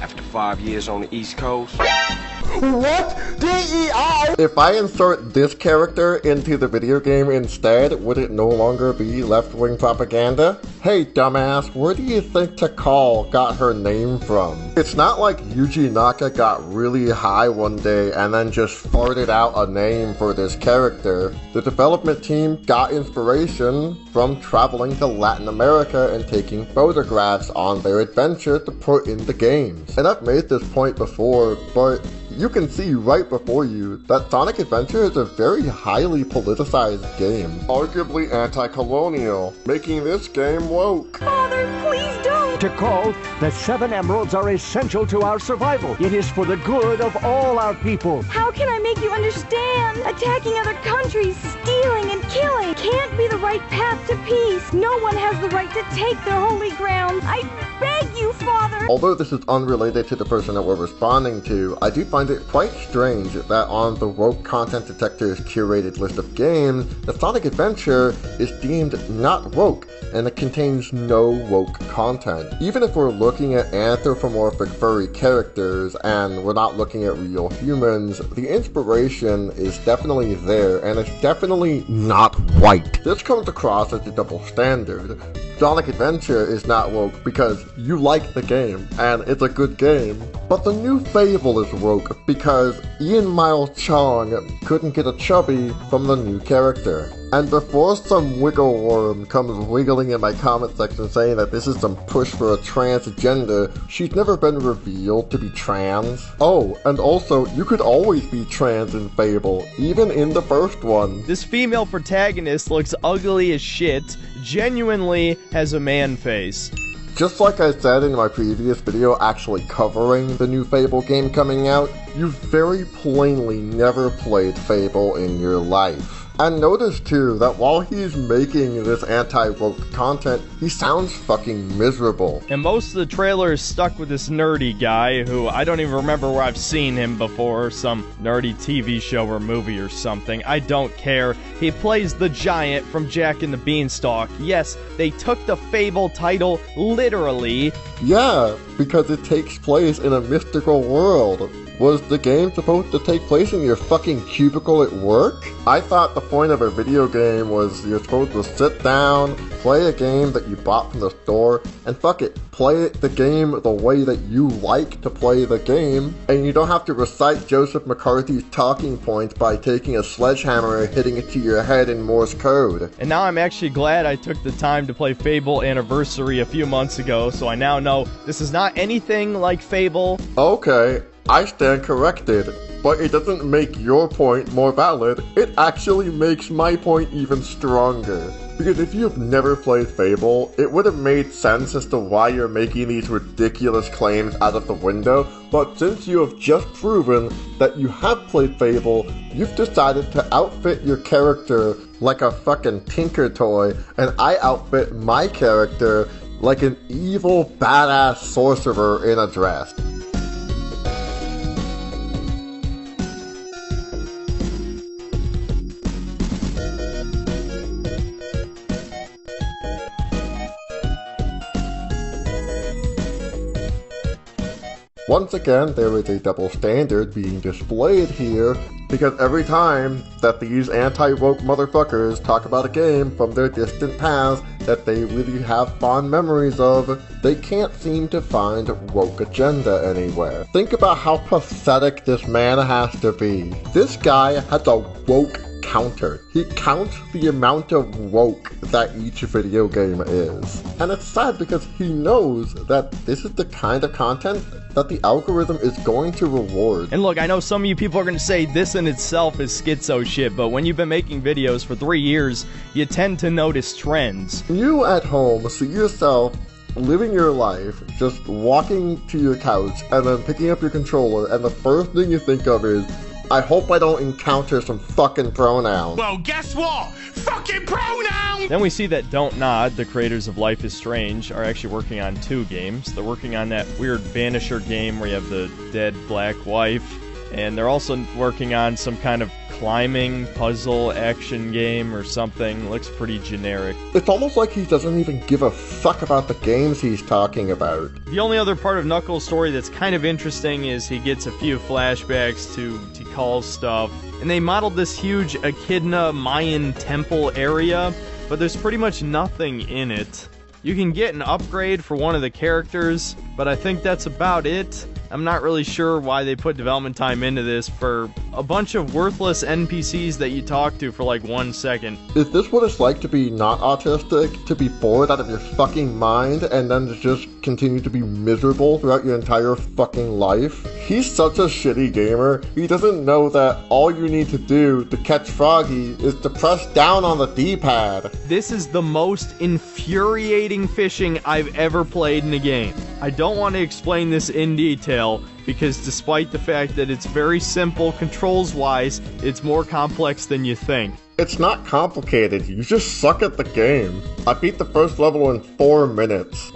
After 5 years on the East Coast, What? DEI? If I insert this character into the video game instead, would it no longer be left-wing propaganda? Hey dumbass, where do you think Takal got her name from? It's not like Yuji Naka got really high one day and then just farted out a name for this character. The development team got inspiration from traveling to Latin America and taking photographs on their adventure to put in the games. And I've made this point before, but you can see right before you that Sonic Adventure is a very highly politicized game, arguably anti-colonial, making this game woke. Father, please don't! Takal, the 7 emeralds are essential to our survival. It is for the good of all our people. How can I make you understand? Attacking other countries, stealing and killing can't be the right path to peace. No one has the right to take their holy ground. I beg you, Father! Although this is unrelated to the person that we're responding to, I do find it quite strange that on the woke content detector's curated list of games, the Sonic Adventure is deemed not woke, and it contains no woke content. Even if we're looking at anthropomorphic furry characters and we're not looking at real humans, the inspiration is definitely there, and it's definitely not white. This comes across as a double standard. Sonic Adventure is not woke because you like the game, and it's a good game. But the new Fable is woke because Ian Miles Chong couldn't get a chubby from the new character. And before some wiggle worm comes wiggling in my comment section saying that this is some push for a transgender, she's never been revealed to be trans. Oh, and also, you could always be trans in Fable, even in the first one. This female protagonist looks ugly as shit, genuinely has a man face. Just like I said in my previous video actually covering the new Fable game coming out, you've very plainly never played Fable in your life. And notice too that while he's making this anti-woke content, he sounds fucking miserable. And most of the trailer is stuck with this nerdy guy who I don't even remember where I've seen him before, some nerdy TV show or movie or something. I don't care. He plays the giant from Jack and the Beanstalk. Yes, they took the Fable title literally. Yeah, because it takes place in a mystical world. Was the game supposed to take place in your fucking cubicle at work? I thought the point of a video game was you're supposed to sit down, play a game that you bought from the store, and fuck it, play the game the way that you like to play the game, and you don't have to recite Joseph McCarthy's talking points by taking a sledgehammer and hitting it to your head in Morse code. And now I'm actually glad I took the time to play Fable Anniversary a few months ago, so I now know this is not anything like Fable. Okay. I stand corrected, but it doesn't make your point more valid, it actually makes my point even stronger. Because if you've never played Fable, it would have made sense as to why you're making these ridiculous claims out of the window, but since you have just proven that you have played Fable, you've decided to outfit your character like a fucking Tinker Toy, and I outfit my character like an evil badass sorcerer in a dress. Once again, there is a double standard being displayed here, because every time that these anti-woke motherfuckers talk about a game from their distant past that they really have fond memories of, they can't seem to find woke agenda anywhere. Think about how pathetic this man has to be. This guy has a woke counter. He counts the amount of woke that each video game is. And it's sad because he knows that this is the kind of content that the algorithm is going to reward. And look, I know some of you people are going to say this in itself is schizo shit, but when you've been making videos for 3 years, you tend to notice trends. You at home see yourself living your life, just walking to your couch and then picking up your controller, and the first thing you think of is, I hope I don't encounter some fucking pronouns. Well, guess what? Fucking pronouns! Then we see that Don't Nod, the creators of Life is Strange, are actually working on 2 games. They're working on that weird Vanisher game where you have the dead black wife, and they're also working on some kind of climbing puzzle action game or something. Looks pretty generic. It's almost like he doesn't even give a fuck about the games he's talking about. The only other part of Knuckles' story that's kind of interesting is he gets a few flashbacks to Tikal's stuff. And they modeled this huge Echidna Mayan temple area, but there's pretty much nothing in it. You can get an upgrade for one of the characters, but I think that's about it. I'm not really sure why they put development time into this for a bunch of worthless NPCs that you talk to for like 1 second. Is this what it's like to be not autistic? To be bored out of your fucking mind and then to just continue to be miserable throughout your entire fucking life? He's such a shitty gamer. He doesn't know that all you need to do to catch Froggy is to press down on the D-pad. This is the most infuriating fishing I've ever played in a game. I don't want to explain this in detail, because despite the fact that it's very simple controls-wise, it's more complex than you think. It's not complicated, you just suck at the game. I beat the first level in 4 minutes.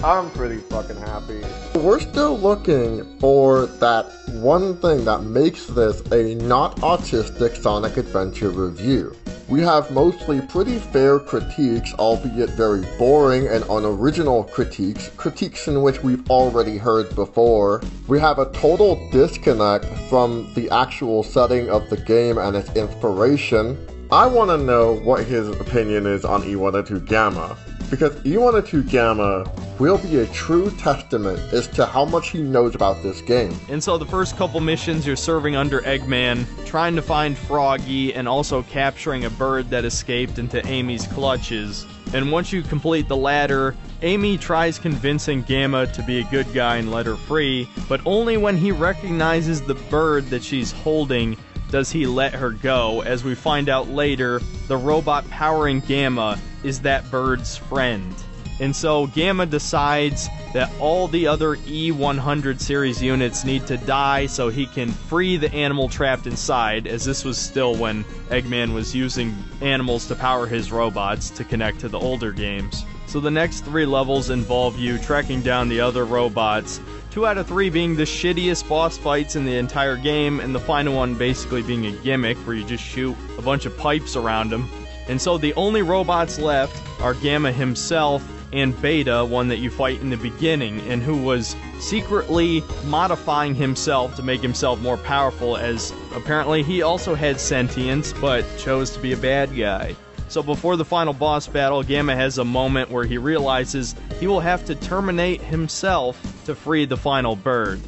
I'm pretty fucking happy. We're still looking for that one thing that makes this a not autistic Sonic Adventure review. We have mostly pretty fair critiques, albeit very boring and unoriginal critiques in which we've already heard before. We have a total disconnect from the actual setting of the game and its inspiration. I want to know what his opinion is on E102 Gamma, because E102 Gamma will be a true testament as to how much he knows about this game. And so the first couple missions you're serving under Eggman, trying to find Froggy, and also capturing a bird that escaped into Amy's clutches. And once you complete the latter, Amy tries convincing Gamma to be a good guy and let her free, but only when he recognizes the bird that she's holding does he let her go. As we find out later, the robot powering Gamma is that bird's friend. And so Gamma decides that all the other E100 series units need to die so he can free the animal trapped inside, as this was still when Eggman was using animals to power his robots to connect to the older games. So the next 3 levels involve you tracking down the other robots, 2 out of 3 being the shittiest boss fights in the entire game, and the final one basically being a gimmick where you just shoot a bunch of pipes around him. And so the only robots left are Gamma himself and Beta, one that you fight in the beginning, and who was secretly modifying himself to make himself more powerful, as apparently he also had sentience, but chose to be a bad guy. So before the final boss battle, Gamma has a moment where he realizes he will have to terminate himself to free the final bird.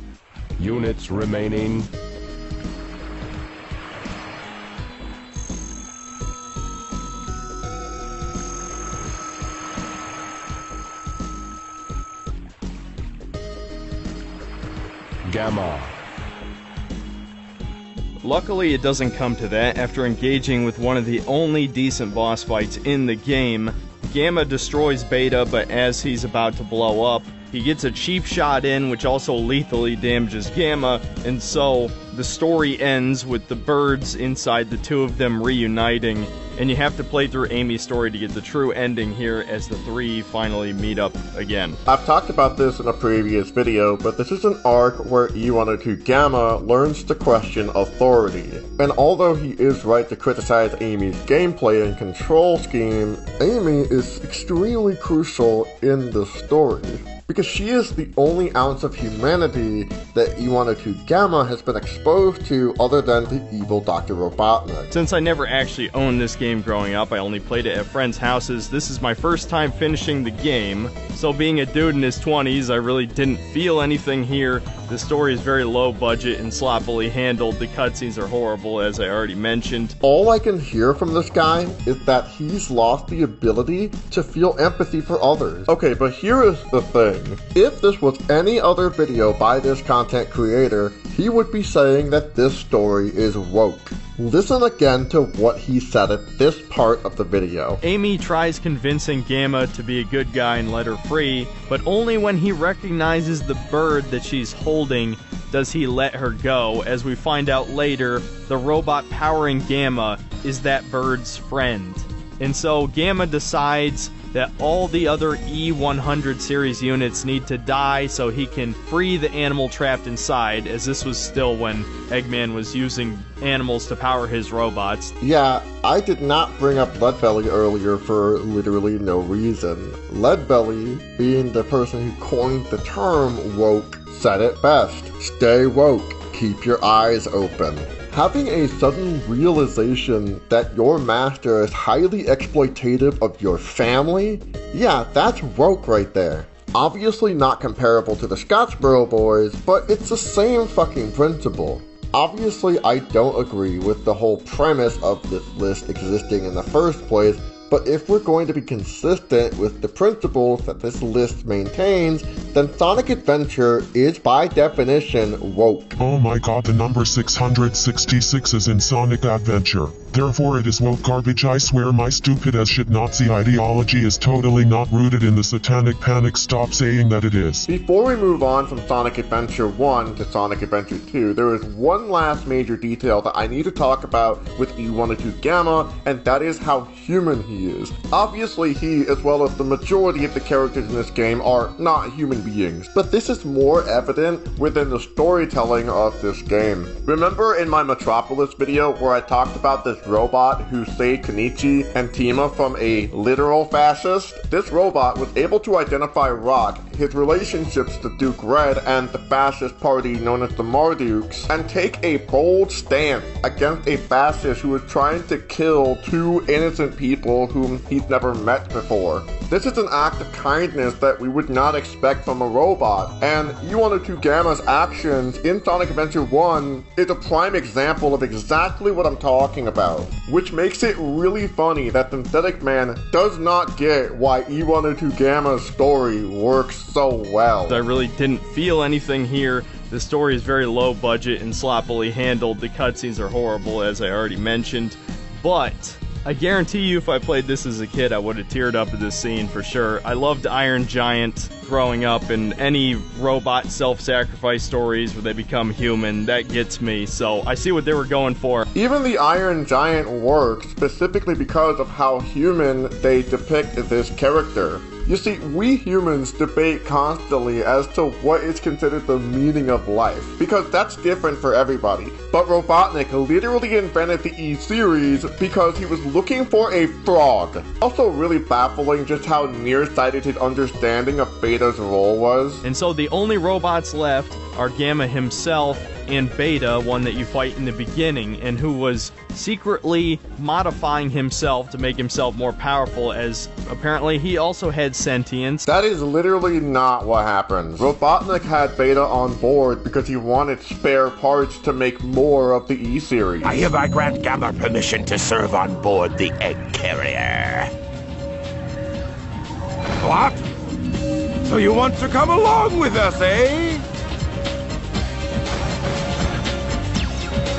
Units remaining. Gamma. Luckily, it doesn't come to that. After engaging with one of the only decent boss fights in the game, Gamma destroys Beta, but as he's about to blow up, he gets a cheap shot in, which also lethally damages Gamma, and so the story ends with the birds inside the 2 of them reuniting, and you have to play through Amy's story to get the true ending here as the 3 finally meet up again. I've talked about this in a previous video, but this is an arc where E102 Gamma learns to question authority. And although he is right to criticize Amy's gameplay and control scheme, Amy is extremely crucial in the story, because she is the only ounce of humanity that E102 Gamma has been exposed to other than the evil Dr. Robotnik. Since I never actually owned this game growing up, I only played it at friends' houses, this is my first time finishing the game, so being a dude in his 20s, I really didn't feel anything here. The story is very low budget and sloppily handled, the cutscenes are horrible, as I already mentioned. All I can hear from this guy is that he's lost the ability to feel empathy for others. Okay, but here is the thing. If this was any other video by this content creator, he would be saying that this story is woke. Listen again to what he said at this part of the video. Amy tries convincing Gamma to be a good guy and let her free, but only when he recognizes the bird that she's holding does he let her go. As we find out later, the robot powering Gamma is that bird's friend. And so Gamma decides that all the other E100 series units need to die so he can free the animal trapped inside, as this was still when Eggman was using animals to power his robots. Yeah, I did not bring up Leadbelly earlier for literally no reason. Leadbelly, being the person who coined the term woke, said it best. Stay woke, keep your eyes open. Having a sudden realization that your master is highly exploitative of your family? Yeah, that's woke right there. Obviously not comparable to the Scottsboro Boys, but it's the same fucking principle. Obviously, I don't agree with the whole premise of this list existing in the first place, but if we're going to be consistent with the principles that this list maintains, then Sonic Adventure is by definition woke. Oh my god, the number 666 is in Sonic Adventure. Therefore it is woke garbage. I swear my stupid as shit Nazi ideology is totally not rooted in the satanic panic. Stop saying that it is. Before we move on from Sonic Adventure 1 to Sonic Adventure 2, there is one last major detail that I need to talk about with E102 Gamma, and that is how human he is. Obviously he, as well as the majority of the characters in this game, are not human beings, but this is more evident within the storytelling of this game. Remember in my Metropolis video where I talked about this robot who saved Kenichi and Tima from a literal fascist? This robot was able to identify Rock, his relationships to Duke Red and the fascist party known as the Mardukes, and take a bold stance against a fascist who was trying to kill two innocent people whom he's never met before. This is an act of kindness that we would not expect from a robot, and E102 Gamma's actions in Sonic Adventure 1 is a prime example of exactly what I'm talking about, which makes it really funny that Synthetic Man does not get why E102 Gamma's story works so well. I really didn't feel anything here. The story is very low budget and sloppily handled. The cutscenes are horrible, as I already mentioned, but I guarantee you if I played this as a kid, I would have teared up at this scene for sure. I loved Iron Giant growing up, and any robot self-sacrifice stories where they become human, that gets me, so I see what they were going for. Even the Iron Giant works specifically because of how human they depict this character. You see, we humans debate constantly as to what is considered the meaning of life, because that's different for everybody. But Robotnik literally invented the E-Series because he was looking for a frog. Also really baffling just how nearsighted his understanding of Beta's role was. And so the only robots left are Gamma himself and Beta, one that you fight in the beginning, and who was secretly modifying himself to make himself more powerful, as apparently he also had sentience. That is literally not what happened. Robotnik had Beta on board because he wanted spare parts to make more of the E-Series. I hereby grant Gamma permission to serve on board the egg carrier. What? So you want to come along with us, eh?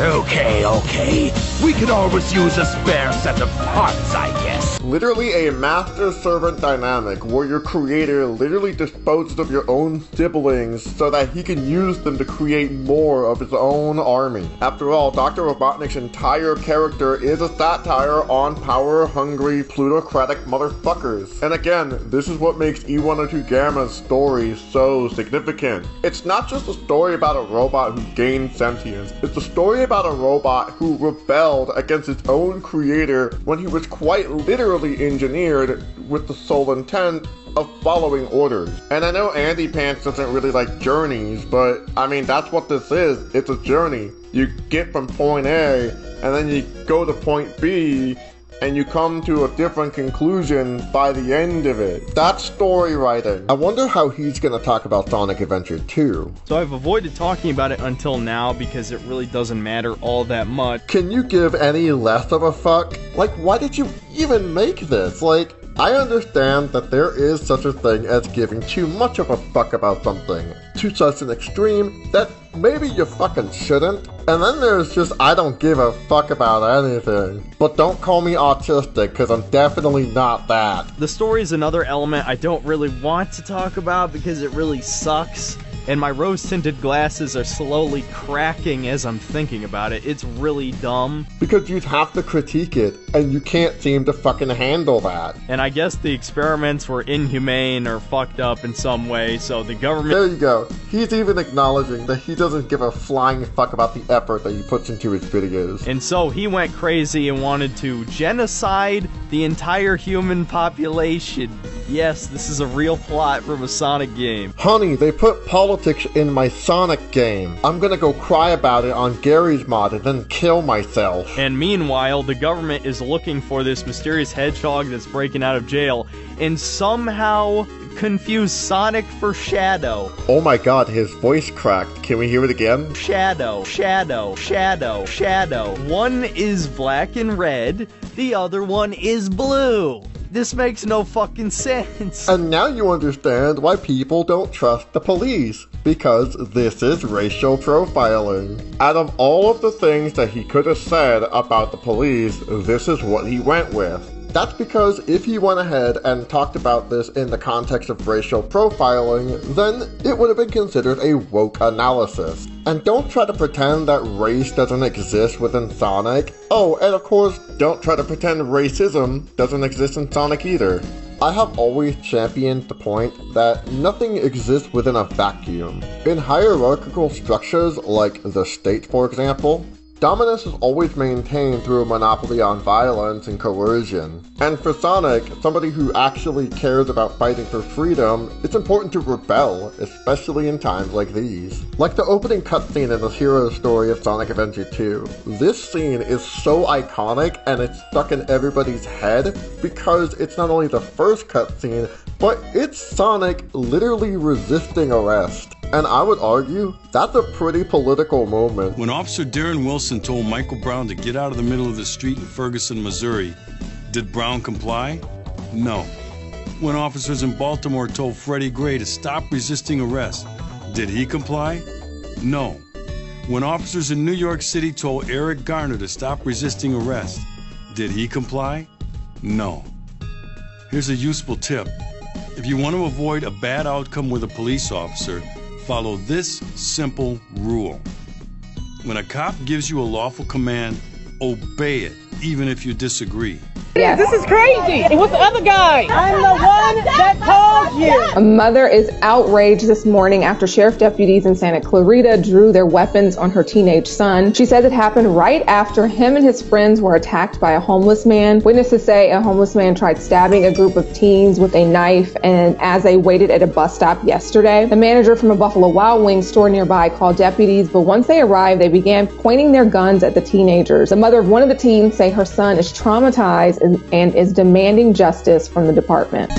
Okay. We could always use a spare set of parts, I guess. Literally a master-servant dynamic where your creator literally disposes of your own siblings so that he can use them to create more of his own army. After all, Dr. Robotnik's entire character is a satire on power-hungry, plutocratic motherfuckers. And again, this is what makes E102 Gamma's story so significant. It's not just a story about a robot who gained sentience, it's a story about a robot who rebelled against his own creator when he was quite literally engineered with the sole intent of following orders. And I know Andy Pants doesn't really like journeys, but I mean that's what this is. It's a journey. You get from point A and then you go to point B and you come to a different conclusion by the end of it. That's story writing. I wonder how he's gonna talk about Sonic Adventure 2. So I've avoided talking about it until now because it really doesn't matter all that much. Can you give any less of a fuck? Like, why did you even make this? Like, I understand that there is such a thing as giving too much of a fuck about something to such an extreme that maybe you fucking shouldn't. And then there's just I don't give a fuck about anything. But don't call me autistic, because I'm definitely not that. The story is another element I don't really want to talk about because it really sucks. and my rose-tinted glasses are slowly cracking as I'm thinking about it. It's really dumb. Because you'd have to critique it, and you can't seem to fucking handle that. And I guess the experiments were inhumane or fucked up in some way, so the government... There you go. He's even acknowledging that he doesn't give a flying fuck about the effort that he puts into his videos. And so he went crazy and wanted to genocide the entire human population. Yes, this is a real plot from a Sonic game. Honey, they put politics in my Sonic game. I'm gonna go cry about it on Gary's mod and then kill myself. And meanwhile, the government is looking for this mysterious hedgehog that's breaking out of jail and somehow confuse Sonic for Shadow. Oh my god, his voice cracked. Can we hear it again? Shadow, Shadow, Shadow, Shadow. One is black and red, the other one is blue. This makes no fucking sense. And now you understand why people don't trust the police. Because this is racial profiling. Out of all of the things that he could have said about the police, this is what he went with. That's because if he went ahead and talked about this in the context of racial profiling, then it would have been considered a woke analysis. And don't try to pretend that race doesn't exist within Sonic. Oh, and of course, don't try to pretend racism doesn't exist in Sonic either. I have always championed the point that nothing exists within a vacuum. In hierarchical structures like the state, for example, dominance is always maintained through a monopoly on violence and coercion. And for Sonic, somebody who actually cares about fighting for freedom, it's important to rebel, especially in times like these. Like the opening cutscene in the hero story of Sonic Adventure 2. This scene is so iconic and it's stuck in everybody's head because it's not only the first cutscene, but it's Sonic literally resisting arrest. And I would argue, that's a pretty political moment. When Officer Darren Wilson told Michael Brown to get out of the middle of the street in Ferguson, Missouri, did Brown comply? No. When officers in Baltimore told Freddie Gray to stop resisting arrest, did he comply? No. When officers in New York City told Eric Garner to stop resisting arrest, did he comply? No. Here's a useful tip. If you want to avoid a bad outcome with a police officer, follow this simple rule. When a cop gives you a lawful command, obey it, even if you disagree. Yes. This is crazy. And what's the other guy? I'm the one that called you. A mother is outraged this morning after sheriff deputies in Santa Clarita drew their weapons on her teenage son. She says it happened right after him and his friends were attacked by a homeless man. Witnesses say a homeless man tried stabbing a group of teens with a knife, and as they waited at a bus stop yesterday, the manager from a Buffalo Wild Wings store nearby called deputies, but once they arrived, they began pointing their guns at the teenagers. The mother of one of the teens say her son is traumatized and is demanding justice from the department.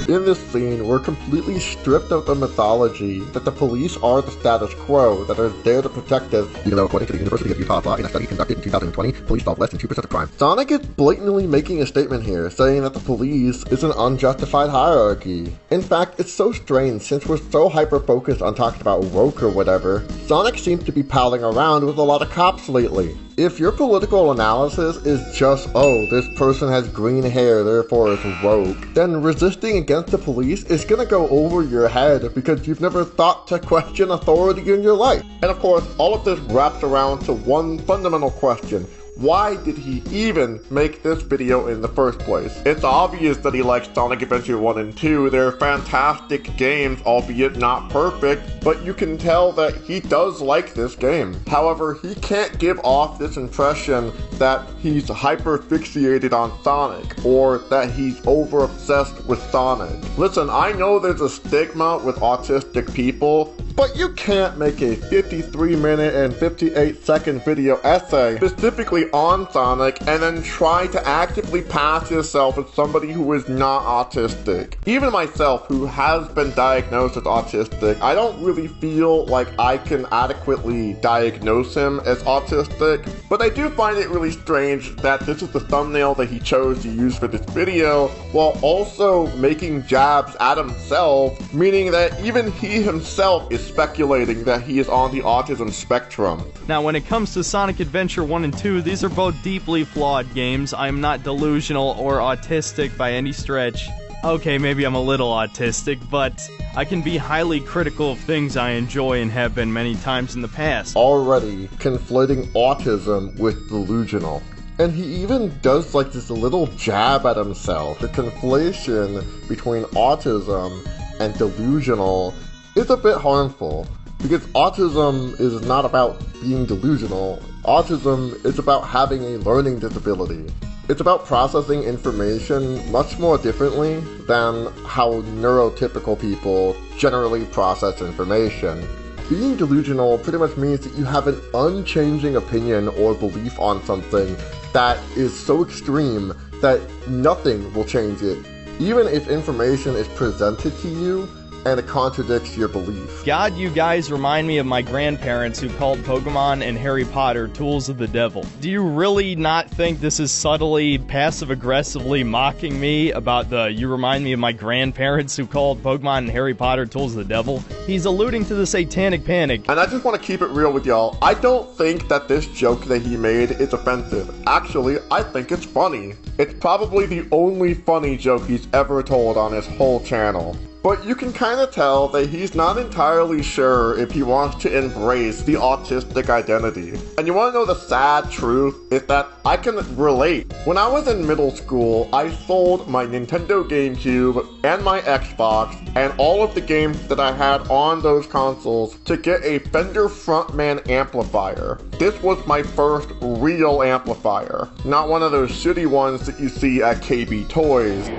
In this scene, we're completely stripped of the mythology that the police are the status quo, that are there to protect us, even though according to the University of Utah law, in a study conducted in 2020, police solve less than 2% of crime. Sonic is blatantly making a statement here, saying that the police is an unjustified hierarchy. In fact, it's so strange, since we're so hyper-focused on talking about woke or whatever, Sonic seems to be palling around with a lot of cops lately. If your political analysis is just, oh, this person has green hair, therefore it's woke, then resisting against the police is gonna go over your head because you've never thought to question authority in your life. And of course, all of this wraps around to one fundamental question. Why did he even make this video in the first place? It's obvious that he likes Sonic Adventure 1 and 2. They're fantastic games, albeit not perfect, but you can tell that he does like this game. However, he can't give off this impression that he's hyper-fixated on Sonic, or that he's over-obsessed with Sonic. Listen, I know there's a stigma with autistic people, but you can't make a 53-minute and 58-second video essay specifically on Sonic and then try to actively pass yourself as somebody who is not autistic. Even myself, who has been diagnosed as autistic, I don't really feel like I can adequately diagnose him as autistic, but I do find it really strange that this is the thumbnail that he chose to use for this video, while also making jabs at himself, meaning that even he himself is speculating that he is on the autism spectrum. Now, when it comes to Sonic Adventure 1 and 2, these are both deeply flawed games. I am not delusional or autistic by any stretch. Okay, maybe I'm a little autistic, but I can be highly critical of things I enjoy and have been many times in the past. Already conflating autism with delusional. And he even does like this little jab at himself. The conflation between autism and delusional is a bit harmful, because autism is not about being delusional. Autism is about having a learning disability. It's about processing information much more differently than how neurotypical people generally process information. Being delusional pretty much means that you have an unchanging opinion or belief on something that is so extreme that nothing will change it, even if information is presented to you and it contradicts your belief. God, you guys remind me of my grandparents who called Pokemon and Harry Potter tools of the devil. Do you really not think this is subtly, passive-aggressively mocking me about you remind me of my grandparents who called Pokemon and Harry Potter tools of the devil? He's alluding to the satanic panic. And I just want to keep it real with y'all. I don't think that this joke that he made is offensive. Actually, I think it's funny. It's probably the only funny joke he's ever told on his whole channel. But you can kind of tell that he's not entirely sure if he wants to embrace the autistic identity. And you want to know the sad truth is that I can relate. When I was in middle school, I sold my Nintendo GameCube and my Xbox and all of the games that I had on those consoles to get a Fender Frontman amplifier. This was my first real amplifier, not one of those shitty ones that you see at KB Toys.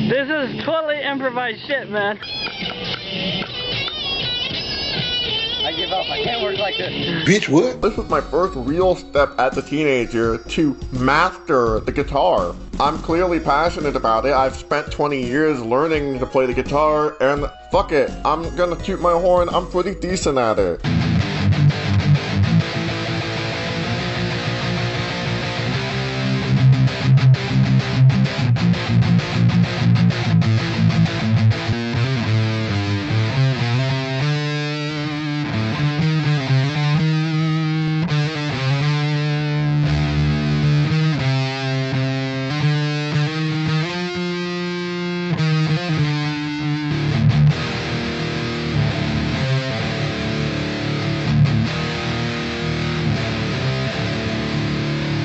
This is totally improvised shit, man. I give up. I can't work like this. Bitch, what? This was my first real step as a teenager to master the guitar. I'm clearly passionate about it. I've spent 20 years learning to play the guitar, and fuck it. I'm gonna toot my horn. I'm pretty decent at it.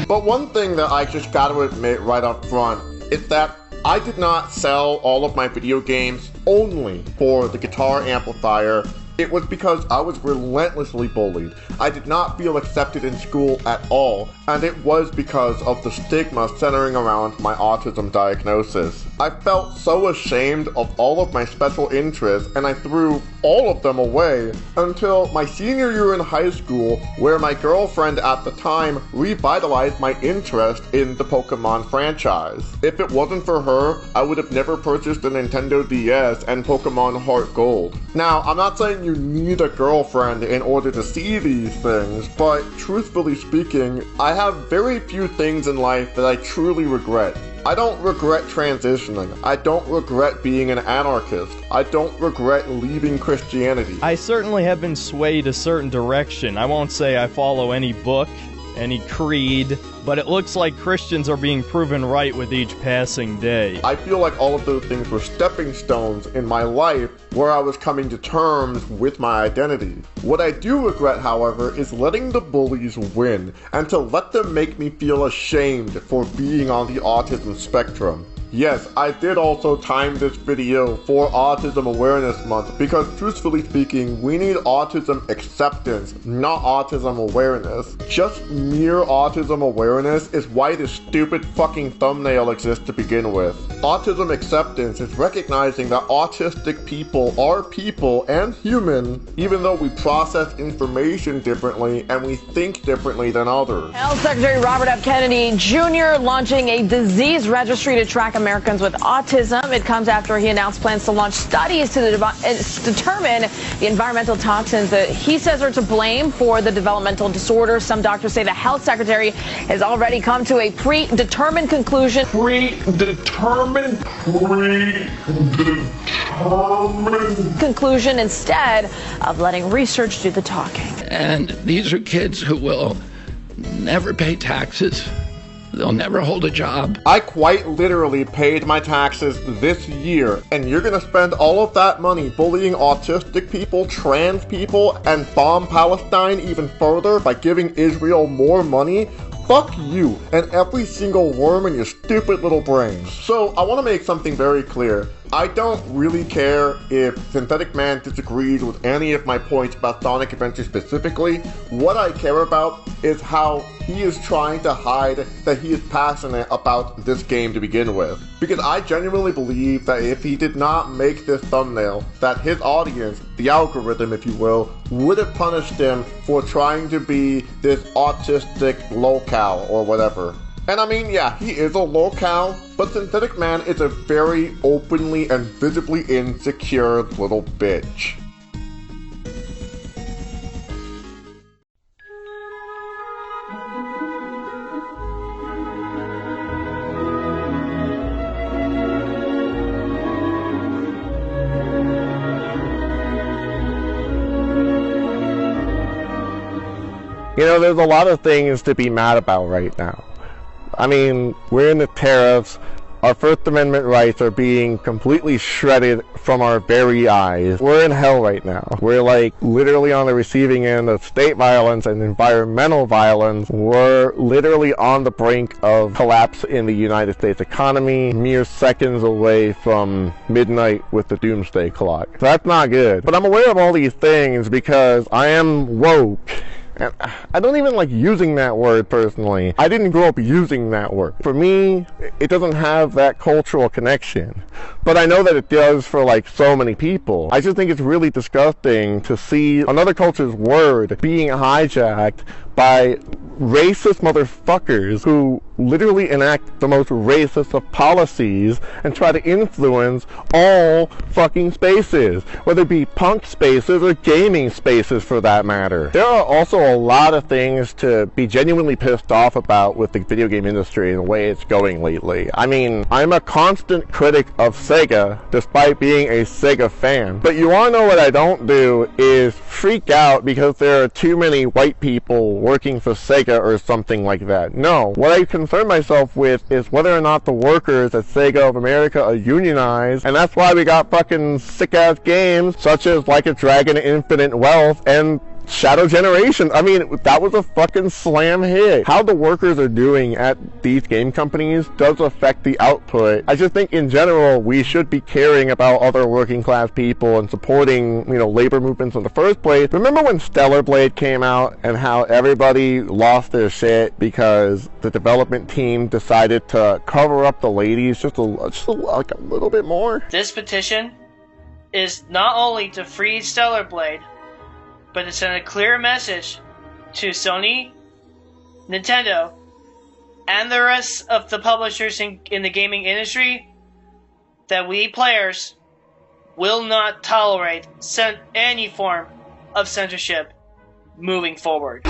But one thing that I just gotta admit right up front is that I did not sell all of my video games only for the guitar amplifier. It was because I was relentlessly bullied. I did not feel accepted in school at all, and it was because of the stigma centering around my autism diagnosis. I felt so ashamed of all of my special interests, and I threw all of them away until my senior year in high school, where my girlfriend at the time revitalized my interest in the Pokemon franchise. If it wasn't for her, I would have never purchased a Nintendo DS and Pokemon Heart Gold. Now, I'm not saying you need a girlfriend in order to see these things, but truthfully speaking, I have very few things in life that I truly regret. I don't regret transitioning. I don't regret being an anarchist. I don't regret leaving Christianity. I certainly have been swayed a certain direction. I won't say I follow any book, any creed, but it looks like Christians are being proven right with each passing day. I feel like all of those things were stepping stones in my life where I was coming to terms with my identity. What I do regret, however, is letting the bullies win and to let them make me feel ashamed for being on the autism spectrum. Yes, I did also time this video for Autism Awareness Month because, truthfully speaking, we need autism acceptance, not autism awareness. Just mere autism awareness is why this stupid fucking thumbnail exists to begin with. Autism acceptance is recognizing that autistic people are people and human, even though we process information differently and we think differently than others. Health Secretary Robert F. Kennedy Jr. launching a disease registry to track Americans with autism. It comes after he announced plans to launch studies to determine the environmental toxins that he says are to blame for the developmental disorder. Some doctors say the health secretary has already come to a predetermined conclusion. Conclusion instead of letting research do the talking. And these are kids who will never pay taxes. They'll never hold a job. I quite literally paid my taxes this year, and you're gonna spend all of that money bullying autistic people, trans people, and bomb Palestine even further by giving Israel more money? Fuck you and every single worm in your stupid little brains. So I want to make something very clear. I don't really care if Synthetic Man disagrees with any of my points about Sonic Adventure specifically. What I care about is how he is trying to hide that he is passionate about this game to begin with. Because I genuinely believe that if he did not make this thumbnail, that his audience, the algorithm if you will, would have punished him for trying to be this autistic lolcow or whatever. And I mean, yeah, he is a lolcow, but Synthetic Man is a very openly and visibly insecure little bitch. You know, there's a lot of things to be mad about right now. I mean, we're in the tariffs, our First Amendment rights are being completely shredded from our very eyes. We're in hell right now. We're like literally on the receiving end of state violence and environmental violence. We're literally on the brink of collapse in the United States economy, mere seconds away from midnight with the doomsday clock. So that's not good. But I'm aware of all these things because I am woke. And I don't even like using that word personally. I didn't grow up using that word. For me, it doesn't have that cultural connection. But I know that it does for like so many people. I just think it's really disgusting to see another culture's word being hijacked by racist motherfuckers who literally enact the most racist of policies and try to influence all fucking spaces, whether it be punk spaces or gaming spaces for that matter. There are also a lot of things to be genuinely pissed off about with the video game industry and the way it's going lately. I mean, I'm a constant critic of Sega despite being a Sega fan, but you wanna know what I don't do is freak out because there are too many white people working for Sega or something like that. No, what I concern myself with is whether or not the workers at Sega of America are unionized, and that's why we got fucking sick-ass games such as Like a Dragon Infinite Wealth and Shadow Generation. I mean, that was a fucking slam hit. How the workers are doing at these game companies does affect the output. I just think in general we should be caring about other working class people and supporting, you know, labor movements in the first place. Remember when Stellar Blade came out and how everybody lost their shit because the development team decided to cover up the ladies just like a little bit more? This petition is not only to free Stellar Blade, but to send a clear message to Sony, Nintendo, and the rest of the publishers in the gaming industry that we players will not tolerate any form of censorship moving forward.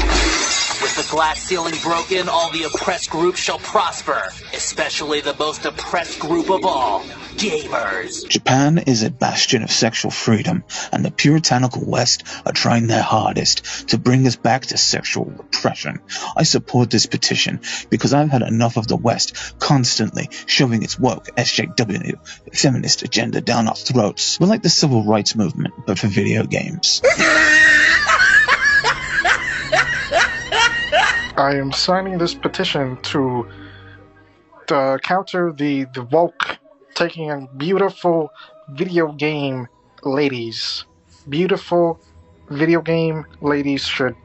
With the glass ceiling broken, all the oppressed groups shall prosper, especially the most oppressed group of all, gamers. Japan is a bastion of sexual freedom, and the puritanical West are trying their hardest to bring us back to sexual repression. I support this petition because I've had enough of the West constantly shoving its woke SJW feminist agenda down our throats. We're like the civil rights movement, but for video games. I am signing this petition to counter the woke taking on beautiful video game ladies. Beautiful video game ladies should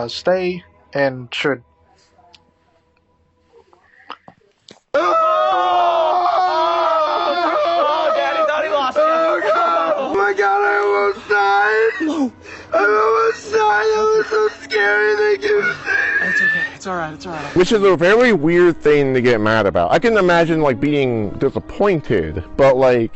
stay and should... Oh, Daddy thought he lost you. Oh, God. Oh, my God, I almost died. I'm almost died. That was so scary. Thank you. It's okay. It's alright. It's alright. Which is a very weird thing to get mad about. I can imagine like being disappointed, but like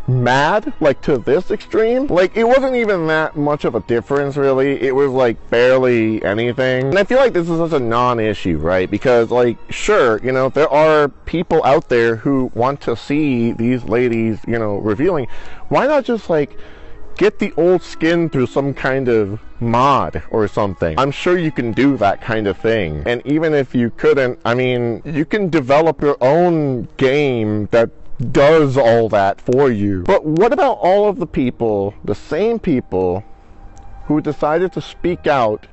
mad like to this extreme, like it wasn't even that much of a difference really. It was like barely anything, and I feel like this is such a non-issue, right? Because like sure, you know, there are people out there who want to see these ladies, you know, revealing. Why not just like get the old skin through some kind of mod or something? I'm sure you can do that kind of thing. And even if you couldn't, I mean, you can develop your own game that does all that for you. But what about all of the people, the same people, who decided to speak out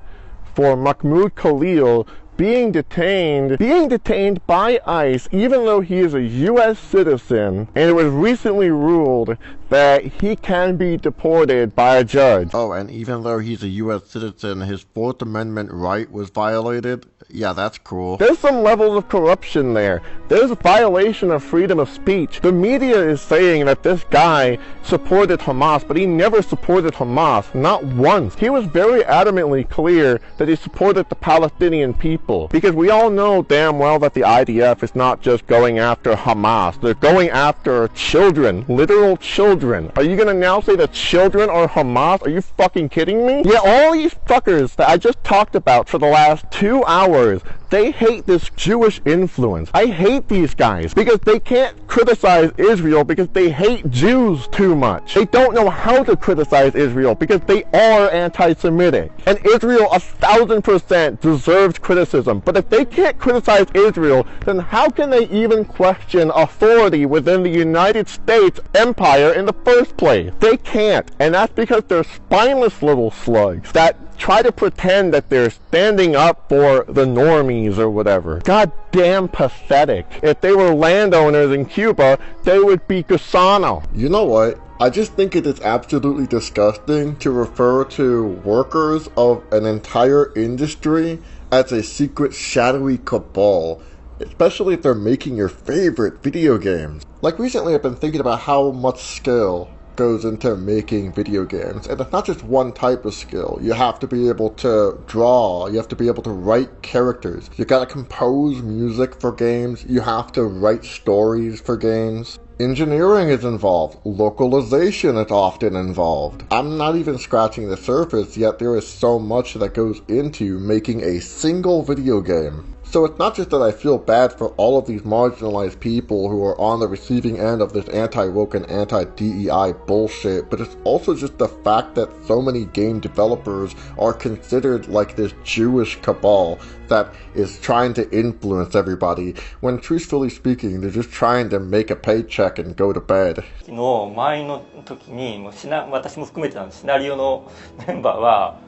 for Mahmoud Khalil being detained by ICE, even though he is a U.S. citizen, and it was recently ruled that he can be deported by a judge. Oh, and even though he's a U.S. citizen, his Fourth Amendment right was violated? Yeah, that's cool. There's some levels of corruption there. There's a violation of freedom of speech. The media is saying that this guy supported Hamas, but he never supported Hamas, not once. He was very adamantly clear that he supported the Palestinian people, because we all know damn well that the IDF is not just going after Hamas. They're going after children, literal children. Are you gonna now say that children are Hamas? Are you fucking kidding me? Yeah, all these fuckers that I just talked about for the last 2 hours, they hate this Jewish influence. I hate these guys because they can't criticize Israel because they hate Jews too much. They don't know how to criticize Israel because they are anti-Semitic. And Israel 1000% deserves criticism. But if they can't criticize Israel, then how can they even question authority within the United States empire in the first place? They can't. And that's because they're spineless little slugs that try to pretend that they're standing up for the normies or whatever. Goddamn pathetic. If they were landowners in Cuba, they would be Gusano. You know what? I just think it is absolutely disgusting to refer to workers of an entire industry as a secret shadowy cabal, especially if they're making your favorite video games. Like recently I've been thinking about how much skill goes into making video games, and it's not just one type of skill. You have to be able to draw, you have to be able to write characters, you gotta compose music for games, you have to write stories for games. Engineering is involved, localization is often involved. I'm not even scratching the surface, yet there is so much that goes into making a single video game. So it's not just that I feel bad for all of these marginalized people who are on the receiving end of this anti-woke and anti-DEI bullshit, but it's also just the fact that so many game developers are considered like this Jewish cabal that is trying to influence everybody, when truthfully speaking, they're just trying to make a paycheck and go to bed. 昨日前の時にもう私も含めてなんです。シナリオのメンバーは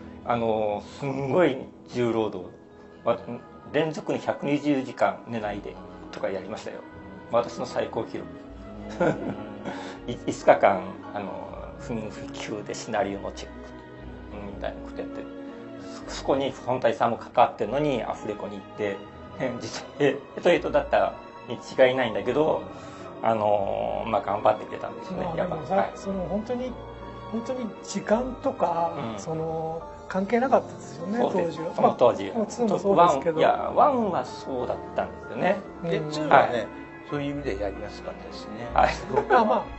すんごい重労働。連続に120時間寝ないでとかやりましたよ。私の最高記録。5日間不眠不休でシナリオのチェックみたいなことやって、そこに本体さんもかかってるのにアフレコに行って実際ヘトヘトだったに違いないんだけど、まあ頑張ってくれたんですよね。やっぱその本当に時間とか、その関係なかったですよね、当時は。その当時。2もそうですけど。いや、1はそうだったんですよね。で、2はね、そういう意味でやりやすかったですね。はい。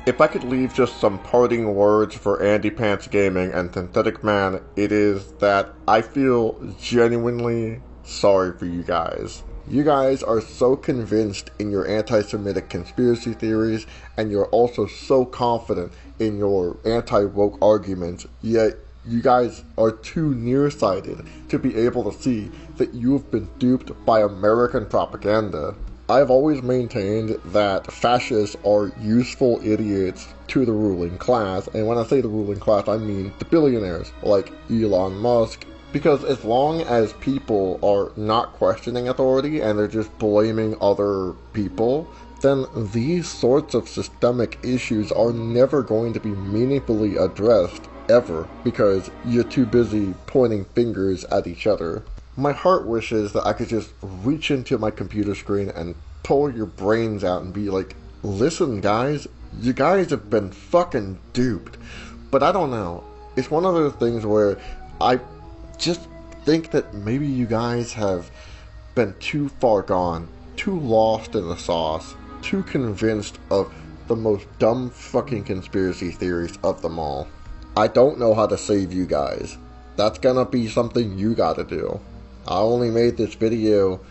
If I could leave just some parting words for Andy Pants Gaming and Synthetic Man, it is that I feel genuinely sorry for you guys. You guys are so convinced in your anti-Semitic conspiracy theories, and you're also so confident in your anti-woke arguments, yet you guys are too nearsighted to be able to see that you've been duped by American propaganda. I've always maintained that fascists are useful idiots to the ruling class, and when I say the ruling class, I mean the billionaires like Elon Musk, because as long as people are not questioning authority and they're just blaming other people, then these sorts of systemic issues are never going to be meaningfully addressed, ever, because you're too busy pointing fingers at each other. My heart wishes that I could just reach into my computer screen and pull your brains out and be like, listen guys, you guys have been fucking duped. But I don't know. It's one of those things where I just think that maybe you guys have been too far gone, too lost in the sauce, too convinced of the most dumb fucking conspiracy theories of them all. I don't know how to save you guys. That's gonna be something you gotta do. I only made this video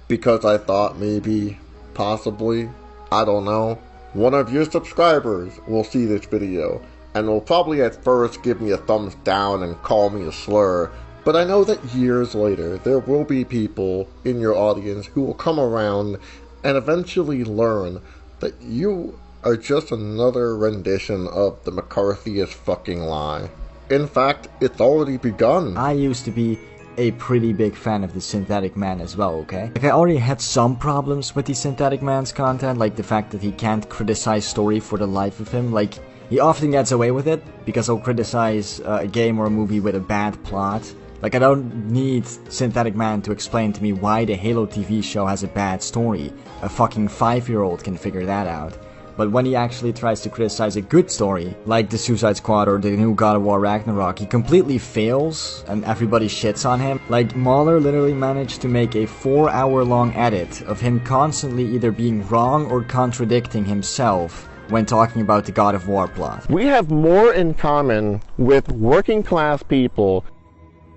because I thought maybe, possibly, I don't know, one of your subscribers will see this video and will probably at first give me a thumbs down and call me a slur, but I know that years later there will be people in your audience who will come around and eventually learn that you are just another rendition of the McCarthyist fucking lie. In fact, it's already begun. I used to be a pretty big fan of the Synthetic Man as well, okay? Like, I already had some problems with the Synthetic Man's content, like the fact that he can't criticize story for the life of him. Like, he often gets away with it, because he'll criticize a game or a movie with a bad plot. Like, I don't need Synthetic Man to explain to me why the Halo TV show has a bad story. A fucking 5-year-old can figure that out. But when he actually tries to criticize a good story, like the Suicide Squad or the new God of War Ragnarok, he completely fails and everybody shits on him. Like, Mahler literally managed to make a 4-hour-long edit of him constantly either being wrong or contradicting himself when talking about the God of War plot. We have more in common with working class people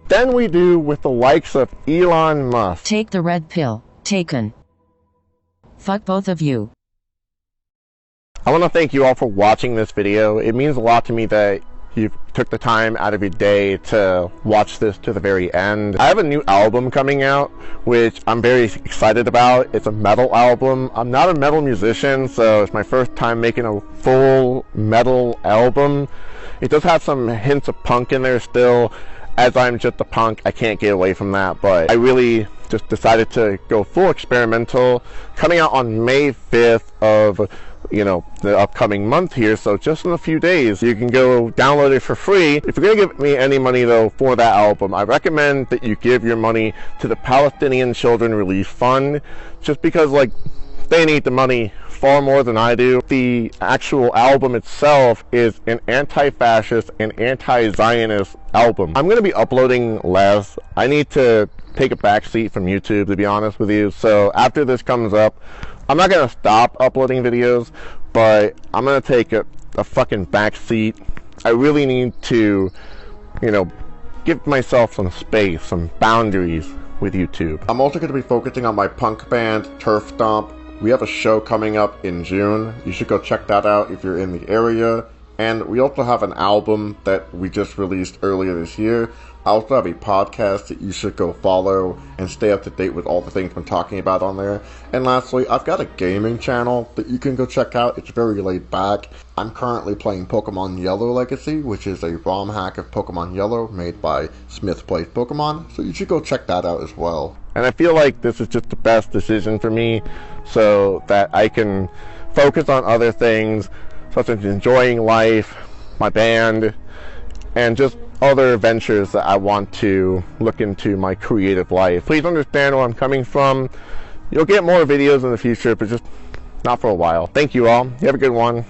than we do with the likes of Elon Musk. Take the red pill. Taken. Fuck both of you. I want to thank you all for watching this video. It means a lot to me that you took the time out of your day to watch this to the very end. I have a new album coming out, which I'm very excited about. It's a metal album. I'm not a metal musician, so it's my first time making a full metal album. It does have some hints of punk in there still. As I'm just a punk, I can't get away from that, but I really just decided to go full experimental. Coming out on May 5th of, you know, the upcoming month here, so just in a few days you can go download it for free. If you're gonna give me any money though for that album, I recommend that you give your money to the Palestinian Children Relief Fund, just because, like, they need the money far more than I do. The actual album itself is an anti-fascist and anti-Zionist album. I'm gonna be uploading less. I need to take a backseat from YouTube, to be honest with you, so after this comes up, I'm not gonna stop uploading videos, but I'm gonna take a fucking backseat. I really need to, you know, give myself some space, some boundaries with YouTube. I'm also going to be focusing on my punk band, Turf Stomp. We have a show coming up in June. You should go check that out if you're in the area. And we also have an album that we just released earlier this year. I also have a podcast that you should go follow and stay up to date with all the things I'm talking about on there. And lastly, I've got a gaming channel that you can go check out. It's very laid back. I'm currently playing Pokemon Yellow Legacy, which is a ROM hack of Pokemon Yellow made by Smith Plays Pokemon. So you should go check that out as well. And I feel like this is just the best decision for me so that I can focus on other things, such as enjoying life, my band, and just other ventures that I want to look into my creative life. Please understand where I'm coming from. You'll get more videos in the future, but just not for a while. Thank you all. You have a good one.